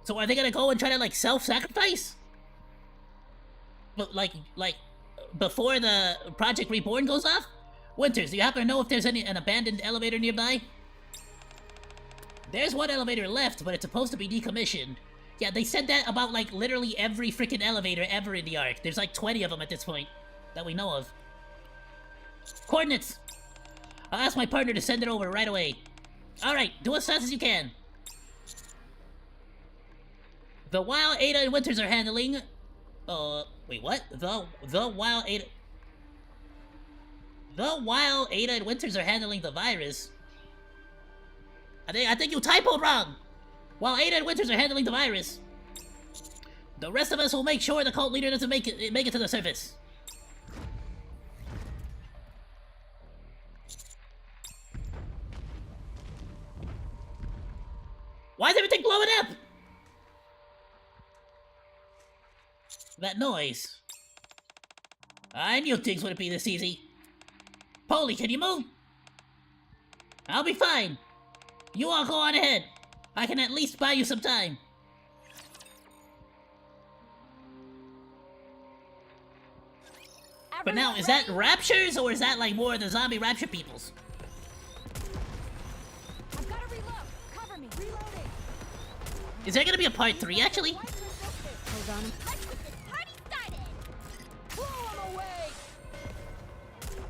Speaker 1: So are they gonna go and try to, like, self-sacrifice? But, like, before the Project Reborn goes off? Winters, do you happen to know if there's an abandoned elevator nearby? There's one elevator left, but it's supposed to be decommissioned. Yeah, they said that about, like, literally every freaking elevator ever in the Ark. There's, like, 20 of them at this point that we know of. Coordinates! I'll ask my partner to send it over right away. Alright, do as fast as you can. The while Ada and Winters are handling... wait, what? The while Ada... The while Ada and Winters are handling the virus... I think you typoed wrong! While Ada and Winters are handling the virus... The rest of us will make sure the cult leader doesn't make it to the surface. Why is everything blowing up? That noise. I knew things wouldn't be this easy. Poli, can you move? I'll be fine. You all go on ahead. I can at least buy you some time. But now, is that Raptures, or is that, like, more of the zombie Rapture peoples?
Speaker 4: I've got to reload. Cover me. Reloading.
Speaker 1: Is there gonna be a part 3, actually?
Speaker 4: Hold on.
Speaker 2: Let's get this party started!
Speaker 4: Blow 'em away.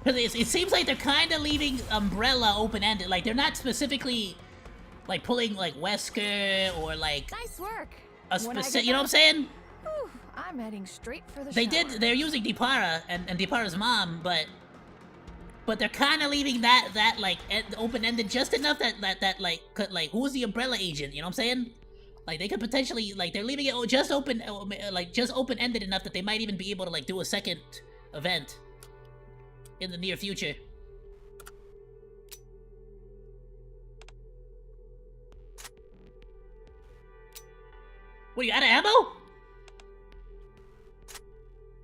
Speaker 1: Because it seems like they're kind of leaving Umbrella open-ended. Like, they're not specifically, like, pulling, like, Wesker or, like...
Speaker 4: Nice work.
Speaker 1: A specific... You know what I'm saying?
Speaker 4: Whew, I'm heading straight for the
Speaker 1: They
Speaker 4: shower.
Speaker 1: they're using Dipara and Dipara's mom, but they're kind of leaving that like open-ended just enough that like who's the Umbrella agent, you know what I'm saying? Like they could potentially, like, they're leaving it just open-ended enough that they might even be able to, like, do a second event in the near future. What, you out of ammo?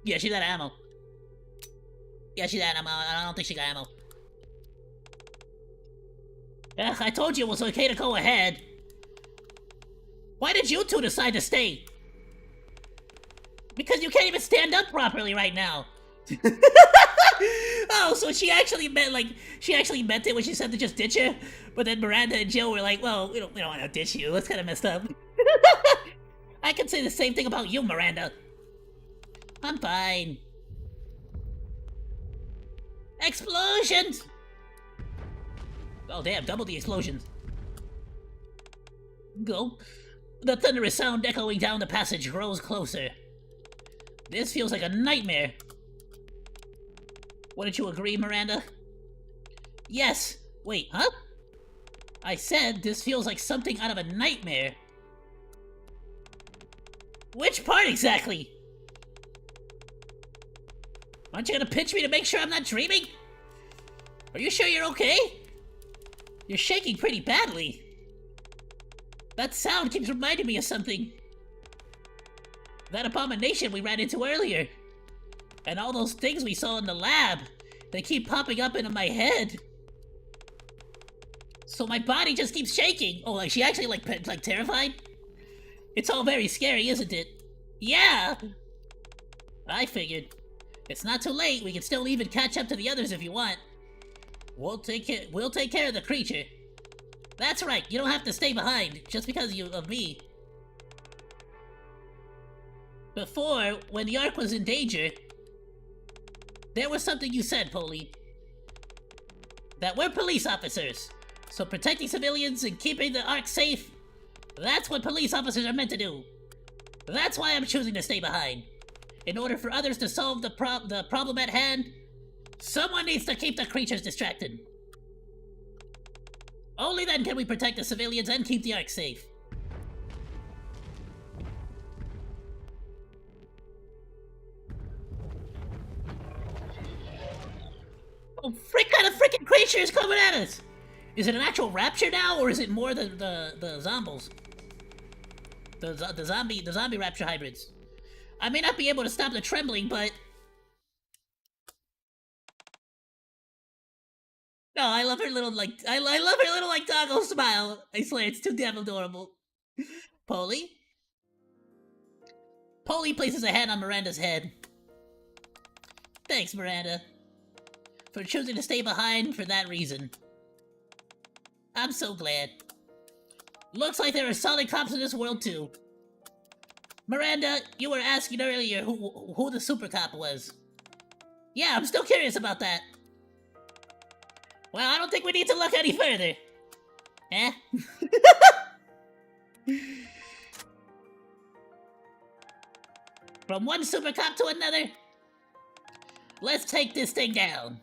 Speaker 1: Yeah, she's out of ammo. Yeah, she's out of ammo. I don't think she got ammo. Ugh, I told you it was okay to go ahead. Why did you two decide to stay? Because you can't even stand up properly right now. Oh, so she actually meant it when she said to just ditch her, but then Miranda and Jill were like, well, we don't want to ditch you. That's kind of messed up. can't say the same thing about you, Miranda. I'm fine. Explosions! Oh damn, double the explosions. Go. The thunderous sound echoing down the passage grows closer. This feels like a nightmare. Wouldn't you agree, Miranda? Yes. Wait, huh? I said this feels like something out of a nightmare. Which part exactly? Aren't you gonna pinch me to make sure I'm not dreaming? Are you sure you're okay? You're shaking pretty badly. That sound keeps reminding me of something. That abomination we ran into earlier. And all those things we saw in the lab. They keep popping up into my head. So my body just keeps shaking. Oh, like she actually like terrified? It's all very scary, isn't it? Yeah! I figured. It's not too late. We can still even catch up to the others if you want. We'll take care of the creature. That's right. You don't have to stay behind just because of me. Before, when the Ark was in danger, there was something you said, Poli. That we're police officers. So protecting civilians and keeping the Ark safe, that's what police officers are meant to do. That's why I'm choosing to stay behind. In order for others to solve the problem at hand, someone needs to keep the creatures distracted. Only then can we protect the civilians and keep the Ark safe. Oh, frick kind of frickin' creature is coming at us! Is it an actual rapture now, or is it more the zombies? The zombie rapture hybrids. I may not be able to stop the trembling, but... No, I love her little, like, I love her little, like, doggo smile. I swear, it's too damn adorable. Poli? Poli places a hand on Miranda's head. Thanks, Miranda. For choosing to stay behind for that reason. I'm so glad. Looks like there are solid cops in this world, too. Miranda, you were asking earlier who the super cop was. Yeah, I'm still curious about that. Well, I don't think we need to look any further. Eh? From one super cop to another? Let's take this thing down.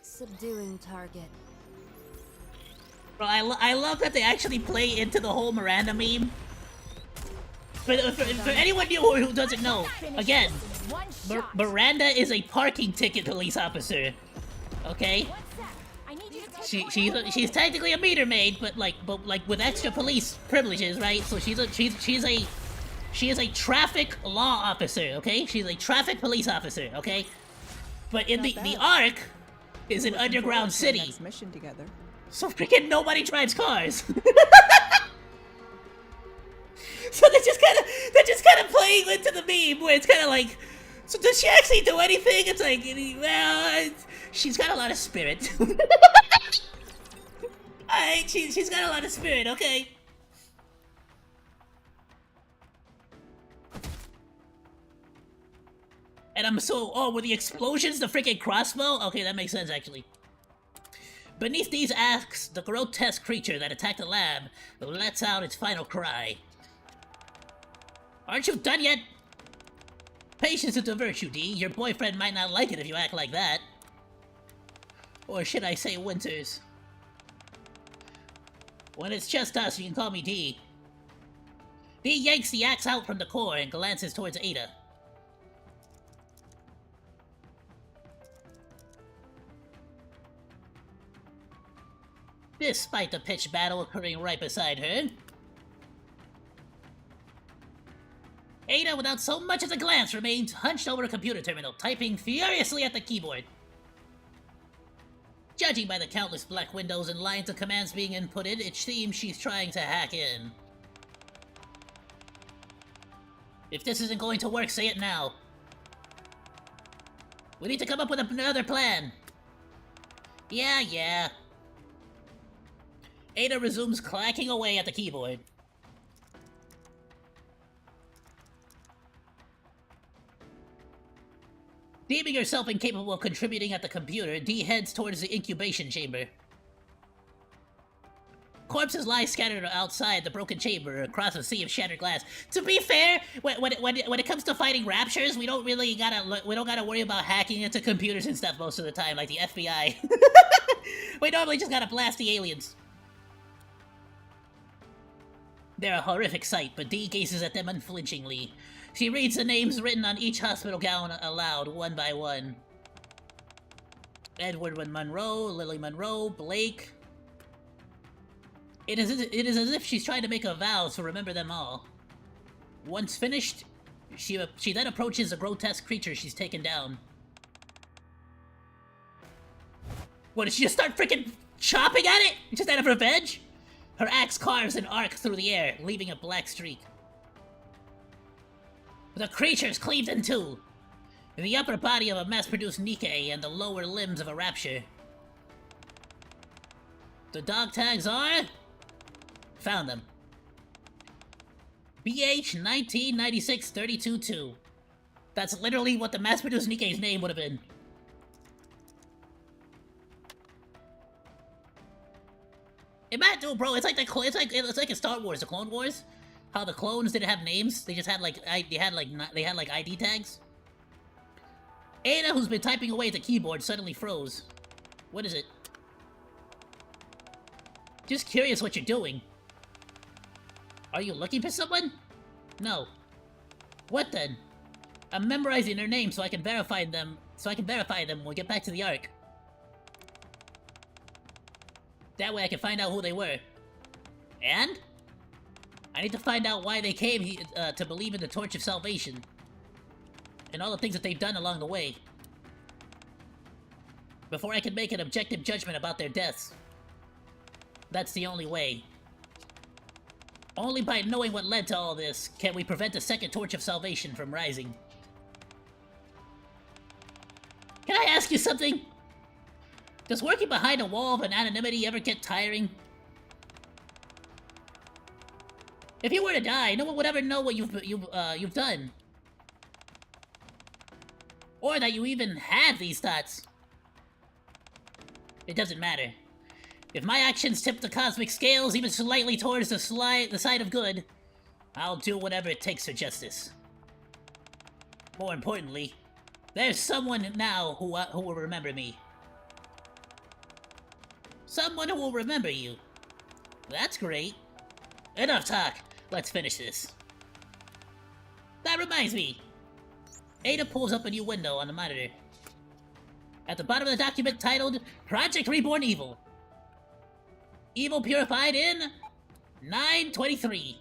Speaker 2: Subduing target.
Speaker 1: Bro, I love that they actually play into the whole Miranda meme. For anyone new who doesn't know, again, Miranda is a parking ticket police officer. Okay? She's technically a meter maid, but like with extra police privileges, right? So she is a traffic law officer, okay? She's a traffic police officer, okay? But in the Ark is an underground city.
Speaker 5: Next mission together.
Speaker 1: So freaking nobody drives cars. So they're just kind of playing into the meme where it's kind of like, so does she actually do anything? It's like, well, she's got a lot of spirit. Alright, she's got a lot of spirit, okay. And I'm so, oh, were the explosions the freaking crossbow? Okay, that makes sense, actually. Beneath these asks, the grotesque creature that attacked the lab lets out its final cry. Aren't you done yet? Patience is a virtue, D. Your boyfriend might not like it if you act like that. Or should I say Winters? When it's just us, you can call me D. D yanks the axe out from the core and glances towards Ada. Despite the pitched battle occurring right beside her, Ada, without so much as a glance, remained hunched over a computer terminal, typing furiously at the keyboard. Judging by the countless black windows and lines of commands being inputted, it seems she's trying to hack in. If this isn't going to work, say it now. We need to come up with another plan. Yeah. Ada resumes clacking away at the keyboard. Deeming herself incapable of contributing at the computer, Dee heads towards the incubation chamber. Corpses lie scattered outside the broken chamber across a sea of shattered glass. To be fair, when it comes to fighting raptures, we don't gotta worry about hacking into computers and stuff most of the time, like the FBI. We normally just gotta blast the aliens. They're a horrific sight, but Dee gazes at them unflinchingly. She reads the names written on each hospital gown aloud, one by one. Edward Monroe, Lily Monroe, Blake. It is as if she's trying to make a vow to remember them all. Once finished, she then approaches a grotesque creature she's taken down. What, did she just start freaking chopping at it? Just out of revenge? Her axe carves an arc through the air, leaving a black streak. The creature's cleaved in two. The upper body of a mass-produced NIKKE and the lower limbs of a rapture. The dog tags are... Found them. BH 1996-32-2. That's literally what the mass-produced NIKKE's name would have been. Bro, it's like in Star Wars, the Clone Wars. How the clones didn't have names; they just had like ID tags. Ada, who's been typing away at the keyboard, suddenly froze. What is it? Just curious what you're doing. Are you looking for someone? No. What then? I'm memorizing their names so I can verify them. When we get back to the Ark. That way I can find out who they were. And? I need to find out why they came to believe in the Torch of Salvation. And all the things that they've done along the way. Before I can make an objective judgment about their deaths. That's the only way. Only by knowing what led to all this can we prevent the second Torch of Salvation from rising. Can I ask you something? Does working behind a wall of anonymity ever get tiring? If you were to die, no one would ever know what you've done. Or that you even had these thoughts. It doesn't matter. If my actions tip the cosmic scales even slightly towards the side of good, I'll do whatever it takes for justice. More importantly, there's someone now who will remember me. Someone who will remember you. That's great. Enough talk. Let's finish this. That reminds me. Ada pulls up a new window on the monitor. At the bottom of the document titled, Project Reborn Evil. Evil purified in 9:23.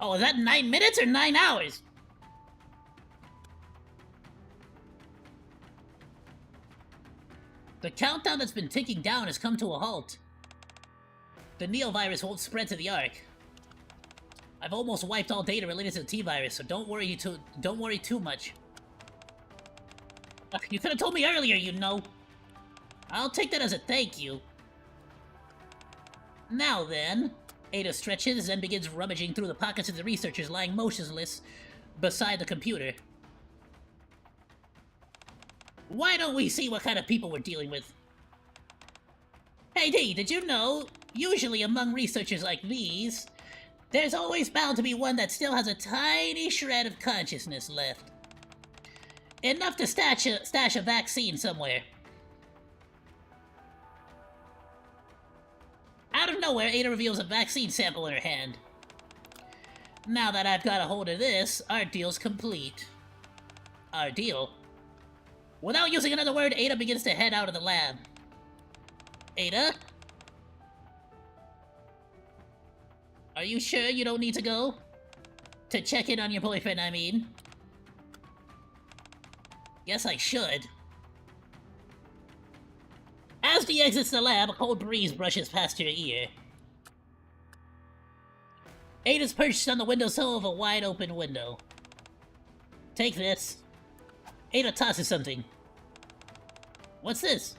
Speaker 1: Oh, is that 9 minutes or 9 hours? The countdown that's been ticking down has come to a halt. The Neovirus won't spread to the Ark. I've almost wiped all data related to the T-Virus, so don't worry too much. You could have told me earlier, you know. I'll take that as a thank you. Now then, Ada stretches and begins rummaging through the pockets of the researchers lying motionless beside the computer. Why don't we see what kind of people we're dealing with? Hey Dee, did you know, usually among researchers like these, there's always bound to be one that still has a tiny shred of consciousness left. Enough to stash a vaccine somewhere. Out of nowhere, Ada reveals a vaccine sample in her hand. Now that I've got a hold of this, our deal's complete. Our deal? Without using another word, Ada begins to head out of the lab. Ada? Are you sure you don't need to go? To check in on your boyfriend, I mean. Guess I should. As she exits the lab, a cold breeze brushes past her ear. Ada's perched on the windowsill of a wide-open window. Take this. Ada tosses something. What's this?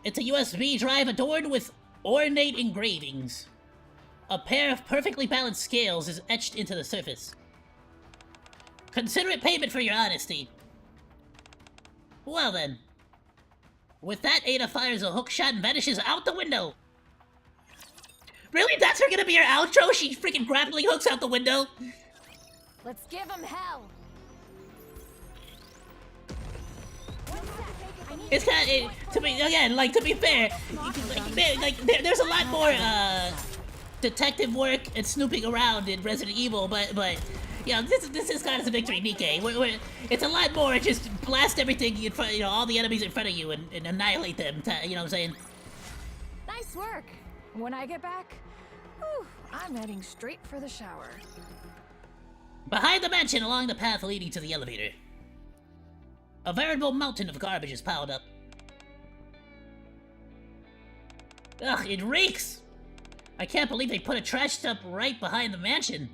Speaker 1: It's a USB drive adorned with Ornate engravings. A pair of perfectly balanced scales is etched into the surface. Considerate payment for your honesty. Well then. With that, Ada fires a hook shot and vanishes out the window. Really? That's her gonna be her outro? She freaking grappling hooks out the window?
Speaker 4: Let's give him hell.
Speaker 1: It's kind of, to be, again, like, to be fair, there's a lot more, detective work and snooping around in Resident Evil, but you know, this is kind of a victory, NIKKE. It's a lot more just blast everything in front, you know, all the enemies in front of you and annihilate them, you know what I'm saying?
Speaker 4: Nice work. When I get back, whew, I'm heading straight for the shower.
Speaker 1: Behind the mansion along the path leading to the elevator, a veritable mountain of garbage is piled up. Ugh, it reeks! I can't believe they put a trash dump right behind the mansion.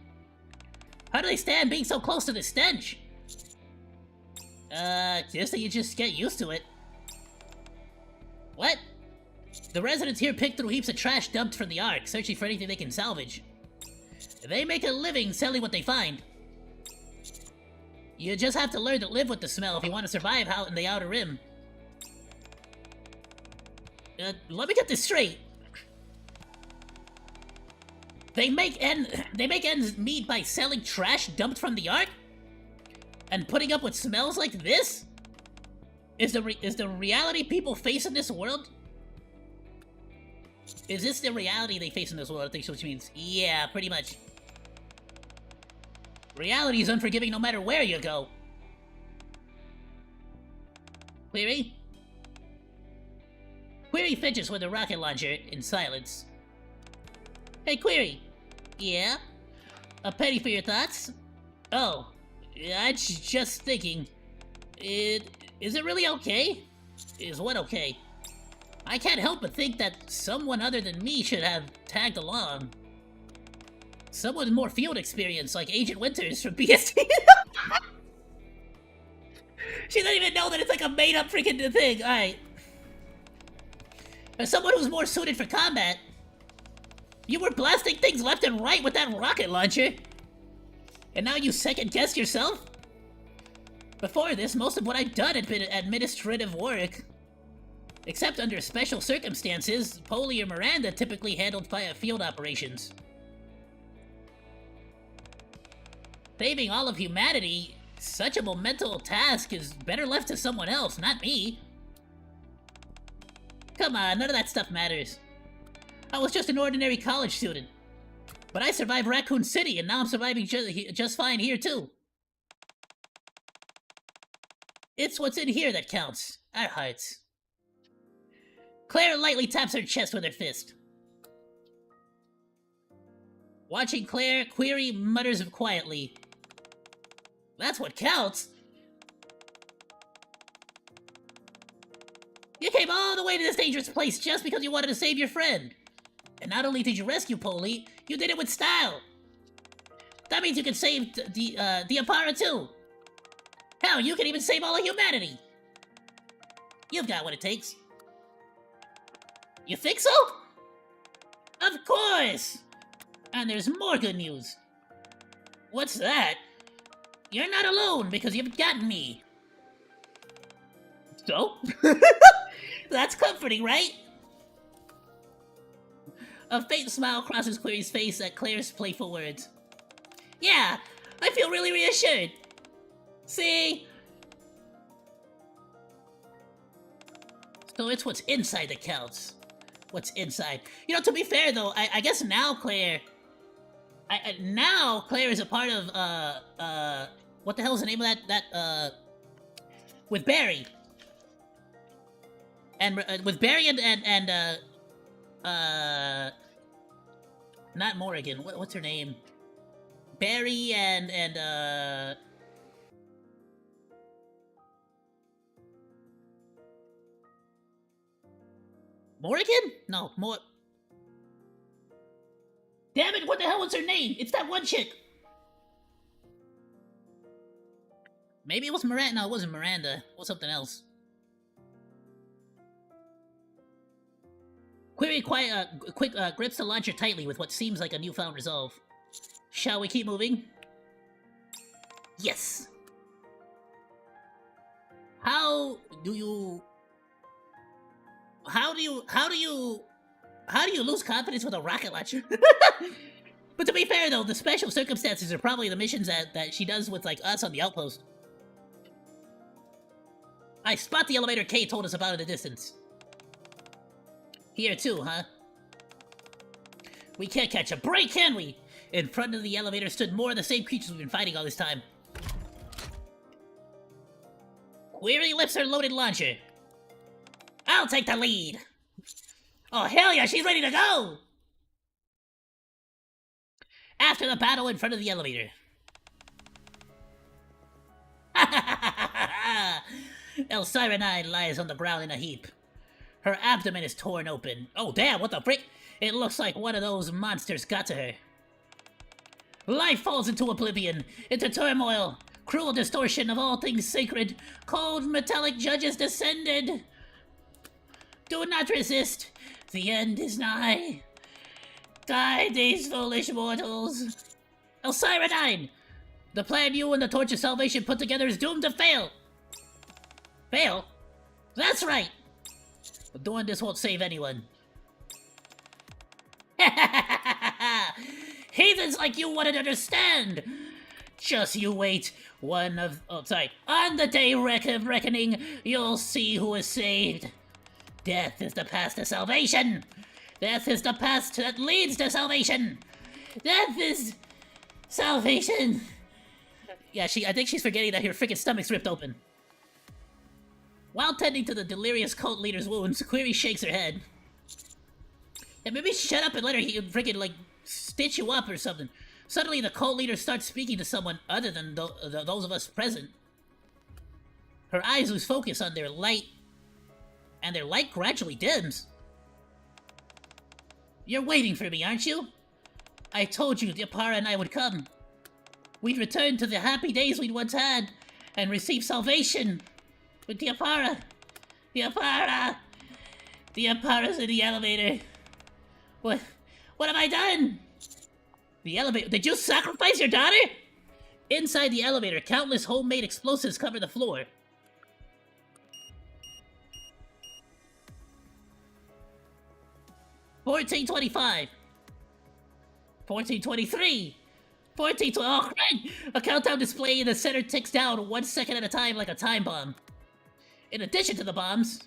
Speaker 1: How do they stand being so close to the stench? Guess that you just get used to it. What? The residents here pick through heaps of trash dumped from the Ark, searching for anything they can salvage. They make a living selling what they find. You just have to learn to live with the smell if you want to survive out in the Outer Rim. Let me get this straight. They make ends meet by selling trash dumped from the Ark? And putting up with smells like this? Is the reality people face in this world? Is this the reality they face in this world? I think so, which means, yeah, pretty much. Reality is unforgiving no matter where you go. Query? Query fidgets with a rocket launcher in silence. Hey, Query. Yeah? A penny for your thoughts? Oh, I'm just thinking. Is it really okay? Is what okay? I can't help but think that someone other than me should have tagged along. Someone with more field experience, like Agent Winters from BST. She doesn't even know that it's like a made-up freaking thing. Alright. As someone who's more suited for combat, you were blasting things left and right with that rocket launcher. And now you second-guess yourself? Before this, most of what I'd done had been administrative work. Except under special circumstances, Poli or Miranda typically handled field operations. Saving all of humanity, such a monumental task is better left to someone else, not me. Come on, none of that stuff matters. I was just an ordinary college student. But I survived Raccoon City, and now I'm surviving just fine here, too. It's what's in here that counts. Our hearts. Claire lightly taps her chest with her fist. Watching Claire, Query mutters quietly. That's what counts. You came all the way to this dangerous place just because you wanted to save your friend. And not only did you rescue Poli, you did it with style. That means you can save the Apara too. Hell, you can even save all of humanity. You've got what it takes. You think so? Of course! And there's more good news. What's that? You're not alone because you've got me. So? That's comforting, right? A faint smile crosses Query's face at Claire's playful words. Yeah, I feel really reassured. See? So it's what's inside that counts. What's inside. You know, to be fair though, I guess now Claire... now Claire is a part of, what the hell is the name of that, with Barry. And, with Barry and not Morrigan, what's her name? Barry and, Morrigan? No, Damn it, what the hell was her name? It's that one chick! Maybe it was Miranda. No, it wasn't Miranda. It was something else. Query grips the launcher tightly with what seems like a newfound resolve. Shall we keep moving? Yes! How do you lose confidence with a rocket launcher? But to be fair though, the special circumstances are probably the missions that she does with like us on the outpost. I spot the elevator Kay told us about in the distance. Here too, huh? We can't catch a break, can we? In front of the elevator stood more of the same creatures we've been fighting all this time. Query lifts her loaded launcher. I'll take the lead. Oh, hell yeah, she's ready to go! After the battle in front of the elevator. L-Sirenine lies on the ground in a heap. Her abdomen is torn open. Oh damn, what the frick? It looks like one of those monsters got to her. Life falls into oblivion, into turmoil. Cruel distortion of all things sacred. Cold metallic judges descended. Do not resist. The end is nigh. Die, these foolish mortals. L-Sirenine! The plan you and the Torch of Salvation put together is doomed to fail. Fail? That's right. But doing this won't save anyone. Heathens like you wouldn't understand. Just you wait. On the day of reckoning, you'll see who is saved. Death is the path to salvation. Death is the path that leads to salvation. Death is salvation. Yeah, I think she's forgetting that her freaking stomach's ripped open. While tending to the delirious cult leader's wounds, Query shakes her head. Yeah, maybe shut up and let her freaking, like, stitch you up or something. Suddenly, the cult leader starts speaking to someone other than those of us present. Her eyes lose focus on their light, and their light gradually dims. You're waiting for me, aren't you? I told you Diapara and I would come. We'd return to the happy days we'd once had, and receive salvation. With Diapara. Diapara! Diapara's in the elevator. What have I done? The elevator. Did you sacrifice your daughter? Inside the elevator, countless homemade explosives cover the floor. $14.25. $14.23. Oh, crap! A countdown display in the center ticks down 1 second at a time like a time bomb. In addition to the bombs,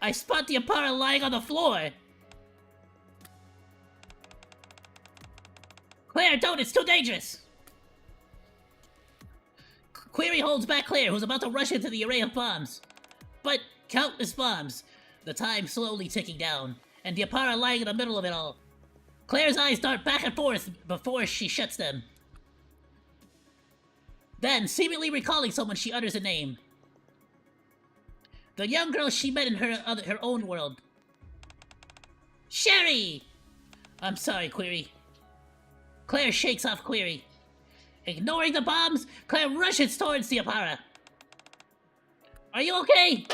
Speaker 1: I spot the Diapara lying on the floor. Claire, don't! It's too dangerous! Query holds back Claire, who's about to rush into the array of bombs. But countless bombs, the time slowly ticking down, and Diapara lying in the middle of it all. Claire's eyes dart back and forth before she shuts them. Then, seemingly recalling someone, she utters a name. The young girl she met in her own world. Sherry! I'm sorry, Query. Claire shakes off Query. Ignoring the bombs, Claire rushes towards Diapara. Are you okay?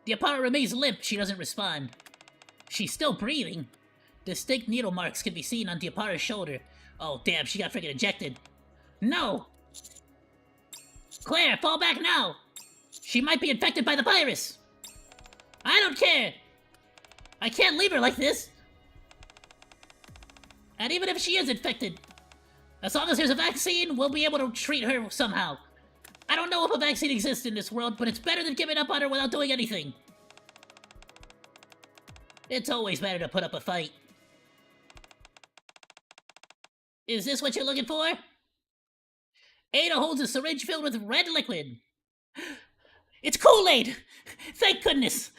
Speaker 1: Diapara remains limp. She doesn't respond. She's still breathing. Distinct needle marks can be seen on Diapara's shoulder. Oh, damn, she got freaking ejected. No! Claire, fall back now! She might be infected by the virus! I don't care! I can't leave her like this! And even if she is infected, as long as there's a vaccine, we'll be able to treat her somehow. I don't know if a vaccine exists in this world, but it's better than giving up on her without doing anything. It's always better to put up a fight. Is this what you're looking for? Ada holds a syringe filled with red liquid. It's Kool-Aid! Thank goodness!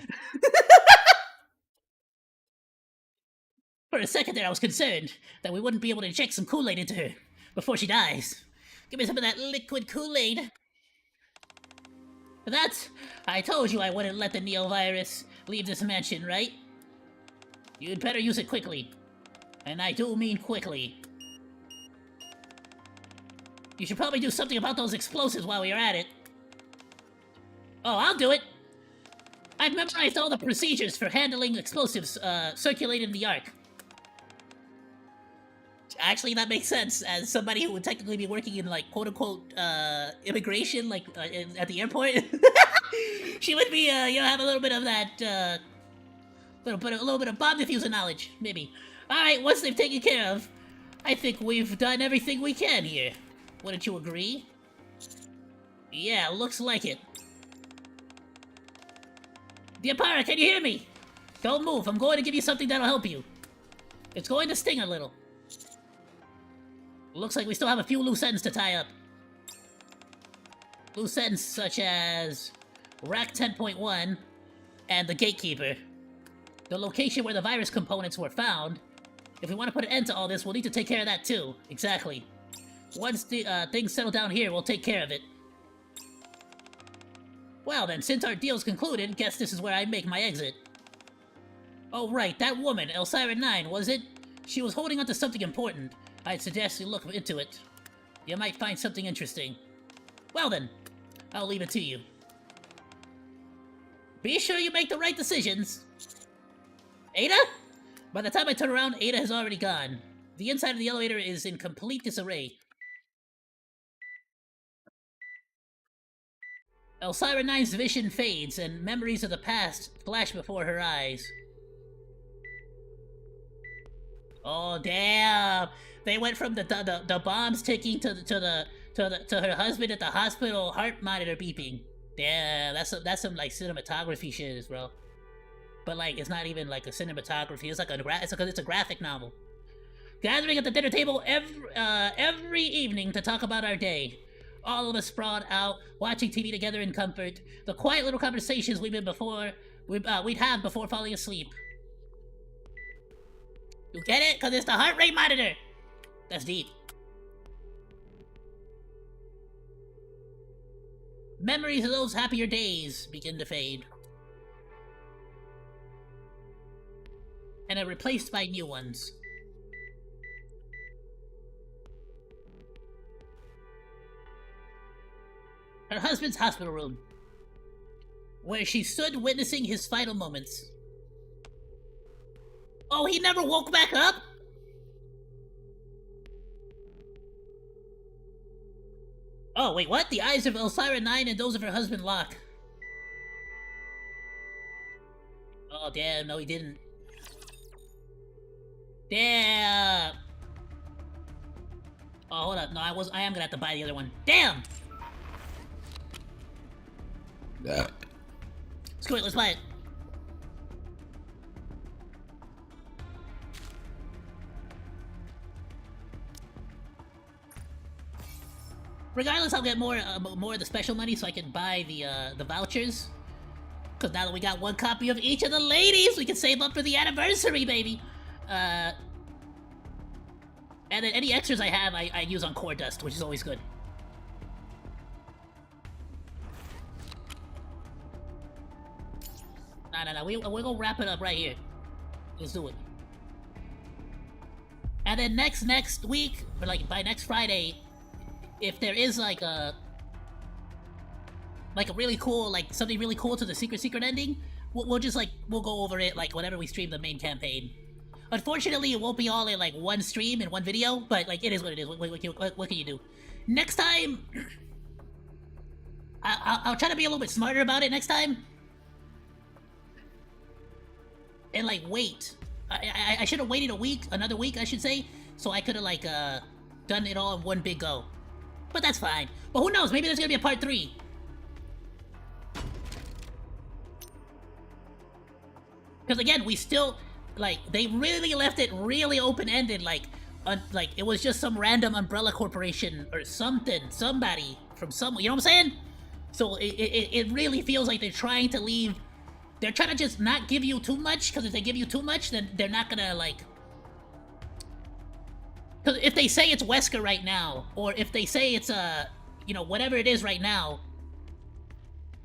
Speaker 1: For a second there I was concerned that we wouldn't be able to inject some Kool-Aid into her before she dies. Give me some of that liquid Kool-Aid. I told you I wouldn't let the Neo-virus leave this mansion, right? You'd better use it quickly. And I do mean quickly. You should probably do something about those explosives while we're at it. Oh, I'll do it! I've memorized all the procedures for handling explosives circulated in the Ark. Actually, that makes sense, as somebody who would technically be working in, like, quote-unquote, immigration, like, at the airport. She would be, you know, have a little bit of that, a little bit of bomb diffuser knowledge, maybe. Alright, once they've taken care of, I think we've done everything we can here. Wouldn't you agree? Yeah, looks like it. Diapara, can you hear me? Don't move, I'm going to give you something that'll help you. It's going to sting a little. Looks like we still have a few loose ends to tie up. Loose ends such as Rack 10.1 and the Gatekeeper. The location where the virus components were found. If we want to put an end to all this, we'll need to take care of that too. Exactly. Once the things settle down here, we'll take care of it. Well then, since our deal's concluded, guess this is where I make my exit. Oh right, that woman, Elsyra 9, was it? She was holding onto something important. I'd suggest you look into it. You might find something interesting. Well then, I'll leave it to you. Be sure you make the right decisions. Ada? By the time I turn around, Ada has already gone. The inside of the elevator is in complete disarray. Elsyra 9's vision fades, and memories of the past flash before her eyes. Oh damn! They went from the bombs ticking to her husband at the hospital heart monitor beeping. Damn, that's some like cinematography shit, bro. But like, it's not even like a cinematography. It's like it's a graphic novel. Gathering at the dinner table every evening to talk about our day. All of us sprawled out, watching TV together in comfort. The quiet little conversations we'd have before falling asleep. You get it? Cause it's the heart rate monitor. That's deep. Memories of those happier days begin to fade. And are replaced by new ones. Her husband's hospital room, where she stood witnessing his final moments. Oh, he never woke back up? Oh, wait, what? The eyes of Elsyra 9 and those of her husband lock. Oh, damn, no he didn't. Damn! Oh, hold up, no, I am gonna have to buy the other one. Damn! Screw it, let's buy it. Regardless, I'll get more of the special money so I can buy the vouchers. Cause now that we got one copy of each of the ladies, we can save up for the anniversary, baby. And then any extras I have, I use on core dust, which is always good. No, we're gonna wrap it up right here. Let's do it. And then next week, or like by next Friday, if there is like a really cool, like something really cool to the secret ending, we'll go over it like whenever we stream the main campaign. Unfortunately, it won't be all in like one stream in one video, but like it is what it is. What can you do? Next time, I'll try to be a little bit smarter about it next time. And like wait, I should have waited another week I should say, so I could have like done it all in one big go. But that's fine. But who knows? Maybe there's gonna be a part 3. Because again, we still like they really left it really open-ended, like it was just some random umbrella corporation or something, somebody from somewhere. You know what I'm saying? So it really feels like they're trying to leave. They're trying to just not give you too much, because if they give you too much, then they're not gonna, like... Because if they say it's Wesker right now, or if they say it's, you know, whatever it is right now,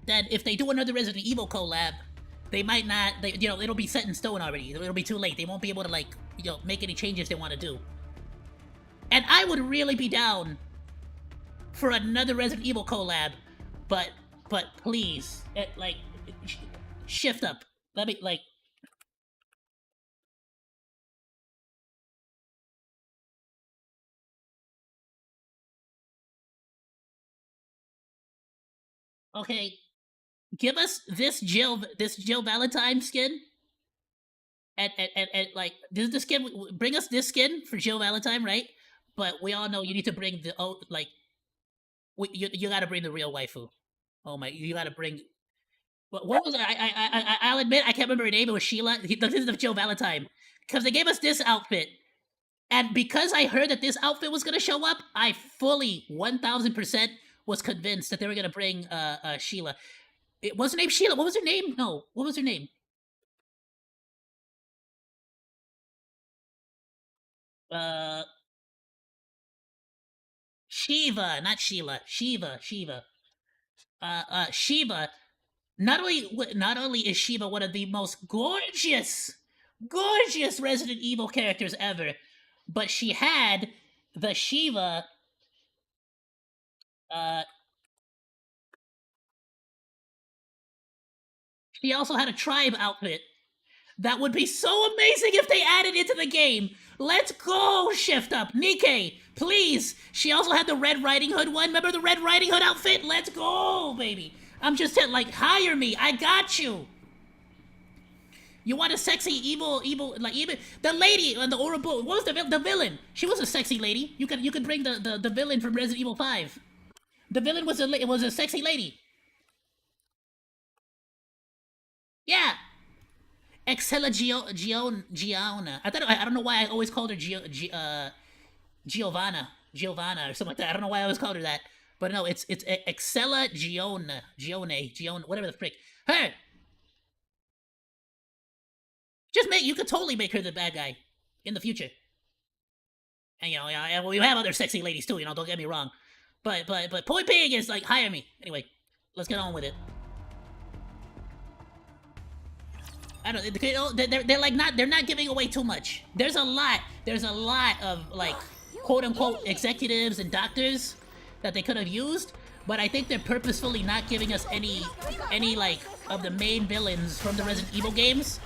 Speaker 1: then if they do another Resident Evil collab, they might not, you know, it'll be set in stone already. It'll be too late. They won't be able to, like, you know, make any changes they want to do. And I would really be down for another Resident Evil collab, but please, shift up. Let me like. Okay, give us this Jill Valentine skin. And like this is the skin. Bring us this skin for Jill Valentine, right? But we all know you need to bring the like. You got to bring the real waifu. Oh my, you got to bring. What was it? I'll admit I can't remember her name. It was Sheila. This is the Jill Valentine because they gave us this outfit, and because I heard that this outfit was gonna show up, I fully 1000% was convinced that they were gonna bring Sheila. It was her name Sheila. What was her name? No, what was her name? Shiva, not Sheila. Shiva. Shiva. Not only is Shiva one of the most gorgeous Resident Evil characters ever, but she had the Shiva she also had a tribe outfit. That would be so amazing if they added it to the game. Let's go, Shift Up. NIKKE, please. She also had the Red Riding Hood one. Remember the Red Riding Hood outfit? Let's go, baby. I'm just like, hire me. I got you. You want a sexy, evil, like even the lady on the Ouroboros. What was the villain? She was a sexy lady. You could bring the villain from Resident Evil 5. The villain was a sexy lady. Yeah. Exela Giovanna. I don't know why I always called her Giovanna or something like that. I don't know why I always called her that. But no, it's Exela Gione, whatever the frick. Her. You could totally make her the bad guy in the future. And we have other sexy ladies too. Don't get me wrong. But Poi Pig is like, hire me. Anyway, let's get on with it. I don't. They're like not. They're not giving away too much. There's a lot of like quote unquote executives and doctors that they could have used, but I think they're purposefully not giving us any like of the main villains from the Resident Evil games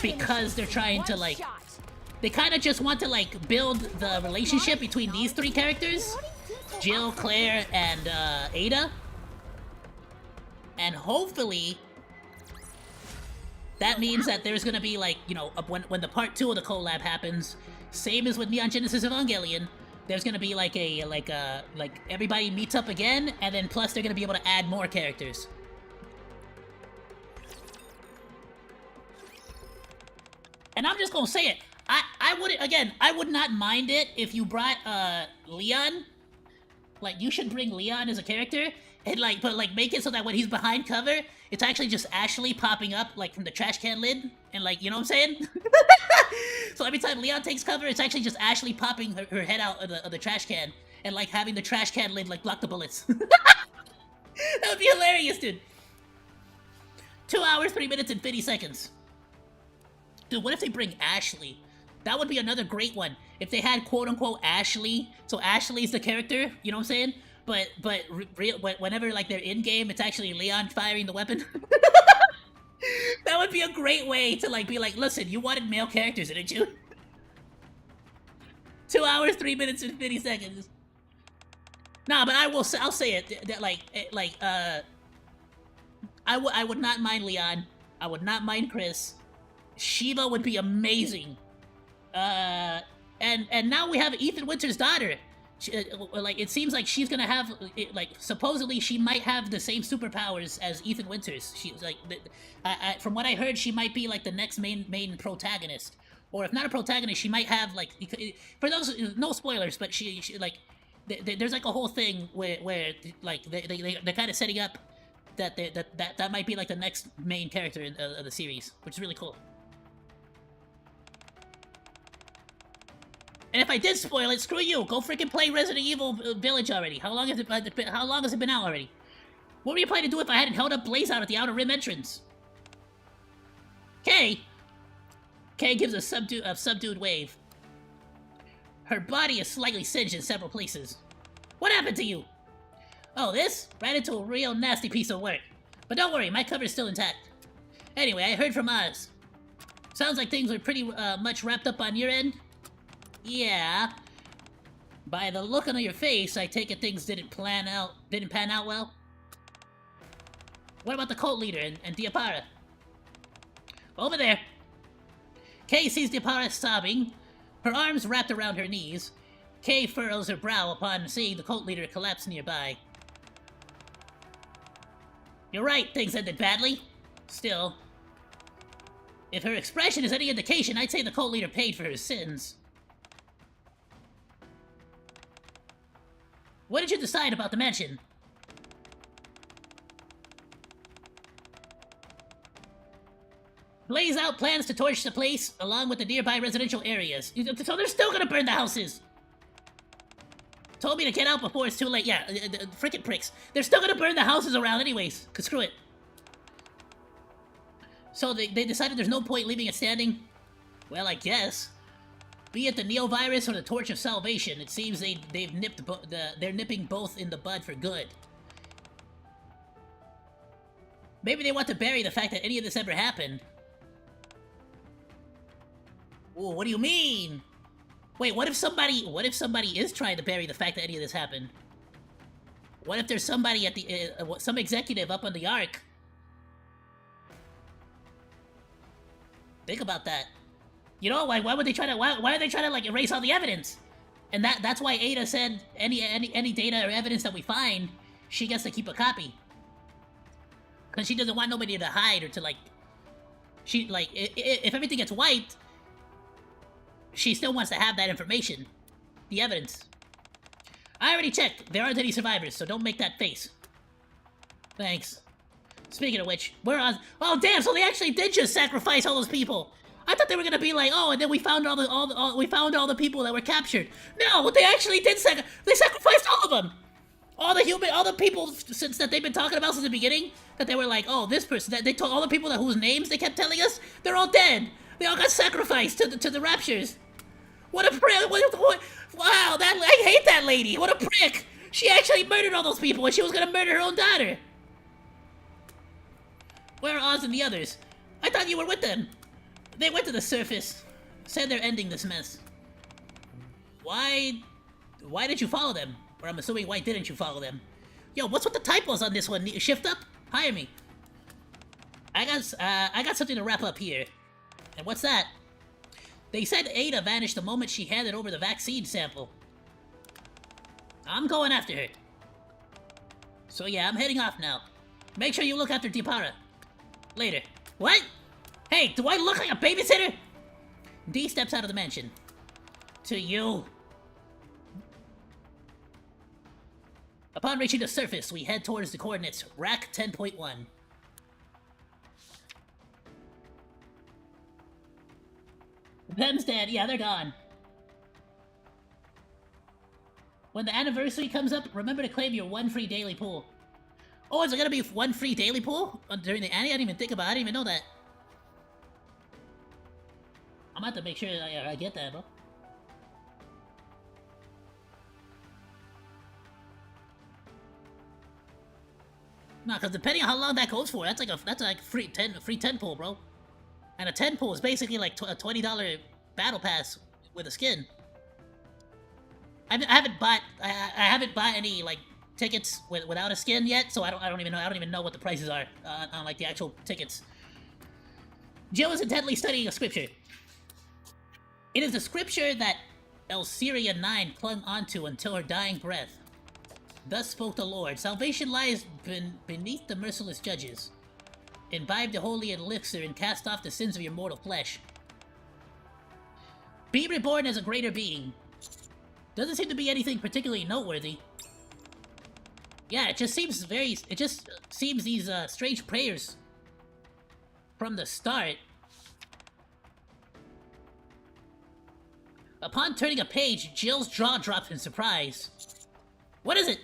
Speaker 1: because they're trying to like. They kind of just want to like build the relationship between these three characters, Jill, Claire, and Ada, and hopefully. That means that there's gonna be like, when the part 2 of the collab happens, same as with Neon Genesis Evangelion, there's gonna be like everybody meets up again, and then plus they're gonna be able to add more characters. And I'm just gonna say it, I would not mind it if you brought Leon. Like, you should bring Leon as a character, and but make it so that when he's behind cover, it's actually just Ashley popping up, like, from the trash can lid, and you know what I'm saying? So every time Leon takes cover, it's actually just Ashley popping her head out of the trash can, and, having the trash can lid, block the bullets. That would be hilarious, dude. 2 hours, 3 minutes, and 50 seconds. Dude, what if they bring Ashley? That would be another great one. If they had quote-unquote Ashley, so Ashley's the character, you know what I'm saying? But whenever they're in game, it's actually Leon firing the weapon. That would be a great way to be like, listen, you wanted male characters, didn't you? 2 hours, 3 minutes, and 50 seconds. Nah, but I'll say it. I would not mind Leon. I would not mind Chris. Shiva would be amazing. And now we have Ethan Winter's daughter. It seems like she's gonna have, supposedly she might have the same superpowers as Ethan Winters. She's from what I heard, she might be the next main protagonist, or if not a protagonist, she might have for those, no spoilers, but she there's a whole thing where they're kind of setting up that might be the next main character of the series, which is really cool. And if I did spoil it, screw you. Go freaking play Resident Evil Village already. How long has it been out already? What were you planning to do if I hadn't held up Blaze out at the Outer Rim entrance? Kay gives a subdued wave. Her body is slightly singed in several places. What happened to you? Oh, this? Ran into a real nasty piece of work. But don't worry, my cover is still intact. Anyway, I heard from Oz. Sounds like things were pretty much wrapped up on your end. Yeah. By the look on your face, I take it things didn't pan out well. What about the cult leader and Diapara? Over there. Kay sees Diapara sobbing, her arms wrapped around her knees. Kay furrows her brow upon seeing the cult leader collapse nearby. You're right, things ended badly. Still, if her expression is any indication, I'd say the cult leader paid for her sins. What did you decide about the mansion? Blaze out plans to torch the place, along with the nearby residential areas. So they're still gonna burn the houses! Told me to get out before it's too late. Yeah, frickin' pricks. They're still gonna burn the houses around anyways, cause screw it. So they decided there's no point leaving it standing? Well, I guess. Be it the Neovirus or the Torch of Salvation, it seems they've nipped they're nipping both in the bud for good. Maybe they want to bury the fact that any of this ever happened. Ooh, what do you mean? Wait, what if somebody is trying to bury the fact that any of this happened? What if there's somebody at the some executive up on the Ark? Think about that. You know, why would they try to why are they trying to like erase all the evidence? And that's why Ada said any data or evidence that we find, she gets to keep a copy. Cause she doesn't want nobody to hide or to like if everything gets wiped, she still wants to have that information. The evidence. I already checked. There aren't any survivors, so don't make that face. Thanks. Speaking of which, where are... Oh, damn, so they actually did just sacrifice all those people. I thought they were gonna be like, oh, and then we found all the people that were captured. No, they actually did they sacrificed all of them. All the people since that they've been talking about since the beginning, that they were like, oh, this person, that they told all the people that whose names they kept telling us, they're all dead. They all got sacrificed to the raptures. What a prick! Wow, I hate that lady. What a prick! She actually murdered all those people, and she was gonna murder her own daughter. Where are Oz and the others? I thought you were with them. They went to the surface. Said they're ending this mess. Why did you follow them? Or I'm assuming why didn't you follow them? Yo, what's with the typos on this one? Shift up? Hire me. I got something to wrap up here. And what's that? They said Ada vanished the moment she handed over the vaccine sample. I'm going after her. So yeah, I'm heading off now. Make sure you look after Diapara. Later. What? Hey, do I look like a babysitter? D steps out of the mansion. To you. Upon reaching the surface, we head towards the coordinates Rack 10.1. Them's dead. Yeah, they're gone. When the anniversary comes up, remember to claim your 1 free daily pool. Oh, is it gonna be 1 free daily pool during the Annie? I didn't even think about it. I didn't even know that. I'm gonna have to make sure that I get that, bro. Nah, cause depending on how long that goes for, that's like free 10 pool, bro. And a 10 pool is basically like a $20 battle pass with a skin. I haven't bought any like tickets without a skin yet, so I don't even know what the prices are on like the actual tickets. Jill is intently studying a scripture. It is the scripture that Elsyria 9 clung onto until her dying breath. Thus spoke the Lord, salvation lies beneath the merciless judges. Imbibe the holy elixir and cast off the sins of your mortal flesh. Be reborn as a greater being. Doesn't seem to be anything particularly noteworthy. Yeah, it just seems these strange prayers from the start. Upon turning a page, Jill's jaw drops in surprise. What is it?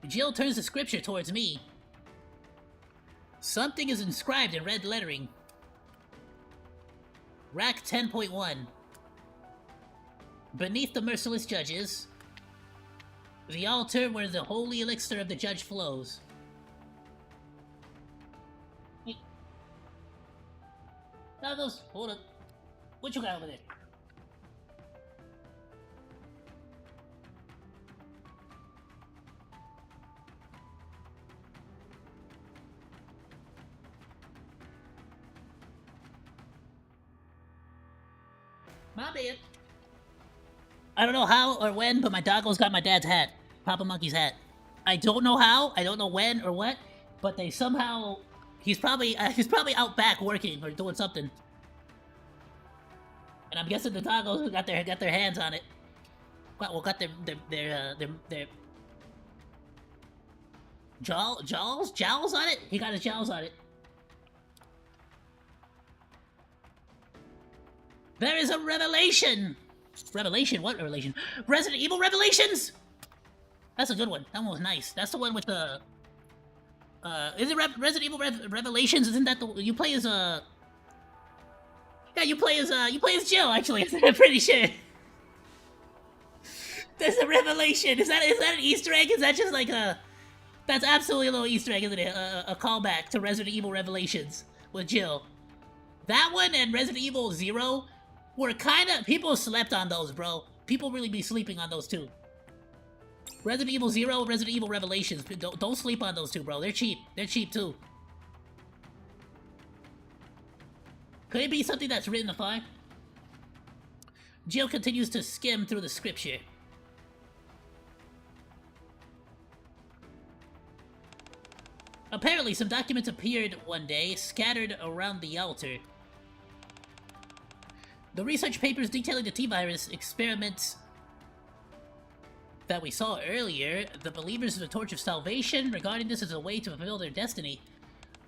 Speaker 1: Jill turns the scripture towards me. Something is inscribed in red lettering. Rack 10.1. Beneath the merciless judges, the altar where the holy elixir of the judge flows. Doggos, hold up. What you got over there? My bad. I don't know how or when, but my doggo's got my dad's hat. Papa Monkey's hat. I don't know how, I don't know when or what, but they somehow... He's probably out back working or doing something. And I'm guessing the doggos got their hands on it. Well, got their jowls on it? He got his jowls on it. There is a revelation! Revelation? What revelation? Resident Evil Revelations?! That's a good one. That one was nice. That's the one with the... is it Resident Evil Revelations? Isn't that the... You play as a... Yeah, you play as Jill, actually. I'm pretty sure. There's a revelation. Is that an Easter egg? Is that just like a... That's absolutely a little Easter egg, isn't it? A callback to Resident Evil Revelations with Jill. That one and Resident Evil 0 were kind of... People slept on those, bro. People really be sleeping on those two. Resident Evil 0, Resident Evil Revelations. Don't sleep on those two, bro. They're cheap. They're cheap, too. Could it be something that's written afar? Jill continues to skim through the scripture. Apparently, some documents appeared one day, scattered around the altar. The research papers detailing the T-virus experiments that we saw earlier, the believers of the Torch of Salvation, regarding this as a way to fulfill their destiny.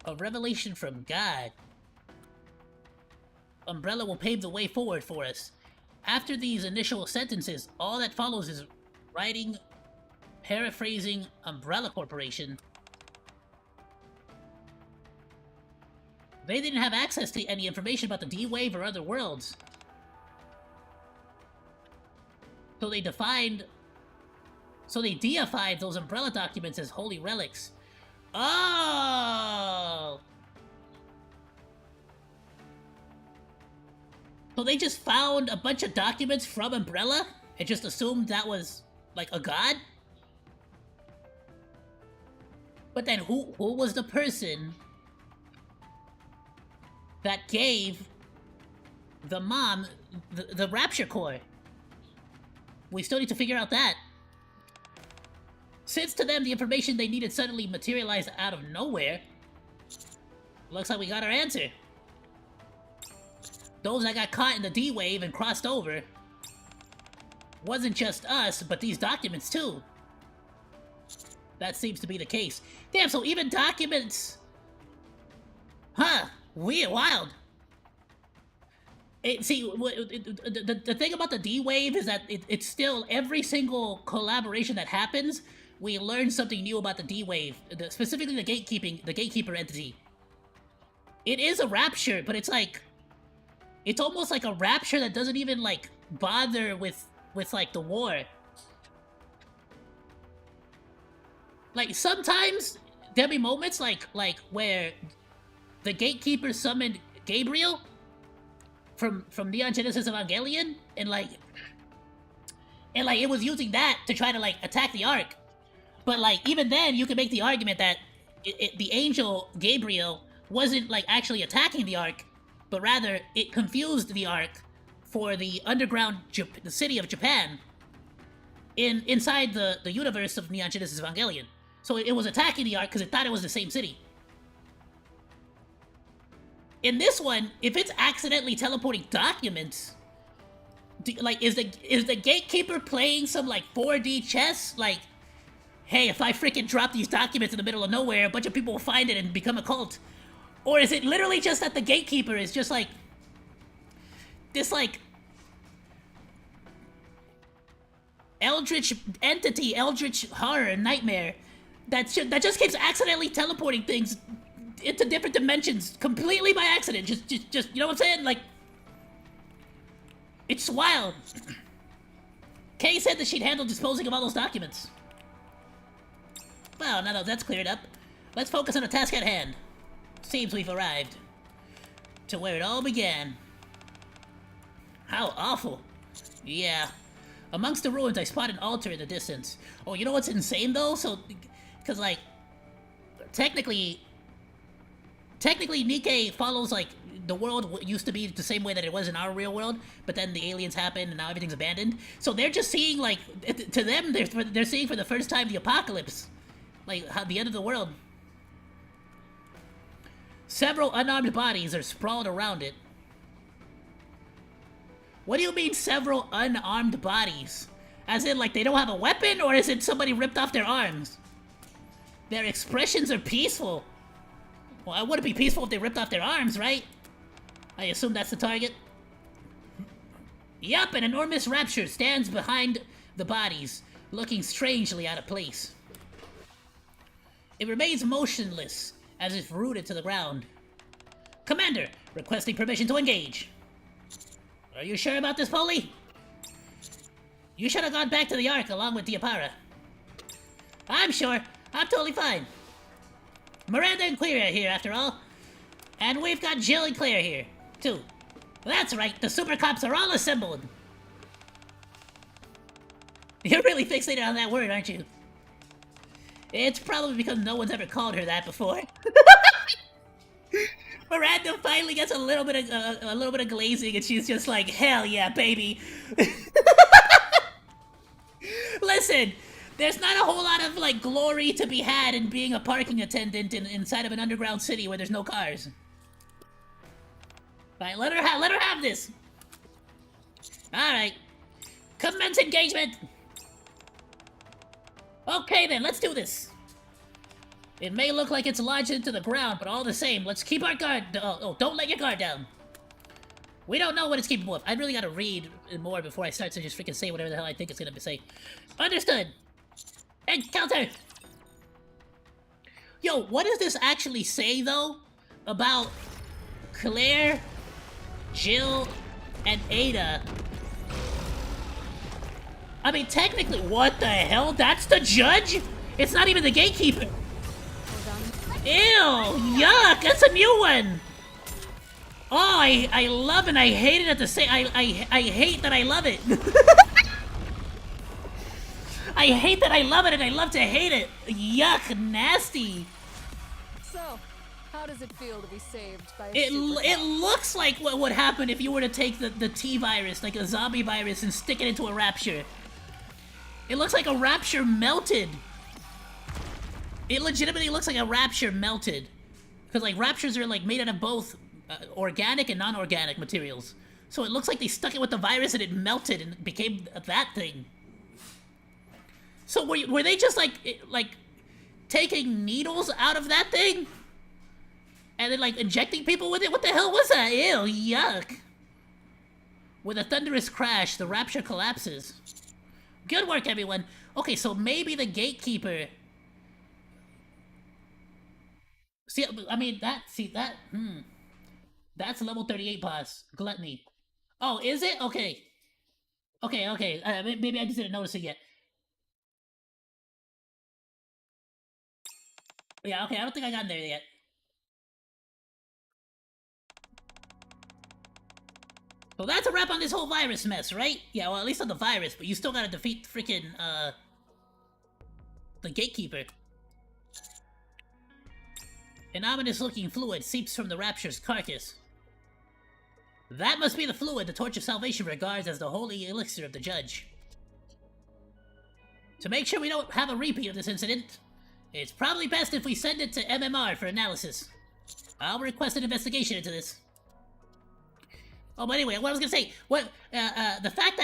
Speaker 1: A revelation from God. Umbrella will pave the way forward for us. After these initial sentences, all that follows is writing, paraphrasing Umbrella Corporation. They didn't have access to any information about the D-Wave or other worlds. So they deified those Umbrella documents as holy relics. Oh! So they just found a bunch of documents from Umbrella and just assumed that was, like, a god? But then who was the person that gave the mom the Rapture Core? We still need to figure out that. Since to them the information they needed suddenly materialized out of nowhere, looks like we got our answer. Those that got caught in the D-Wave and crossed over wasn't just us, but these documents too. That seems to be the case. Damn, so even documents... Huh, weird, wild. The thing about the D-Wave is that it's still, every single collaboration that happens, we learn something new about the D-Wave, specifically the gatekeeper entity. It is a rapture, but it's like, it's almost like a rapture that doesn't even, like, bother with like, the war. Like, sometimes there'll be moments, like, where the gatekeeper summoned Gabriel from Neon Genesis Evangelion, and like, it was using that to try to, like, attack the Ark. But, like, even then, you can make the argument that the angel Gabriel wasn't, like, actually attacking the Ark, but rather, it confused the Ark for the underground the city of Japan inside the universe of Neon Genesis Evangelion. So it was attacking the Ark because it thought it was the same city. In this one, if it's accidentally teleporting documents, like, is the gatekeeper playing some, like, 4D chess? Like, hey, if I freaking drop these documents in the middle of nowhere, a bunch of people will find it and become a cult. Or is it literally just that the gatekeeper is just, like, this, like, eldritch entity, eldritch horror, nightmare, that just keeps accidentally teleporting things into different dimensions completely by accident. Just, you know what I'm saying? Like, it's wild. Kay said that she'd handle disposing of all those documents. Well, now that that's cleared up, let's focus on the task at hand. Seems we've arrived. to where it all began. How awful. Yeah. Amongst the ruins, I spot an altar in the distance. Oh, you know what's insane, though? So, because, like, technically, NIKKE follows, like, the world used to be the same way that it was in our real world, but then the aliens happened and now everything's abandoned. So they're just seeing, like, to them, they're seeing for the first time the apocalypse. Like, the end of the world. Several unarmed bodies are sprawled around it. What do you mean, several unarmed bodies? As in, like, they don't have a weapon, or is it somebody ripped off their arms? Their expressions are peaceful. Well, it wouldn't be peaceful if they ripped off their arms, right? I assume that's the target. Yup, an enormous rapture stands behind the bodies, looking strangely out of place. It remains motionless, as if rooted to the ground. Commander, requesting permission to engage. Are you sure about this, Poli? You should have gone back to the Ark along with Diapara. I'm sure. I'm totally fine. Miranda and Queer are here, after all. And we've got Jill and Claire here, too. That's right, the super cops are all assembled. You're really fixated on that word, aren't you? It's probably because no one's ever called her that before. Miranda finally gets a little bit of glazing, and she's just like, "Hell yeah, baby!" Listen, there's not a whole lot of like glory to be had in being a parking attendant inside of an underground city where there's no cars. All right, let her have this. All right, commence engagement. Okay then, let's do this. It may look like it's lodged into the ground, but all the same, let's keep our guard. Oh, don't let your guard down. We don't know what it's capable of. I really gotta read more before I start to just freaking say whatever the hell I think it's gonna say. Understood. Encounter. Yo, what does this actually say though about Claire, Jill, and Ada? I mean, technically, what the hell? That's the judge? It's not even the gatekeeper. Ew, yuck, that's a new one. Oh, I love and I hate it at the same. I hate that I love it. I hate that I love it and I love to hate it. Yuck, nasty.
Speaker 3: So, how does it feel to be saved by a
Speaker 1: It
Speaker 3: super
Speaker 1: looks like what would happen if you were to take the T virus, like a zombie virus, and stick it into a rapture. It looks like a rapture melted. It legitimately looks like a rapture melted. Because, like, raptures are, like, made out of both organic and non-organic materials. So it looks like they stuck it with the virus and it melted and became that thing. So were they just, like, taking needles out of that thing? And then, like, injecting people with it? What the hell was that? Ew, yuck. With a thunderous crash, the rapture collapses. Good work, everyone. Okay, so maybe the gatekeeper... See, I mean, that's level 38 boss. Gluttony. Oh, is it? Okay. Okay. Maybe I just didn't notice it yet. Yeah, okay, I don't think I got in there yet. So that's a wrap on this whole virus mess, right? Yeah, well, at least on the virus, but you still gotta defeat freaking, the gatekeeper. An ominous-looking fluid seeps from the rapture's carcass. That must be the fluid the Torch of Salvation regards as the holy elixir of the judge. To make sure we don't have a repeat of this incident, it's probably best if we send it to MMR for analysis. I'll request an investigation into this. Oh, but anyway, what I was gonna say, the fact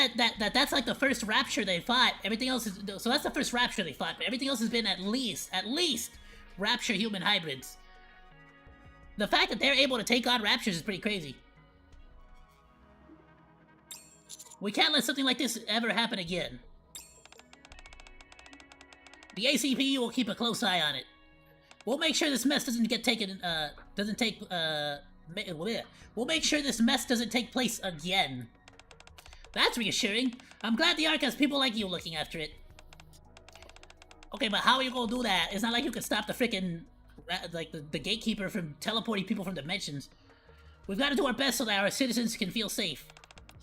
Speaker 1: that's like the first rapture they fought, everything else is, so that's the first rapture they fought, but everything else has been at least rapture human hybrids. The fact that they're able to take on raptures is pretty crazy. We can't let something like this ever happen again. The ACPU will keep a close eye on it. We'll make sure this mess doesn't get taken, we'll make sure this mess doesn't take place again. That's reassuring. I'm glad the Ark has people like you looking after it. Okay, but how are you gonna do that? It's not like you can stop the freaking, like, the gatekeeper from teleporting people from dimensions. We've got to do our best so that our citizens can feel safe.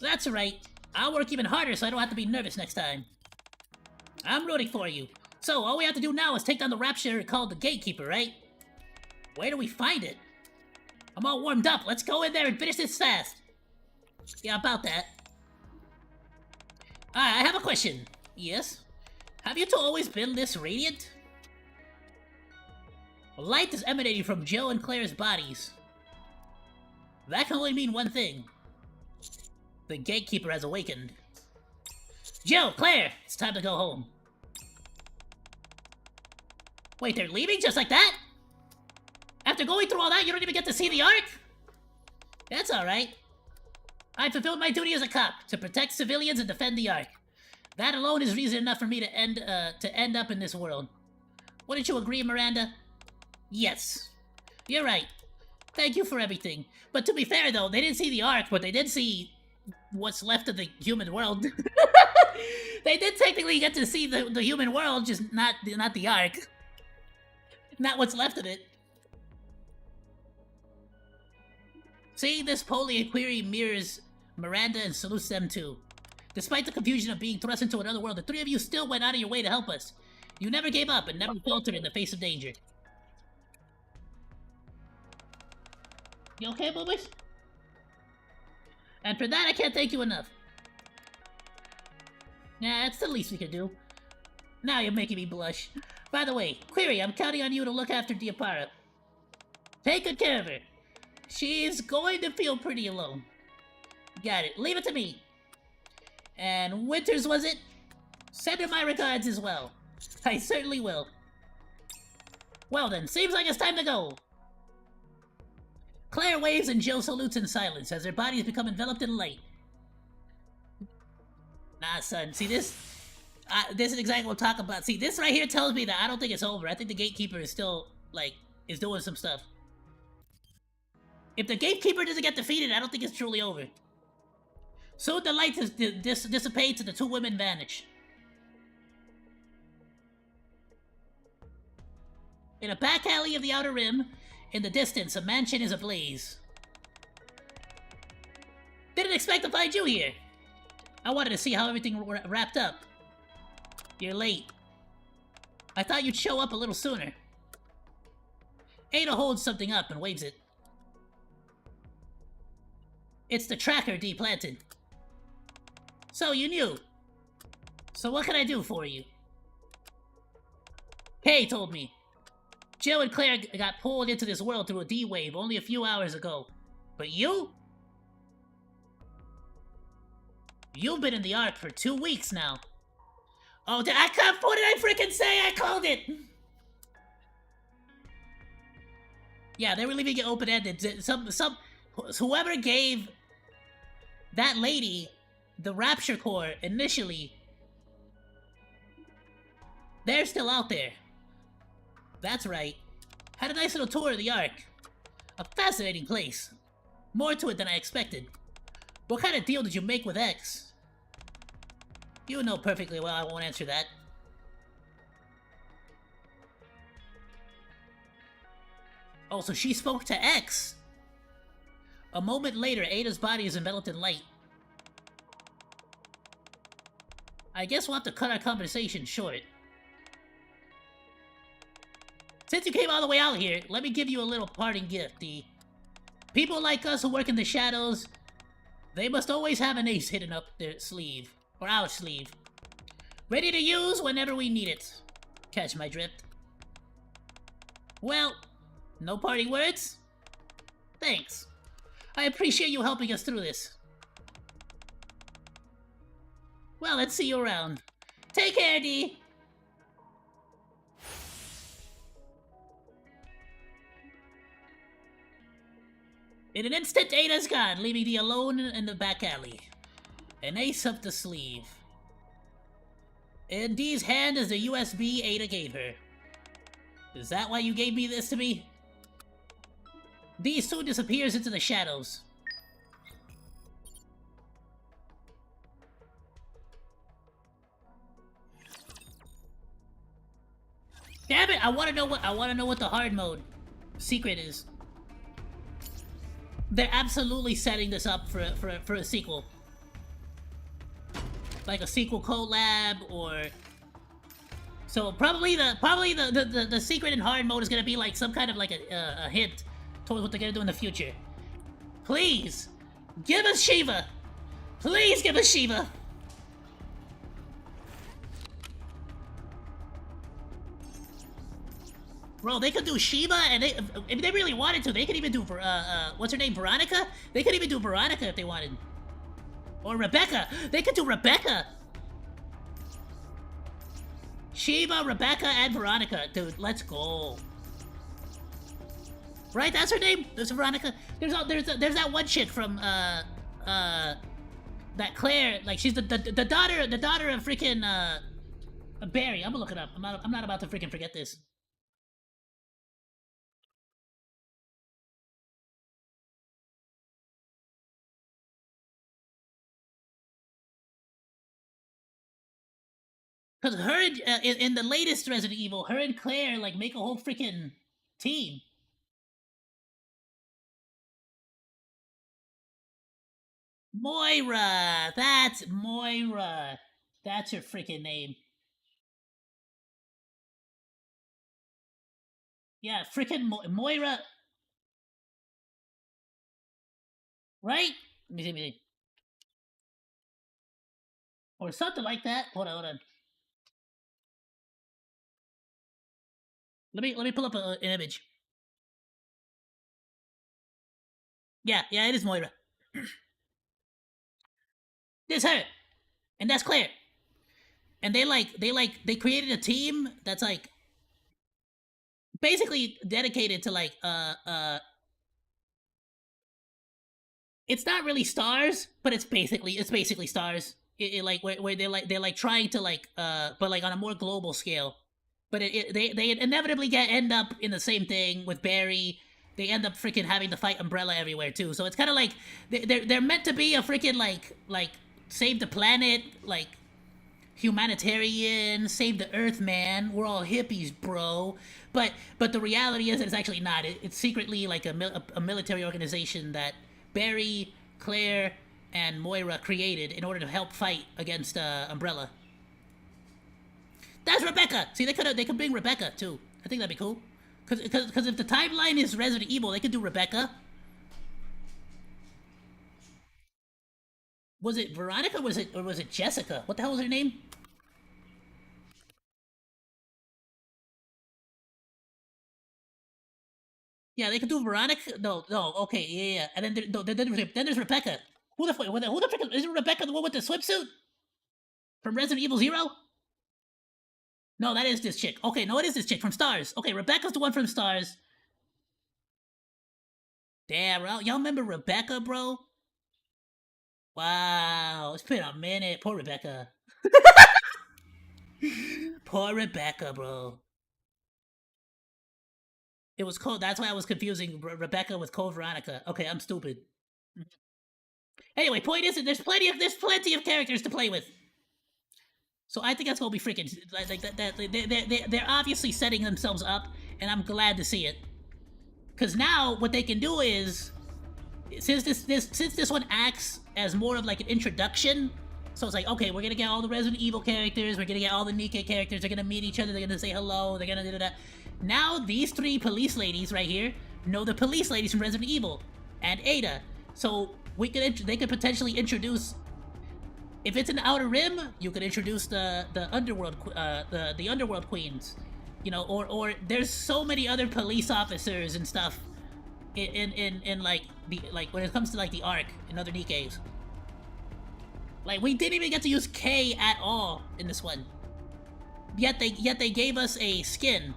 Speaker 1: That's right. I'll work even harder so I don't have to be nervous next time. I'm rooting for you. So, all we have to do now is take down the rapture called the Gatekeeper, right? Where do we find it? I'm all warmed up. Let's go in there and finish this fast. Yeah, about that. I have a question. Yes? Have you two always been this radiant? Light is emanating from Joe and Claire's bodies. That can only mean one thing. The Gatekeeper has awakened. Joe, Claire, it's time to go home. Wait, they're leaving just like that? After going through all that, you don't even get to see the Ark? That's alright. I fulfilled my duty as a cop, to protect civilians and defend the Ark. That alone is reason enough for me to end up in this world. Wouldn't you agree, Miranda? Yes. You're right. Thank you for everything. But to be fair, though, they didn't see the Ark, but they did see what's left of the human world. They did technically get to see the human world, just not the Ark. Not what's left of it. Seeing this Poli query mirrors Miranda and salutes them too. Despite the confusion of being thrust into another world, the three of you still went out of your way to help us. You never gave up and never faltered in the face of danger. You okay, boobies? And for that, I can't thank you enough. Nah, that's the least we could do. Now you're making me blush. By the way, Query, I'm counting on you to look after Diapara. Take good care of her. She's going to feel pretty alone. Got it. Leave it to me. And Winters, was it? Send her my regards as well. I certainly will. Well then, seems like it's time to go. Claire waves and Jill salutes in silence as their bodies become enveloped in light. Nah, son. See this? This is exactly what I'm talking about. See, this right here tells me that I don't think it's over. I think the Gatekeeper is still, like, is doing some stuff. If the Gatekeeper doesn't get defeated, I don't think it's truly over. Soon the light dissipates and the two women vanish. In a back alley of the Outer Rim, in the distance, a mansion is ablaze. Didn't expect to find you here. I wanted to see how everything wrapped up. You're late. I thought you'd show up a little sooner. Ada holds something up and waves it. It's the tracker deplanted. So you knew. So what can I do for you? Kay told me. Jill and Claire got pulled into this world through a D-wave only a few hours ago. But you? You've been in the Ark for 2 weeks now. Oh, what did I freaking say? I called it! Yeah, they were leaving it open-ended. Whoever gave that lady the Rapture Core initially, they're still out there. That's right. Had a nice little tour of the Ark. A fascinating place. More to it than I expected. What kind of deal did you make with X? You know perfectly well I won't answer that. Oh, so she spoke to X! A moment later, Ada's body is enveloped in light. I guess we'll have to cut our conversation short. Since you came all the way out here, let me give you a little parting gift, D. People like us who work in the shadows, they must always have an ace hidden up their sleeve. Or our sleeve. Ready to use whenever we need it. Catch my drift? Well, no parting words? Thanks. I appreciate you helping us through this. Well, let's see you around. Take care, D. In an instant, Ada's gone, leaving D alone in the back alley. An ace up the sleeve. In D's hand is the USB Ada gave her. Is that why you gave this to me? D soon disappears into the shadows. Damn it! I want to know what the hard mode secret is. they're absolutely setting this up for a sequel. Like a sequel collab, or... So probably the secret and hard mode is gonna be like some kind of like a hint towards what they're gonna do in the future. Please, give us Shiva! Please give us Shiva! Bro, they could do Shiva, and if they really wanted to, they could even do, what's her name, Veronica? They could even do Veronica if they wanted. Or Rebecca! They could do Rebecca! Shiva, Rebecca, and Veronica. Dude, let's go. Right, that's her name? There's Veronica. There's that one chick from, that Claire, like, she's the daughter of freaking, Barry. I'm gonna look it up. I'm not about to freaking forget this. Because her, in the latest Resident Evil, her and Claire, like, make a whole freaking team. Moira! That's Moira! That's her freaking name. Yeah, freaking Moira. Right? Let me see. Or something like that. Hold on. Let me pull up an image. Yeah, it is Moira. This her, and that's Claire. And they created a team that's like basically dedicated to like it's not really stars, but it's basically stars. It like where they're like trying to like but like on a more global scale. But they inevitably end up in the same thing with Barry. They end up freaking having to fight Umbrella everywhere too. So it's kind of like they're meant to be a freaking like save the planet, like humanitarian, save the earth, man. We're all hippies, bro. But the reality is that it's actually not. It's secretly like a military organization that Barry, Claire, and Moira created in order to help fight against Umbrella. That's Rebecca. See, they could bring Rebecca too. I think that'd be cool. Because if the timeline is Resident Evil, they could do Rebecca. Was it Veronica? Or was it Jessica? What the hell was her name? Yeah, they could do Veronica. No. Okay, yeah. And then there's Rebecca. Who the frick is Rebecca? The one with the swimsuit from Resident Evil 0? No, that is this chick. Okay, no, it is this chick from Stars. Okay, Rebecca's the one from Stars. Damn, y'all remember Rebecca, bro? Wow, it's been a minute. Poor Rebecca. Poor Rebecca, bro. It was cold. That's why I was confusing Rebecca with Cold Veronica. Okay, I'm stupid. Anyway, point is, there's plenty of characters to play with. So I think that's gonna be freaking like that. They're obviously setting themselves up, and I'm glad to see it. Cause now what they can do is, since this one acts as more of like an introduction, so it's like, okay, we're gonna get all the Resident Evil characters, we're gonna get all the NIKKE characters, they're gonna meet each other, they're gonna say hello, they're gonna do that. Now these three police ladies right here know the police ladies from Resident Evil and Ada, so they could potentially introduce. If it's an Outer Rim, you could introduce the underworld the underworld queens, you know, or there's so many other police officers and stuff in like when it comes to like the Ark and other NIKKEs. Like we didn't even get to use K at all in this one. Yet they gave us a skin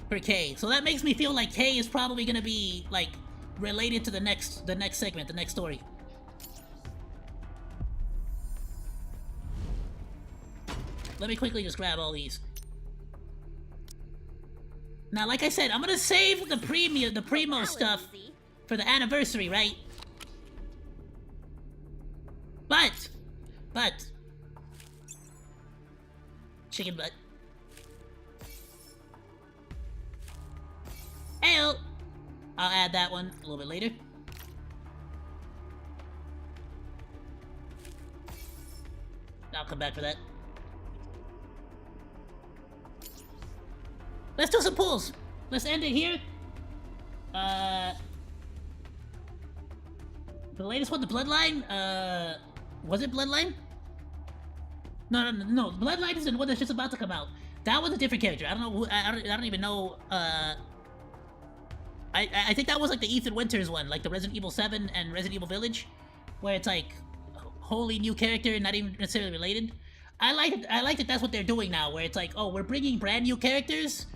Speaker 1: for K. So that makes me feel like K is probably gonna be like related to the next segment, the next story. Let me quickly just grab all these. Now, like I said, I'm gonna save the primo stuff for the anniversary, right? But chicken butt. Ayo. I'll add that one a little bit later. I'll come back for that. Let's do some pulls. Let's end it here. The latest one, the Bloodline. Was it Bloodline? No. Bloodline is the one that's just about to come out. That was a different character. I don't know. I don't even know. I think that was like the Ethan Winters one, like the Resident Evil 7 and Resident Evil Village, where it's like wholly new character, not even necessarily related. I like it. I like that that's what they're doing now, where it's like, oh, we're bringing brand new characters,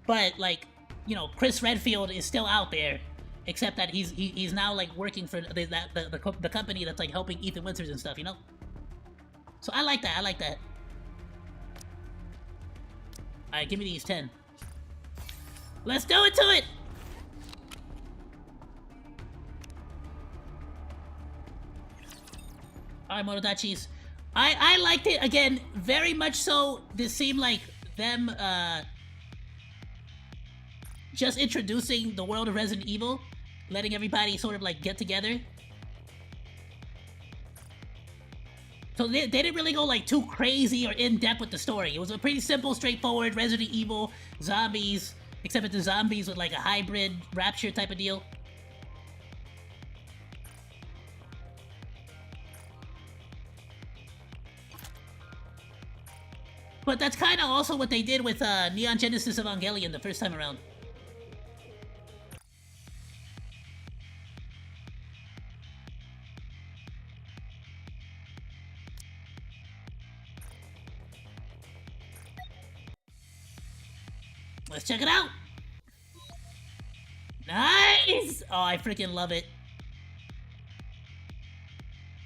Speaker 1: but like, you know, Chris Redfield is still out there, except that he's now like working for the company that's like helping Ethan Winters and stuff, you know. So I like that. I like that. All right, give me these 10. Let's do it to it. Alright, Mododachis. I liked it, again, very much so. This seemed like them, just introducing the world of Resident Evil, letting everybody sort of, like, get together. So they didn't really go, like, too crazy or in-depth with the story. It was a pretty simple, straightforward Resident Evil, zombies, except it's the zombies with, like, a hybrid Rapture type of deal. But that's kind of also what they did with Neon Genesis Evangelion the first time around. Let's check it out! Nice! Oh, I freaking love it.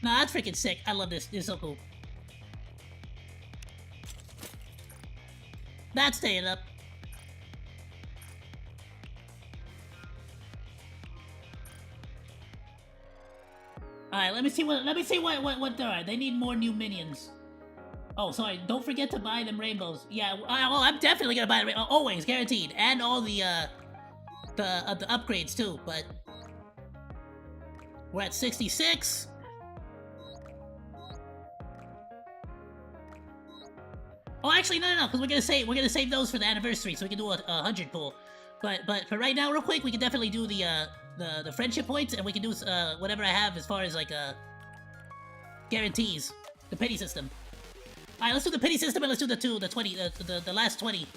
Speaker 1: Nah, that's freaking sick. I love this. This is so cool. That's staying up. Alright, let me see what there are. They need more new minions. Oh, sorry, don't forget to buy them rainbows. Yeah, I'm definitely gonna buy the rainbow. Always, guaranteed. And all the upgrades too, but we're at 66. Oh, actually, no, because we're gonna save those for the anniversary, so we can do a 100 pull. But for right now, real quick, we can definitely do the friendship points, and we can do whatever I have as far as like guarantees, the pity system. All right, let's do the pity system, and let's do the last 20.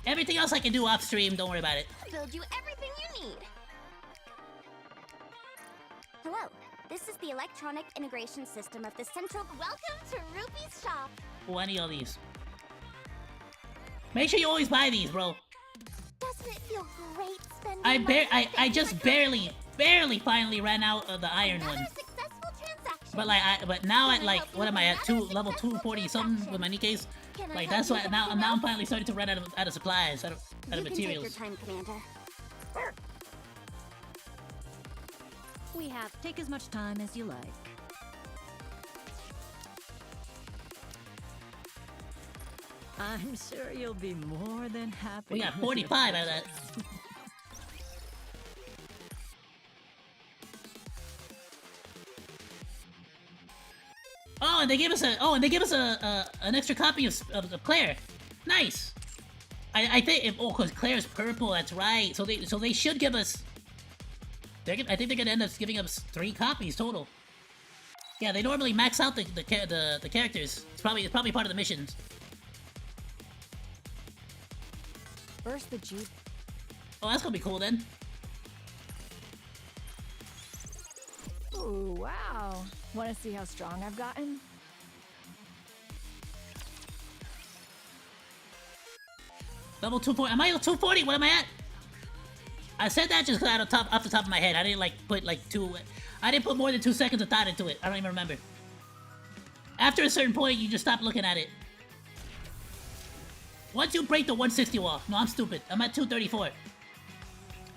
Speaker 1: Everything else I can do off stream. Don't worry about it.
Speaker 2: Build you everything you need. Hello. This is the electronic integration system of the central... Welcome to Ruby's shop!
Speaker 1: Oh, I need all these. Make sure you always buy these, bro.
Speaker 2: Doesn't it feel great spending
Speaker 1: I just barely finally ran out of the iron one.
Speaker 2: Successful transaction.
Speaker 1: But like, but now at like, what am I at? Level 240 something with my NIKKEs? Like that's why now I'm finally starting to run out of supplies, out of materials.
Speaker 2: Take your time, Commander.
Speaker 6: We have. Take as much time as you like. I'm sure you'll be more than happy.
Speaker 1: We got 45 out of that. Oh, and they gave us an extra copy of Claire. Nice. I think cause Claire's purple. That's right. So they should give us. I think they're gonna end up giving us 3 copies total. Yeah, they normally max out the characters. It's probably part of the missions.
Speaker 3: Where's the Jeep?
Speaker 1: Oh, that's gonna be cool then.
Speaker 3: Ooh, wow. Want to see how strong I've gotten?
Speaker 1: Level 240. Am I level 240? What am I at? I said that just off the top of my head. I didn't like put like I didn't put more than 2 seconds of thought into it. I don't even remember. After a certain point, you just stop looking at it. Once you break the 160 wall. No, I'm stupid. I'm at 234.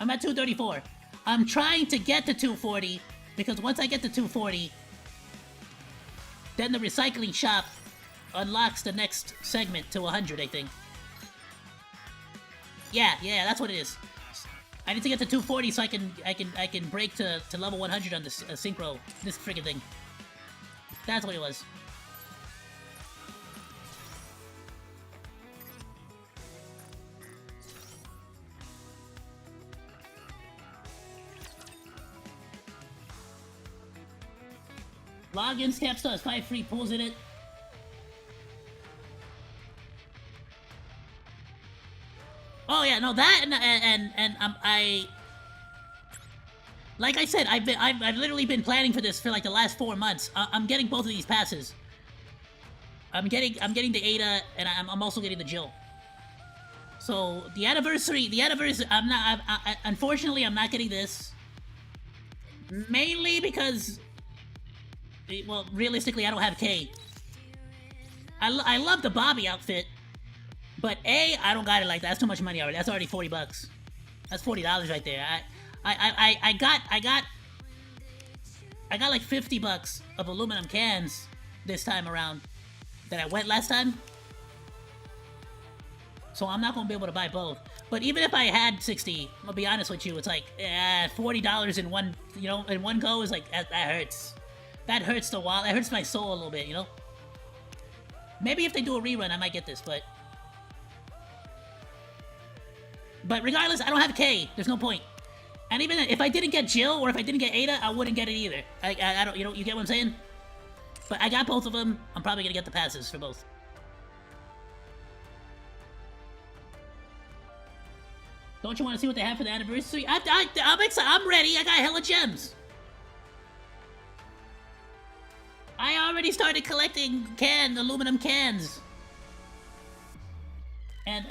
Speaker 1: I'm at 234. I'm trying to get to 240 because once I get to 240, then the recycling shop unlocks the next segment to 100, I think. Yeah, that's what it is. I need to get to 240 so I can break to level 100 on this synchro. This freaking thing. That's what it was. Login step still has 5 free pulls in it. Oh yeah, no, that and I like I said, I've literally been planning for this for like the last 4 months. I'm getting both of these passes. I'm getting the Ada and I'm also getting the Jill. So the anniversary, unfortunately I'm not getting this. Mainly because, well, realistically I don't have K. I love the Bobby outfit. But A, I don't got it like that. That's too much money already. That's already $40. That's $40 right there. I got like $50 of aluminum cans this time around that I went last time. So I'm not gonna be able to buy both. But even if I had 60, I'll be honest with you, it's like $40 in one, in one go is like that hurts. That hurts the wallet. That hurts my soul a little bit, Maybe if they do a rerun, I might get this, but regardless, I don't have K. There's no point. And even if I didn't get Jill or if I didn't get Ada, I wouldn't get it either. I don't, you get what I'm saying? But I got both of them. I'm probably gonna get the passes for both. Don't you want to see what they have for the anniversary? I'm excited. I'm ready. I got hella gems. I already started collecting aluminum cans. And,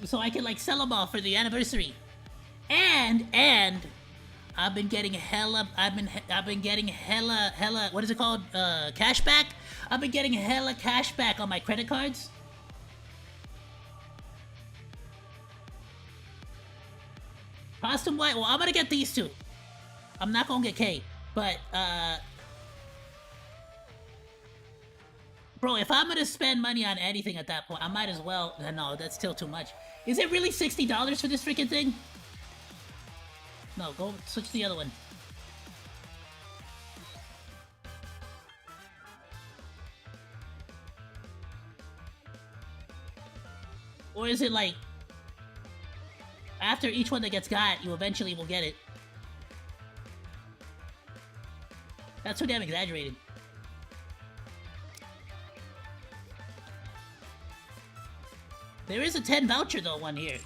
Speaker 1: so I can like sell them all for the anniversary, and I've been getting hella what is it called, cashback. I've been getting hella cashback on my credit cards. Costume white. Well, I'm gonna get these two. I'm not gonna get K, but bro, if I'm gonna spend money on anything at that point, I might as well. No, that's still too much. Is it really $60 for this freaking thing? No, go switch to the other one. Or is it like after each one that gets got, you eventually will get it? That's too damn exaggerated. There is a 10 voucher though one here.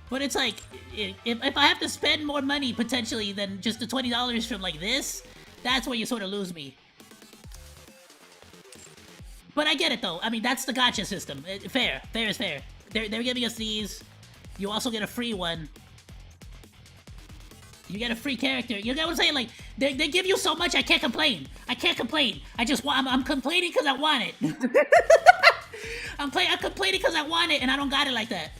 Speaker 1: But it's like, if I have to spend more money potentially than just the $20 from like this, that's where you sort of lose me. But I get it though. I mean, that's the gacha system. Fair is fair. They're giving us these. You also get a free one. You get a free character. You get what I'm saying? Like, they give you so much, I can't complain. I can't complain. I'm complaining because I want it. I'm complaining because I want it and I don't got it like that.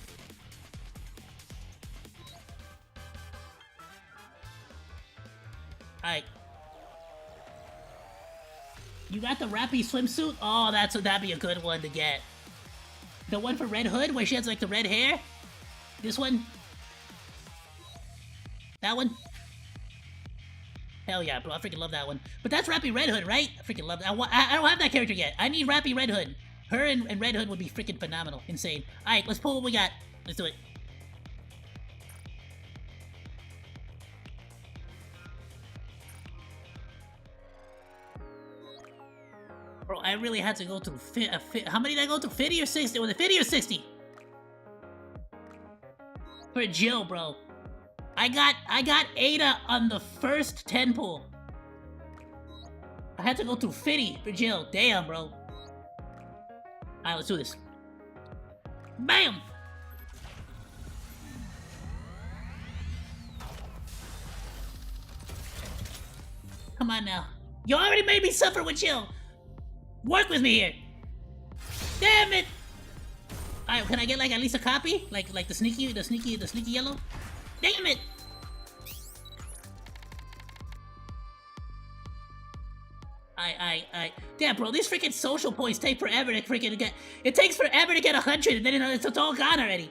Speaker 1: Alright. You got the Rappy swimsuit? Oh, that'd be a good one to get. The one for Red Hood, where she has like the red hair? This one? That one? Hell yeah, bro, I freaking love that one. But that's Rappy Red Hood, right? I freaking love that. I don't have that character yet. I need Rappy Red Hood. Her and Red Hood would be freaking phenomenal. Insane. Alright, let's pull what we got. Let's do it. Bro, I really had to go through how many did I go through? 50 or 60? Was it 50 or 60? For Jill, bro. I got Ada on the first 10 pull. I had to go through 50 for Jill. Damn, bro. Alright, let's do this. Bam! Come on now. You already made me suffer with Jill. Work with me here. Damn it! Alright, can I get like at least a copy? Like the sneaky yellow? Damn it! Alright, Yeah, bro, these freaking social points take forever to freaking get. It takes forever to get 100, and then it's all gone already.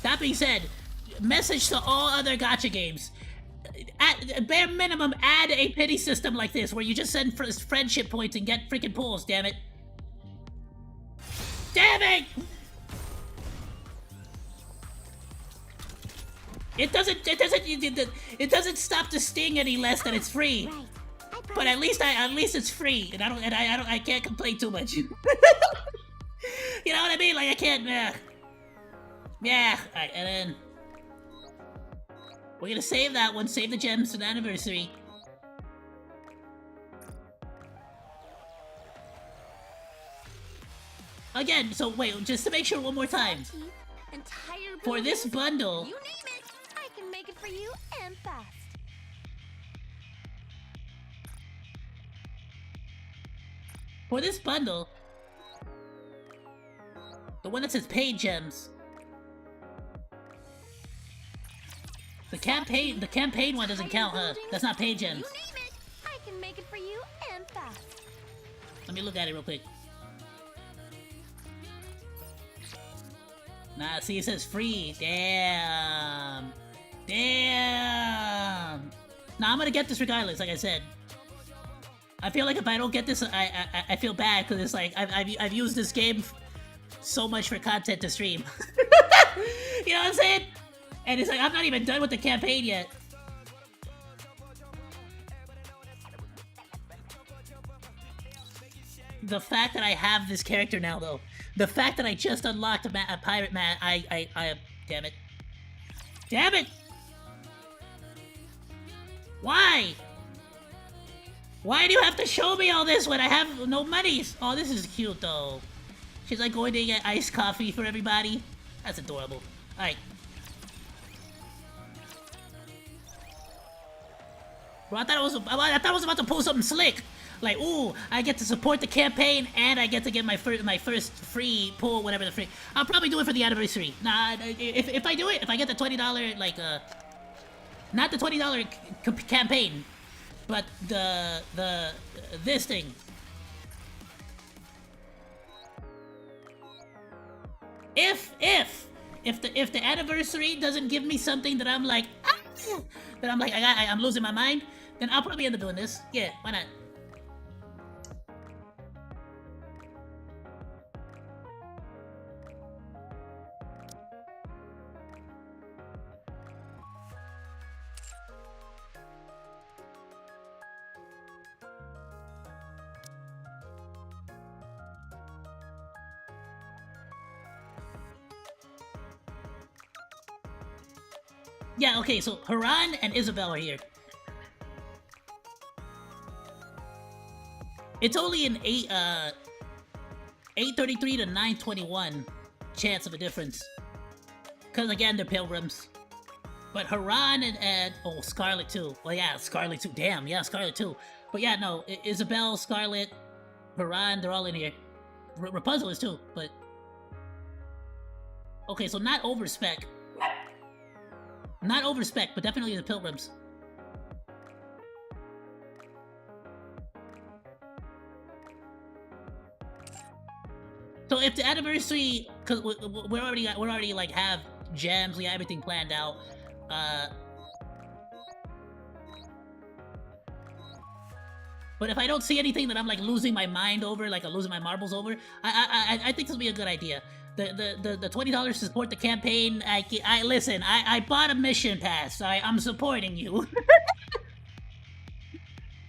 Speaker 1: That being said, message to all other gacha games. At bare minimum, add a pity system like this, where you just send friendship points and get freaking pulls, damn it. Damn it! It doesn't stop the sting any less that it's free. But at least it's free, and I can't complain too much. You know what I mean? Like I can't. Yeah. Alright, and then we're gonna save that one. Save the gems for the anniversary. Again, so wait, just to make sure one more time. For this bundle.
Speaker 2: You name it, I can make it for you and fast.
Speaker 1: For this bundle, the one that says paid gems. The campaign one doesn't count, huh? That's not paid gems.
Speaker 2: You name it, I can make it for you and fast.
Speaker 1: Let me look at it real quick. Nah, see, it says free. Damn. Damn. Nah, I'm gonna get this regardless, like I said. I feel like if I don't get this, I feel bad, because it's like, I've used this game so much for content to stream. You know what I'm saying? And it's like, I'm not even done with the campaign yet. The fact that I have this character now, though. The fact that I just unlocked a pirate man, I damn it. Damn it! Why? Why do you have to show me all this when I have no monies? Oh, this is cute, though. She's like going to get iced coffee for everybody. That's adorable. Alright. Bro, I thought I was about to pull something slick. Like, ooh, I get to support the campaign, and I get to get my first free pull, whatever the free. I'll probably do it for the anniversary. Nah, if I do it, if I get the $20, like, not the $20 campaign, but this thing. If the anniversary doesn't give me something that I'm like, I'm losing my mind, then I'll probably end up doing this. Yeah, why not? Yeah, okay, so Haran and Isabel are here. It's only an 833 to 921 chance of a difference. Because again, they're pilgrims. But Haran and oh, Scarlet too. Well, yeah, Scarlet too. Damn, yeah, Scarlet too. But yeah, no, Isabel, Scarlet, Haran, they're all in here. Rapunzel is too, but... Okay, so not over spec. Not over spec, but definitely the pilgrims. So if the anniversary, because we're already like have gems, we have everything planned out. But if I don't see anything that I'm like losing my mind over, like I'm losing my marbles over, I think this will be a good idea. The $20 to support the campaign. Listen. I bought a mission pass. I'm supporting you.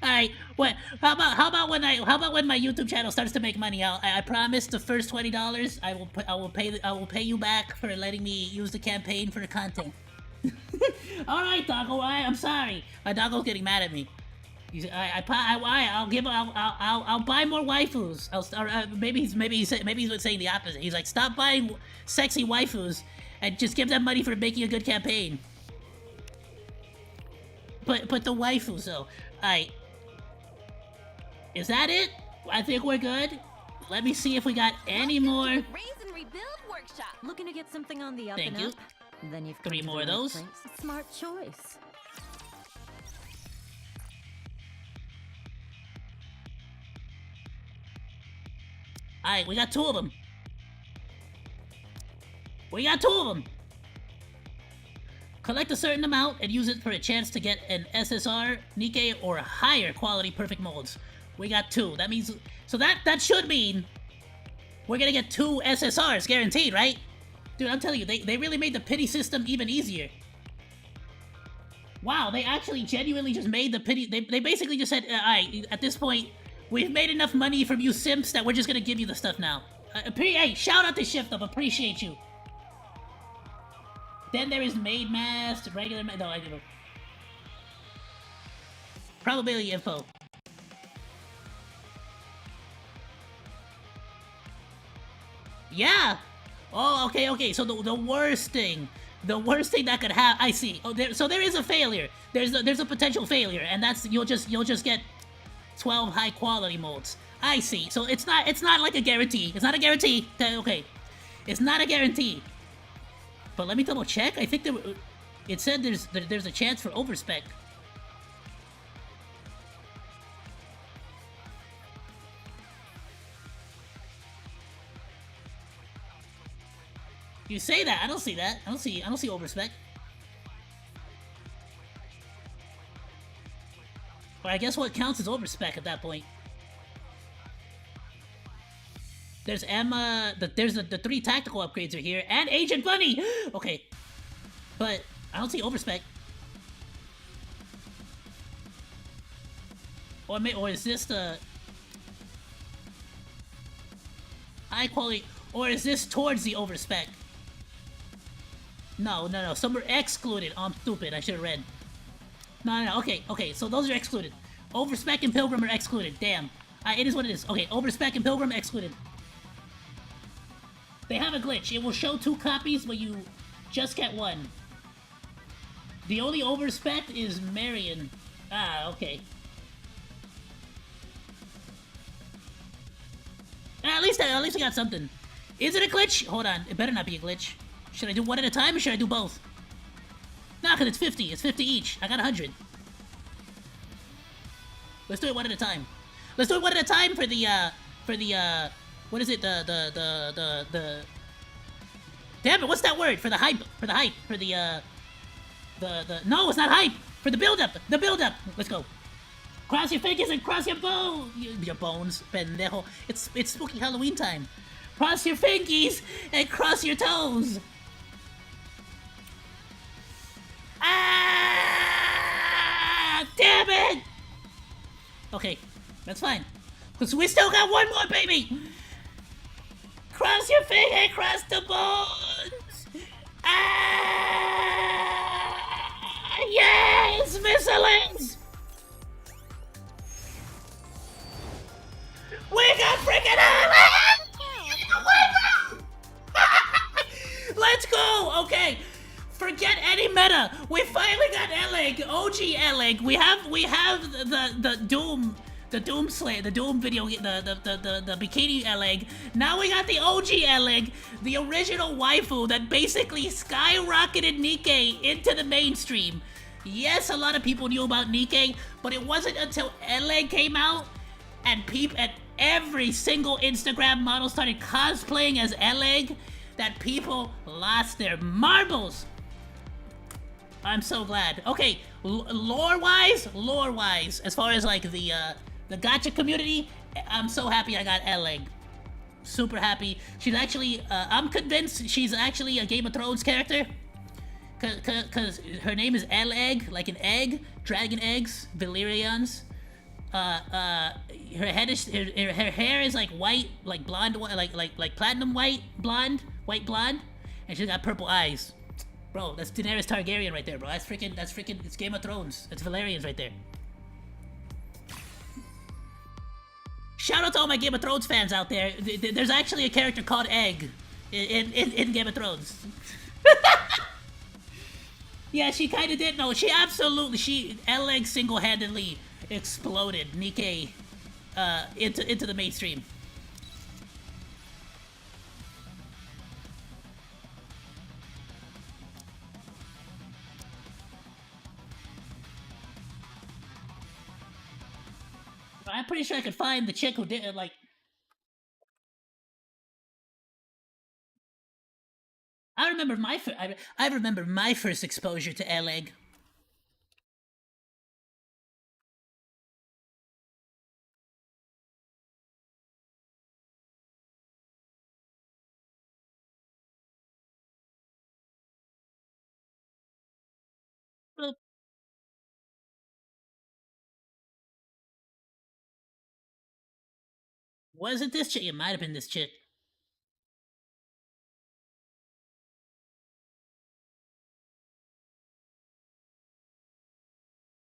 Speaker 1: All right. What? How about when my YouTube channel starts to make money? I promise the first $20 I will pay you back for letting me use the campaign for the content. All right, Doggo. I'm sorry. My Doggo's getting mad at me. I'll buy more waifus. Maybe he's saying the opposite. He's like, stop buying sexy waifus and just give them money for making a good campaign. But the waifus though. Alright. Is that it? I think we're good. Let me see if we got any more.
Speaker 2: Raise and rebuild workshop.
Speaker 6: Looking to get something on the up
Speaker 1: Thank
Speaker 6: and
Speaker 1: you.
Speaker 6: up? Then you've
Speaker 1: 3
Speaker 6: come to
Speaker 1: more of
Speaker 6: the right
Speaker 1: those.
Speaker 6: place. Smart choice.
Speaker 1: Alright, we got 2 of them. We got 2 of them. Collect a certain amount and use it for a chance to get an SSR, NIKKE, or higher quality perfect molds. We got 2. That means... So that should mean... We're gonna get 2 SSRs, guaranteed, right? Dude, I'm telling you, they really made the pity system even easier. Wow, they actually genuinely just made the pity... They basically just said, alright, at this point, we've made enough money from you simps that we're just gonna give you the stuff now. Hey, shout out to Shift Up, appreciate you. Then there is Maid Mask, regular... No, I didn't. Probability info. Yeah! Oh, okay. So the worst thing that could happen... I see. Oh, so there is a failure. There's a potential failure, and that's... You'll just get 12 high quality molds. I see. So it's not like a guarantee. It's not a guarantee. Okay. It's not a guarantee. But let me double check. I think it said there's a chance for overspec. You say that. I don't see that. I don't see overspec. But I guess what counts as overspec at that point? There's Emma, there's the 3 tactical upgrades are here, and Agent Bunny! Okay. But I don't see overspec. Or is this the high quality, or is this towards the overspec? No. Some are excluded. Oh, I'm stupid. I should have read. No. Okay. So those are excluded. Overspec and Pilgrim are excluded. Damn. It is what it is. Okay, Overspec and Pilgrim excluded. They have a glitch. It will show 2 copies, but you just get 1. The only overspec is Marion. Okay. At least I got something. Is it a glitch? Hold on. It better not be a glitch. Should I do 1 at a time, or should I do both? Nah, because it's 50. It's 50 each. I got 100. Let's do it 1 at a time. Let's do it 1 at a time for the, what is it? The damn it, what's that word? For the hype. No, it's not hype. For the build-up. Let's go. Cross your fingers and cross your bones. Your bones, pendejo. It's spooky Halloween time. Cross your fingies and cross your toes. Damn it! Okay, that's fine. Because we still got 1 more, baby! Cross your finger and cross the bones! Yes! Missilings! We got freaking Let's go! Okay. Forget any meta. We finally got Eleg, OG Eleg. We have the Doom, the Doom video, the bikini Eleg. Now we got the OG Eleg, the original waifu that basically skyrocketed NIKKE into the mainstream. Yes, a lot of people knew about NIKKE, but it wasn't until Eleg came out and every single Instagram model started cosplaying as Eleg that people lost their marbles. I'm so glad. Okay, lore-wise, as far as like the gacha community, I'm so happy I got Eleg. Super happy. She's actually, I'm convinced she's actually a Game of Thrones character. Cause her name is Eleg, like an egg, dragon eggs, Valyrians. Her head is, her hair is like white, like blonde, like platinum white blonde, and she's got purple eyes. Bro, that's Daenerys Targaryen right there, bro. That's freaking, it's Game of Thrones. It's Valyrians right there. Shout out to all my Game of Thrones fans out there. There's actually a character called Egg in Game of Thrones. Yeah, she kind of did. No, Eleg single-handedly exploded NIKKE into the mainstream. I'm pretty sure I could find the chick who did it, like... I remember my first exposure to Eleg. Boop. Was it this chick? It might have been this chick.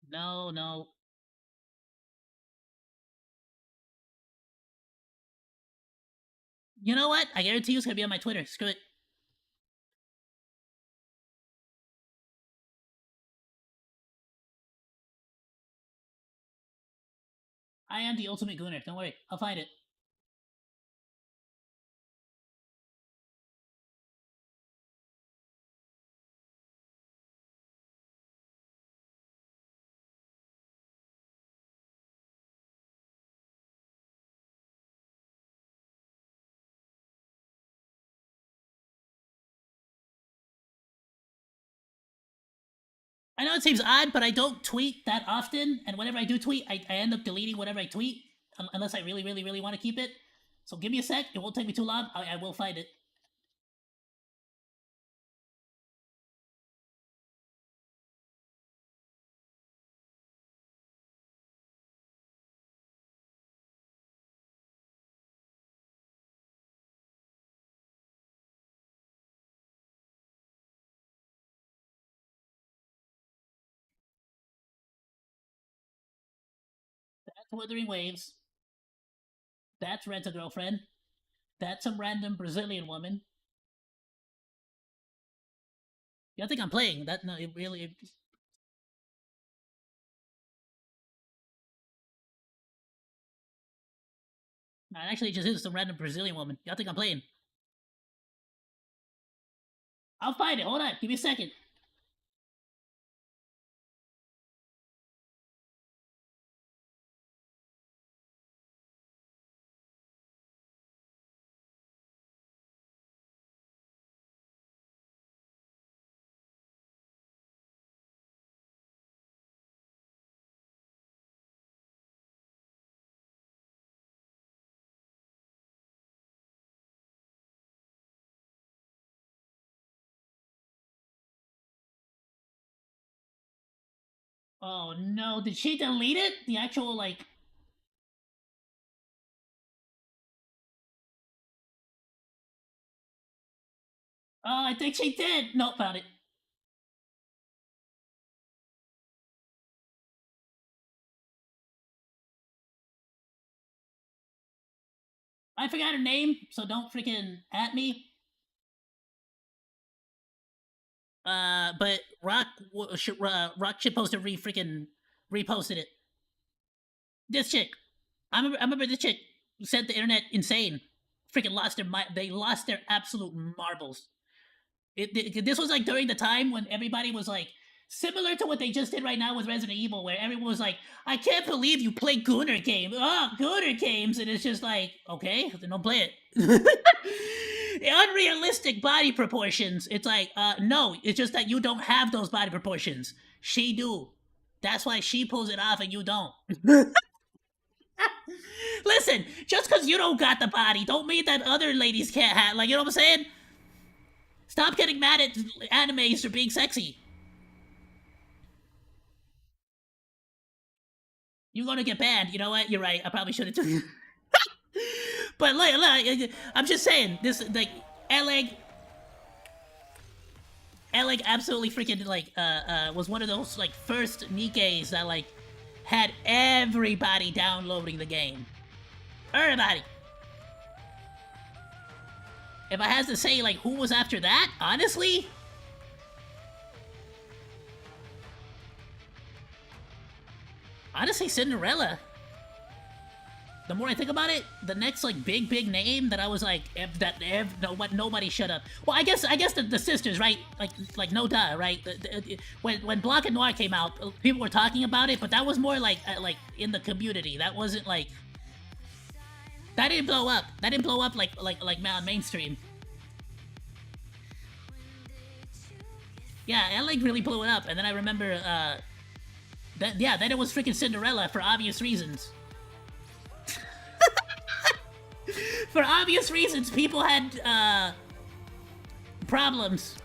Speaker 1: No, no. You know what? I guarantee you it's gonna be on my Twitter. Screw it. I am the ultimate gooner. Don't worry. I'll find it. I know it seems odd, but I don't tweet that often, and whenever I do tweet, I end up deleting whatever I tweet, unless I really, really, really want to keep it. So give me a sec, it won't take me too long, I will find it. That's Wuthering Waves. That's Rent a Girlfriend. That's some random Brazilian woman. Yeah, I think I'm playing. That no, it really. It actually just is some random Brazilian woman. Y'all think I'm playing? I'll find it. Hold on. Give me a second. Oh no, did she delete it? The actual, like... Oh, I think she did! No, found it. I forgot her name, so don't freaking at me. But Rock shitposter reposted it. This chick. I remember this chick sent the internet insane. Freaking they lost their absolute marbles. This was like during the time when everybody was like, similar to what they just did right now with Resident Evil, where everyone was like, I can't believe you play Gooner games. Oh, Gooner games. And it's just like, okay, then don't play it. Unrealistic body proportions. It's like, no, it's just that you don't have those body proportions. She do. That's why she pulls it off and you don't. Listen, just because you don't got the body, don't mean that other ladies can't have, like, you know what I'm saying? Stop getting mad at animes for being sexy. You're gonna get banned. You know what? You're right. I probably should have. But look, I'm just saying, this, like, Eleg absolutely freaking, like, was one of those, like, first NIKKEs that, like, had everybody downloading the game. Everybody. If I had to say, like, who was after that, honestly... Honestly, Cinderella. the more I think about it, the next like big name that I was like, nobody shut up. Well, I guess the sisters, right? Like no duh, right? When Blanc and Noir came out, people were talking about it, but that was more like in the community. That wasn't like that didn't blow up. That didn't blow up like mainstream. Yeah, and like really blew it up, and then I remember then it was freaking Cinderella for obvious reasons. For obvious reasons, people had problems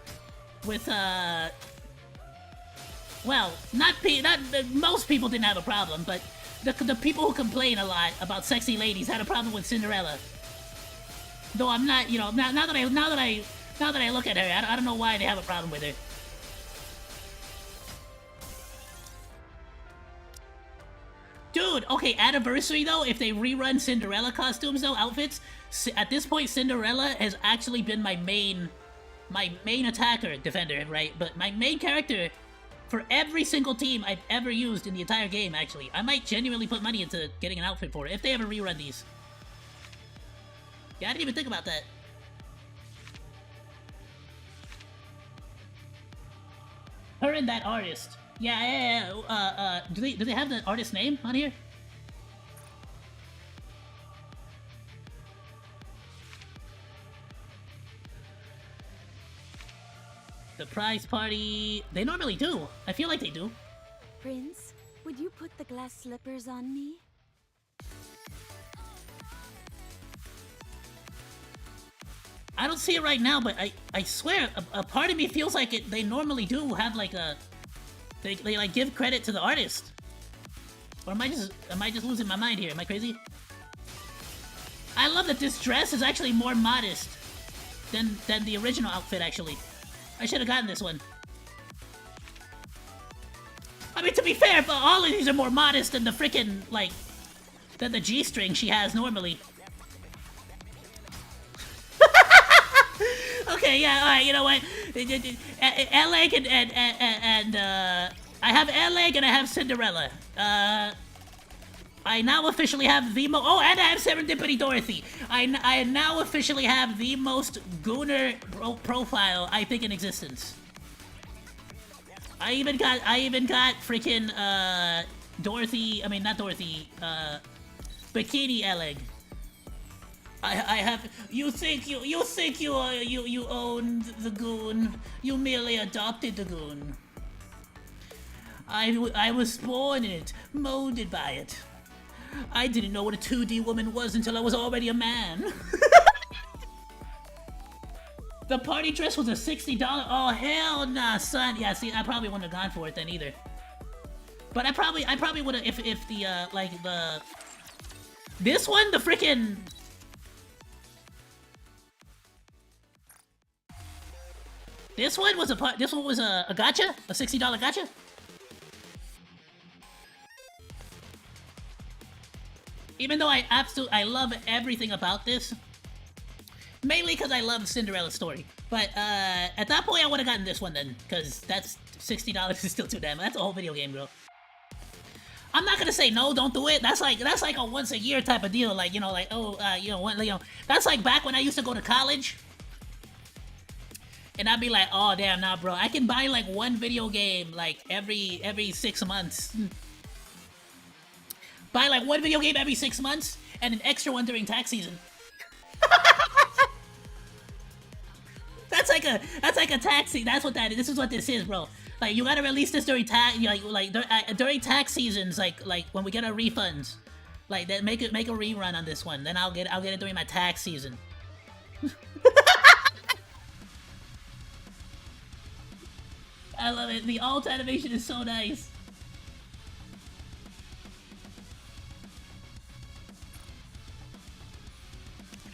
Speaker 1: with well, not most people didn't have a problem, but the people who complain a lot about sexy ladies had a problem with Cinderella. Though I'm not, you know, now that I look at her, I don't know why they have a problem with her. Dude, okay, anniversary though, if they rerun Cinderella costumes though, outfits, at this point Cinderella has actually been my main attacker, defender, right? But my main character for every single team I've ever used in the entire game, actually. I might genuinely put money into getting an outfit for it, if they ever rerun these. Yeah, I didn't even think about that. Her and that artist. Yeah. Do they have the artist name on here? The prize party. They normally do. I feel like they do.
Speaker 2: Prince, would you put the glass slippers on me?
Speaker 1: I don't see it right now, but I swear a part of me feels like they normally do have like a they like give credit to the artist. Or am I just losing my mind here? Am I crazy? I love that this dress is actually more modest than the original outfit, actually. I should have gotten this one. I mean, to be fair, but all of these are more modest than the freaking, like, than the G-string she has normally. Okay, yeah, alright, you know what? L-Egg and I have L-Egg and I have Cinderella. I now officially have the oh, and I have Serendipity Dorothy. I now officially have the most gooner profile I think in existence. I even got freaking Dorothy. I mean, not Dorothy. Bikini L-Egg. I have. You think you own the goon? You merely adopted the goon. I was born in it, molded by it. I didn't know what a 2D woman was until I was already a man. The party dress was a $60. Oh hell nah, son. Yeah, see, I probably wouldn't have gone for it then either. But I probably would have if the like the this one, the freaking this one was a gacha, a $60 gacha. Even though I love everything about this, mainly because I love Cinderella's story. But at that point, I would have gotten this one then, because that's $60 is still too damn. That's a whole video game, bro. I'm not gonna say no, don't do it. That's like a once a year type of deal. Like, you know, like that's like back when I used to go to college, and I'd be like, oh damn, nah, bro, I can buy like one video game like every 6 months. Buy like one video game every 6 months, and an extra one during tax season. That's like a tax season. That's what that is. This is what this is, bro. Like, you gotta release this during tax, during tax seasons, like when we get our refunds. Like, that make a rerun on this one. Then I'll get it during my tax season. I love it. The alt animation is so nice.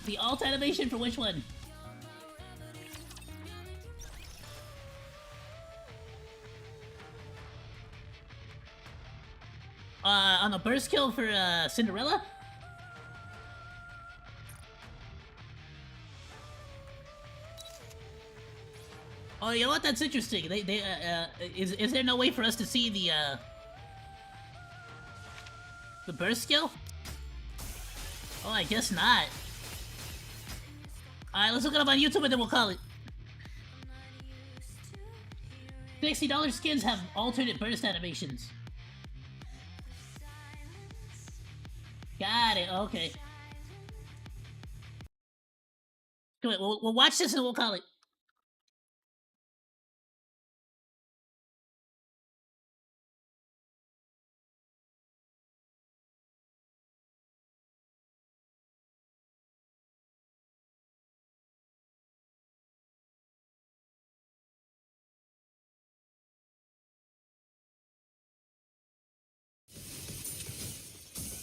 Speaker 1: The alt animation for which one? On the burst kill for Cinderella? Oh, you know what? That's interesting. Is there no way for us to see the burst skill? Oh, I guess not. Alright, let's look it up on YouTube and then we'll call it. $60 skins have alternate burst animations. Got it, okay. Go ahead, we'll watch this and we'll call it.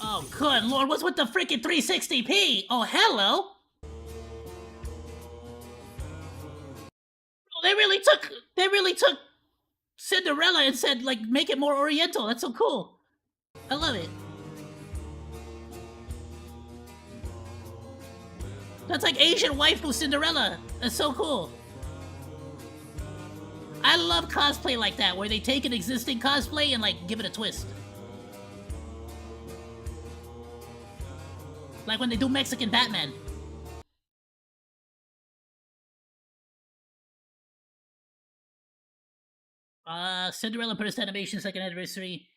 Speaker 1: Oh, good lord, what's with the freaking 360p? Oh, hello! Oh, they really took Cinderella and said, like, make it more oriental. That's so cool. I love it. That's like Asian waifu Cinderella. That's so cool. I love cosplay like that, where they take an existing cosplay and, like, give it a twist. Like when they do Mexican Batman. Cinderella burst animation, 2nd anniversary.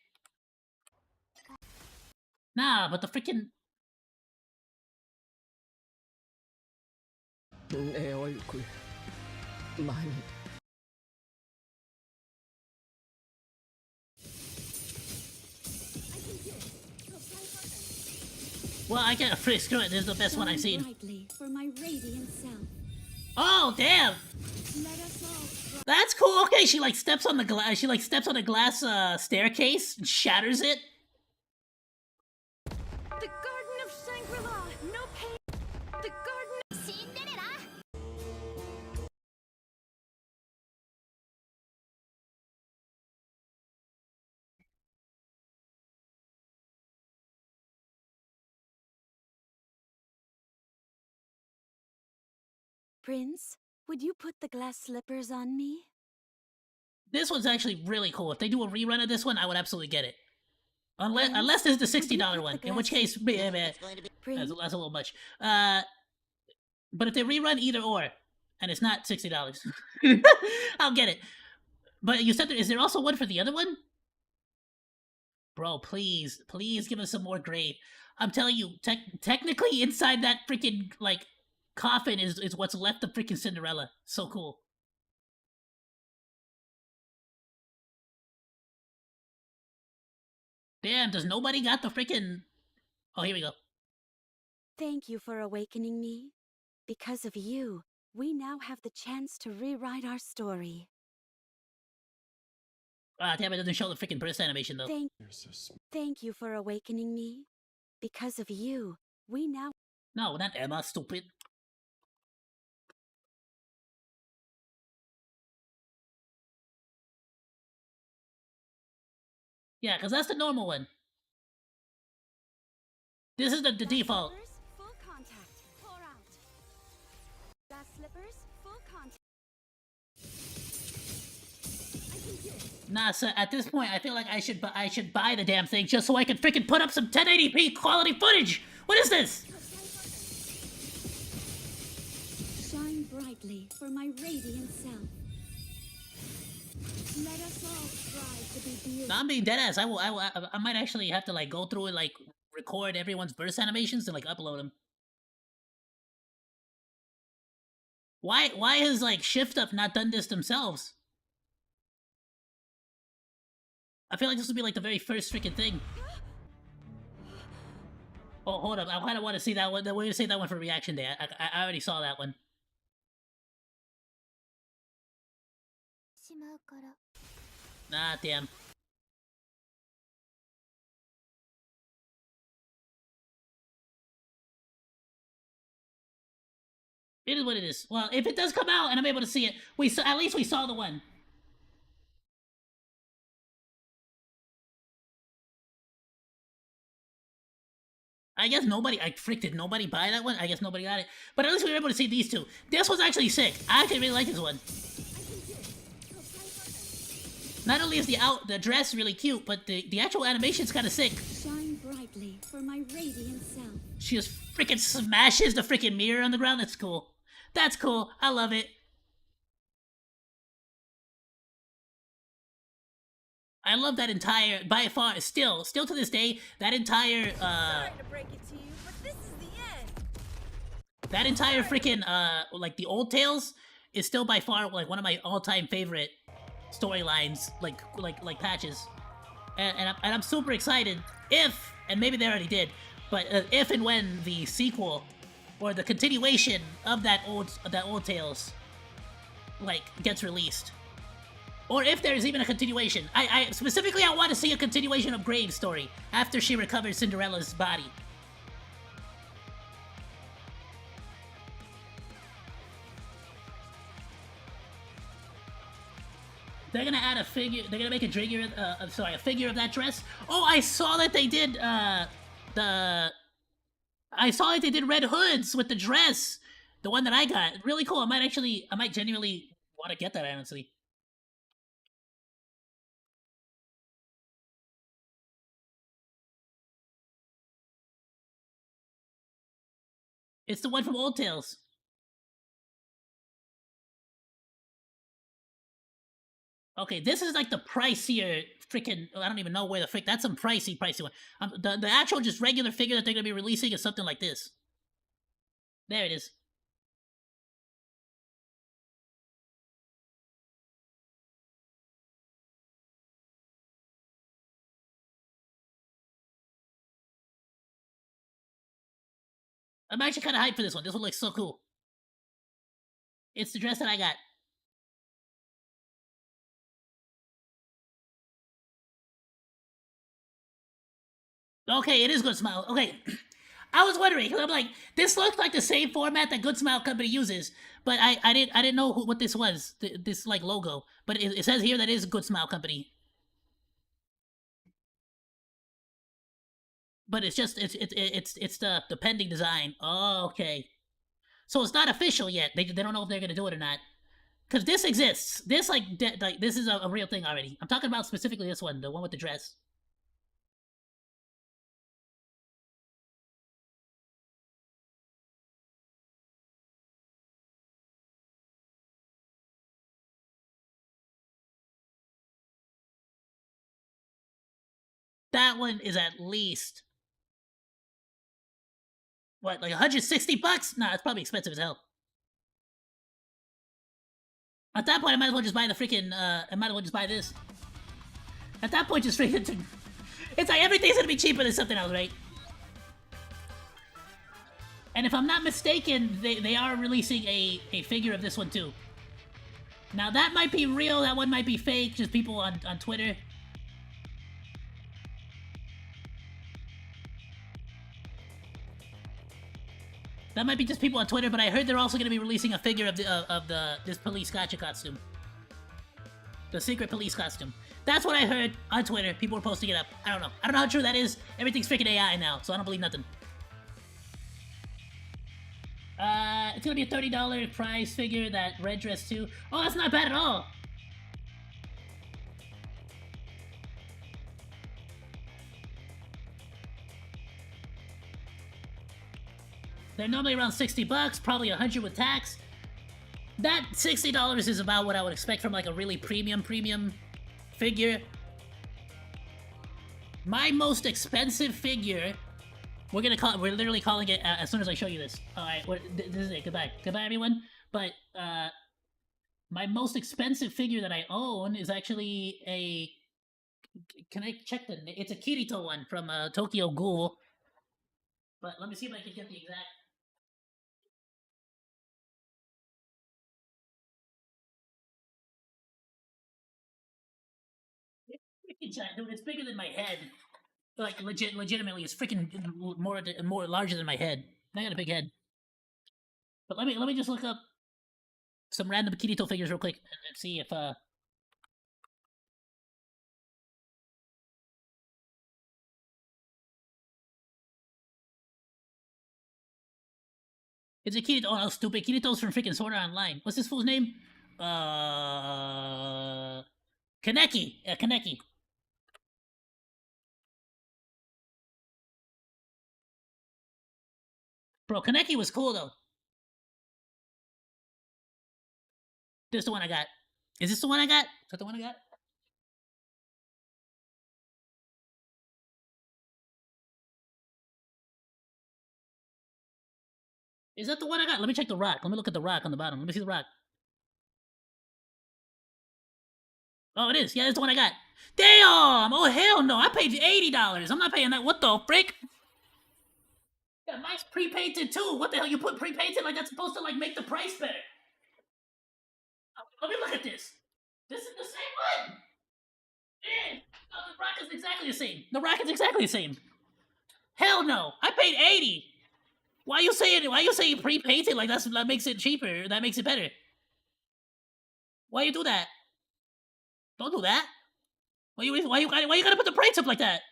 Speaker 1: Nah, but the freaking... Well, I get a free screw it. This is the best one I've seen.
Speaker 2: For my radiant self.
Speaker 1: Oh, damn! That's cool. Okay, she like steps on the glass. She like steps on a glass staircase and shatters it.
Speaker 4: The Garden of Shangri-La. No pain. The Garden of
Speaker 2: Cinderella. Prince, would you put the glass slippers on me?
Speaker 1: This one's actually really cool. If they do a rerun of this one, I would absolutely get it. Unless there's the $60 one, in which case, that's a little much. But if they rerun either or, and it's not $60, I'll get it. But you said is there also one for the other one? Bro, please give us some more grade. I'm telling you, technically inside that freaking, like, coffin is what's left of freaking Cinderella. So cool. Damn, does nobody got the freaking... Oh, here we go.
Speaker 2: Thank you for awakening me. Because of you, we now have the chance to rewrite our story.
Speaker 1: Ah, damn, it doesn't show the freaking burst animation, though.
Speaker 2: Thank you for awakening me. Because of you, we now...
Speaker 1: No, not Emma, stupid. Yeah, because that's the normal one. This is the default.
Speaker 2: Full contact. Pour out. Glass slippers, full contact.
Speaker 1: Nah, so at this point, I feel like I should buy the damn thing just so I can freaking put up some 1080p quality footage. What is this?
Speaker 2: Shine brightly for my radiant self. Let us all strive to be beautiful.
Speaker 1: Nah, I'm being deadass. I might actually have to like go through and like record everyone's burst animations and like upload them. Why has like Shift Up not done this themselves? I feel like this would be like the very first freaking thing. Oh, hold up. I kind of want to see that one. We're going to save that one for reaction day. I already saw that one. Nah, damn. It is what it is. Well, if it does come out and I'm able to see it, at least we saw the one. I guess nobody, did nobody buy that one? I guess nobody got it. But at least we were able to see these two. This was actually sick. I actually really like this one. Not only is the dress really cute, but the actual animation's kind of sick.
Speaker 2: Shine brightly for my radiant self.
Speaker 1: She just freaking smashes the freaking mirror on the ground. That's cool. That's cool. I love it. I love that entire, by far, still to this day, that entire,
Speaker 4: Sorry to break it to you, but this is the end.
Speaker 1: that entire freaking, like, the old tales is still by far, like, one of my all-time favorite storylines, like patches. And I'm super excited if, and maybe they already did, but if and when the sequel or the continuation of that old tales, like, gets released. Or if there's even a continuation. I specifically, I want to see a continuation of Grave's story after she recovers Cinderella's body. They're gonna add a figure. They're gonna make a figure. A figure of that dress. Oh, I saw that they did. I saw that they did Red Hoods with the dress. The one that I got. Really cool. I might genuinely want to get that, honestly. It's the one from Old Tales. Okay, this is like the pricier freaking. I don't even know where the frick. That's some pricey one. The actual just regular figure that they're gonna be releasing is something like this. There it is. I'm actually kind of hyped for this one. This one looks so cool. It's the dress that I got. Okay, it is Good Smile. Okay. I was wondering, I'm like, this looks like the same format that Good Smile Company uses, but I didn't know what this was, this like logo. But it says here that it is Good Smile Company. But it's just it's the pending design. Oh, okay. So it's not official yet. They don't know if they're gonna do it or not. Cause this exists. This like this is a real thing already. I'm talking about specifically this one, the one with the dress. That one is at least what, like $160? Nah, it's probably expensive as hell. At that point, I might as well just buy the freaking. I might as well just buy this. At that point, just freaking. It's like everything's gonna be cheaper than something else, right? And if I'm not mistaken, they are releasing a figure of this one too. Now that might be real, that one might be fake, just people on Twitter. That might be just people on Twitter, but I heard they're also going to be releasing a figure of this police gotcha costume. The secret police costume. That's what I heard on Twitter. People were posting it up. I don't know. I don't know how true that is. Everything's freaking AI now, so I don't believe nothing. It's going to be a $30 prize figure, that red dress too. Oh, that's not bad at all. They're normally around $60, probably $100 with tax. That $60 is about what I would expect from like a really premium figure. My most expensive figure, we're literally calling it as soon as I show you this. All right, this is it. Goodbye, everyone. But my most expensive figure that I own is actually a. Can I check the? It's a Kirito one from Tokyo Ghoul. But let me see if I can get the exact. Freaking giant, dude! It's bigger than my head. Like legitimately, it's freaking more larger than my head. I got a big head. But let me just look up some random Kirito figures real quick and see if It's a Kirito. Oh, no, stupid. Kirito's from freaking Sword Art Online. What's this fool's name? Kaneki. Yeah, Kaneki. Bro, Kaneki was cool though. This is the one I got. Is this the one I got? Is that the one I got? Is that the one I got? Let me check the rock. Let me look at the rock on the bottom. Let me see the rock. Oh, it is. Yeah, that's the one I got. Damn! Oh, hell no. I paid you $80. I'm not paying that. What the frick? Yeah, mine's pre-painted too. What the hell? You put pre-painted like that's supposed to like make the price better. Let me look at this. This is the same one. Man, no, the rock is exactly the same. The rock is exactly the same. Hell no. I paid 80. Why you saying pre-painted like that makes it cheaper? That makes it better. Why you do that? Don't do that. Why you gotta put the price up like that?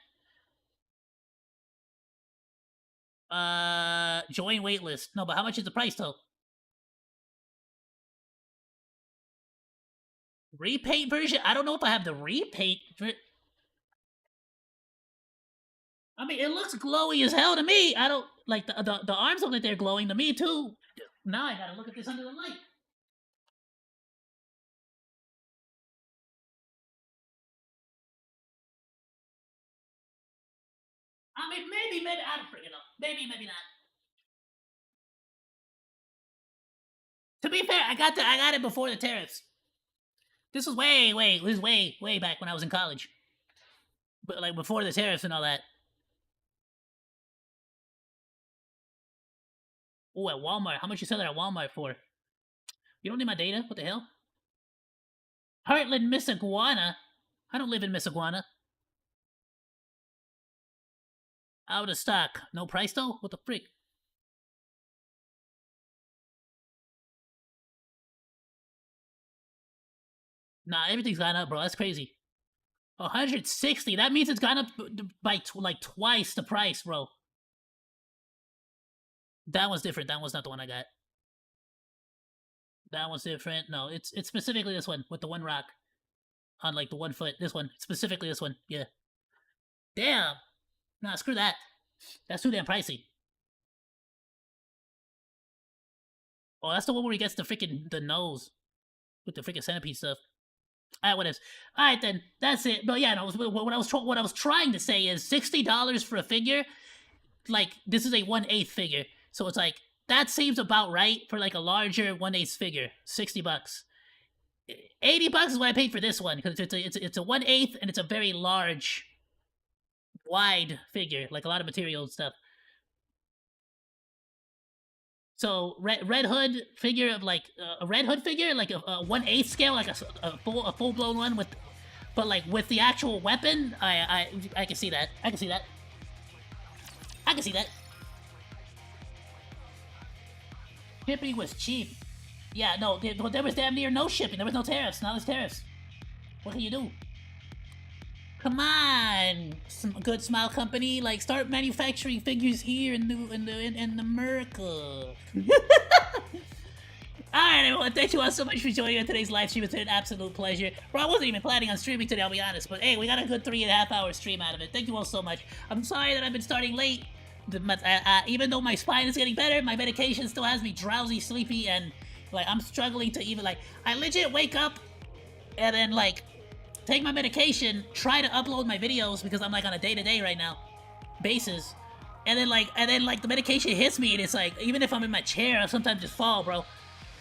Speaker 1: Join waitlist. No, but how much is the price though? Repaint version? I don't know if I have the repaint. I mean, it looks glowy as hell to me. I don't like the arms look like they're glowing to me too. Now I gotta look at this under the light. I mean, maybe I don't freaking know. Maybe not. To be fair, I got it before the tariffs. This was way back when I was in college. But like before the tariffs and all that. Oh, at Walmart. How much you sell it at Walmart for? You don't need my data? What the hell? Heartland Miss Iguana? I don't live in Miss Iguana. Out of stock. No price though? What the frick? Nah, everything's gone up, bro. That's crazy. 160. That means it's gone up by like twice the price, bro. That one's different. That one's not the one I got. That one's different. No, it's specifically this one with the one rock on like the 1 foot. This one, specifically this one. Yeah. Damn. Nah, screw that. That's too damn pricey. Oh, that's the one where he gets the nose with the freaking centipede stuff. Alright, what is? Alright then, that's it. But yeah, no, what I was trying to say is $60 for a figure. Like this is a 1/8 figure, so it's like that seems about right for like a larger 1/8 figure. $60. $80 is what I paid for this one because it's a 1/8 and it's a very large, wide figure, like a lot of material and stuff. So Red Hood figure of like a Red Hood figure, like a 1/8 scale, like a full blown one with, but like with the actual weapon. I can see that. I can see that. I can see that. Shipping was cheap. Yeah, no, there was damn near no shipping. There was no tariffs. Now there's tariffs. What can you do? Come on, some good smile company. Like, start manufacturing figures here in America. Alright, everyone, thank you all so much for joining on today's live stream. It's been an absolute pleasure. Bro, I wasn't even planning on streaming today, I'll be honest. But hey, we got a good 3.5 hour stream out of it. Thank you all so much. I'm sorry that I've been starting late. Even though my spine is getting better, my medication still has me drowsy, sleepy, and like I'm struggling to even like I legit wake up and then like take my medication, try to upload my videos because I'm like on a day-to-day right now basis, and then like the medication hits me and it's like even if I'm in my chair I sometimes just fall, bro.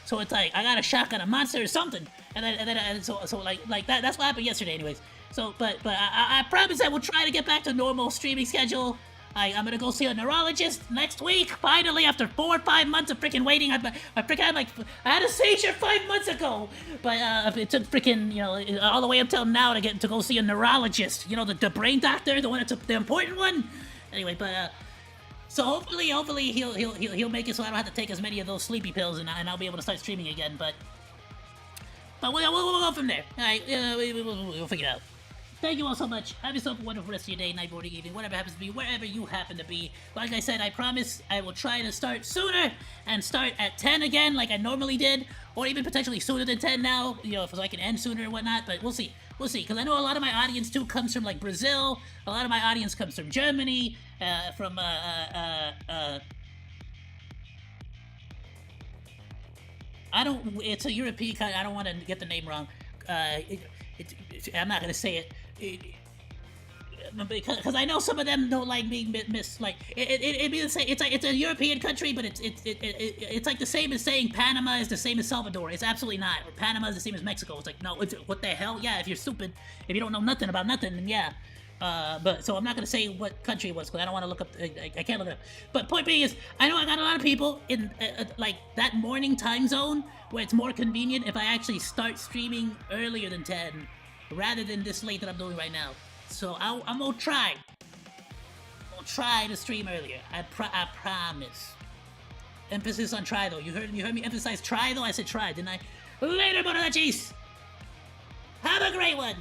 Speaker 1: So it's like I got a shotgun, a monster or something, and so like that's what happened yesterday anyways. So but I promise I will try to get back to normal streaming schedule. I'm gonna go see a neurologist next week, finally, after 4 or 5 months of freaking waiting. I had a seizure 5 months ago, but it took freaking, you know, all the way up till now to go see a neurologist. You know, the brain doctor, the one that's the important one. Anyway, but so hopefully he'll make it so I don't have to take as many of those sleepy pills, and I'll be able to start streaming again. But we'll go from there. All right, we'll figure it out. Thank you all so much. Have yourself a wonderful rest of your day, night, morning, evening, whatever happens to be, wherever you happen to be. Like I said, I promise I will try to start sooner and start at 10 again like I normally did, or even potentially sooner than 10 now, you know, so I can end sooner and whatnot, but we'll see. We'll see, because I know a lot of my audience, too, comes from, like, Brazil. A lot of my audience comes from Germany, from I don't. It's a European country. I don't want to get the name wrong. I'm not gonna say it. Because I know some of them don't like being missed. Like it be the same. It's a European country, but it's like the same as saying Panama is the same as Salvador. It's absolutely not. Panama is the same as Mexico. It's like no. What the hell? Yeah, if you're stupid, if you don't know nothing about nothing, then yeah. But so I'm not gonna say what country it was because I don't want to look up. I can't look it up. But point being is, I know I got a lot of people in like that morning time zone where it's more convenient if I actually start streaming earlier than 10, rather than this late that I'm doing right now. So I'm gonna try. I'm gonna try to stream earlier. I promise. Emphasis on try though. You heard me emphasize try though. I said try, didn't I? Later, Bonachis. Have a great one.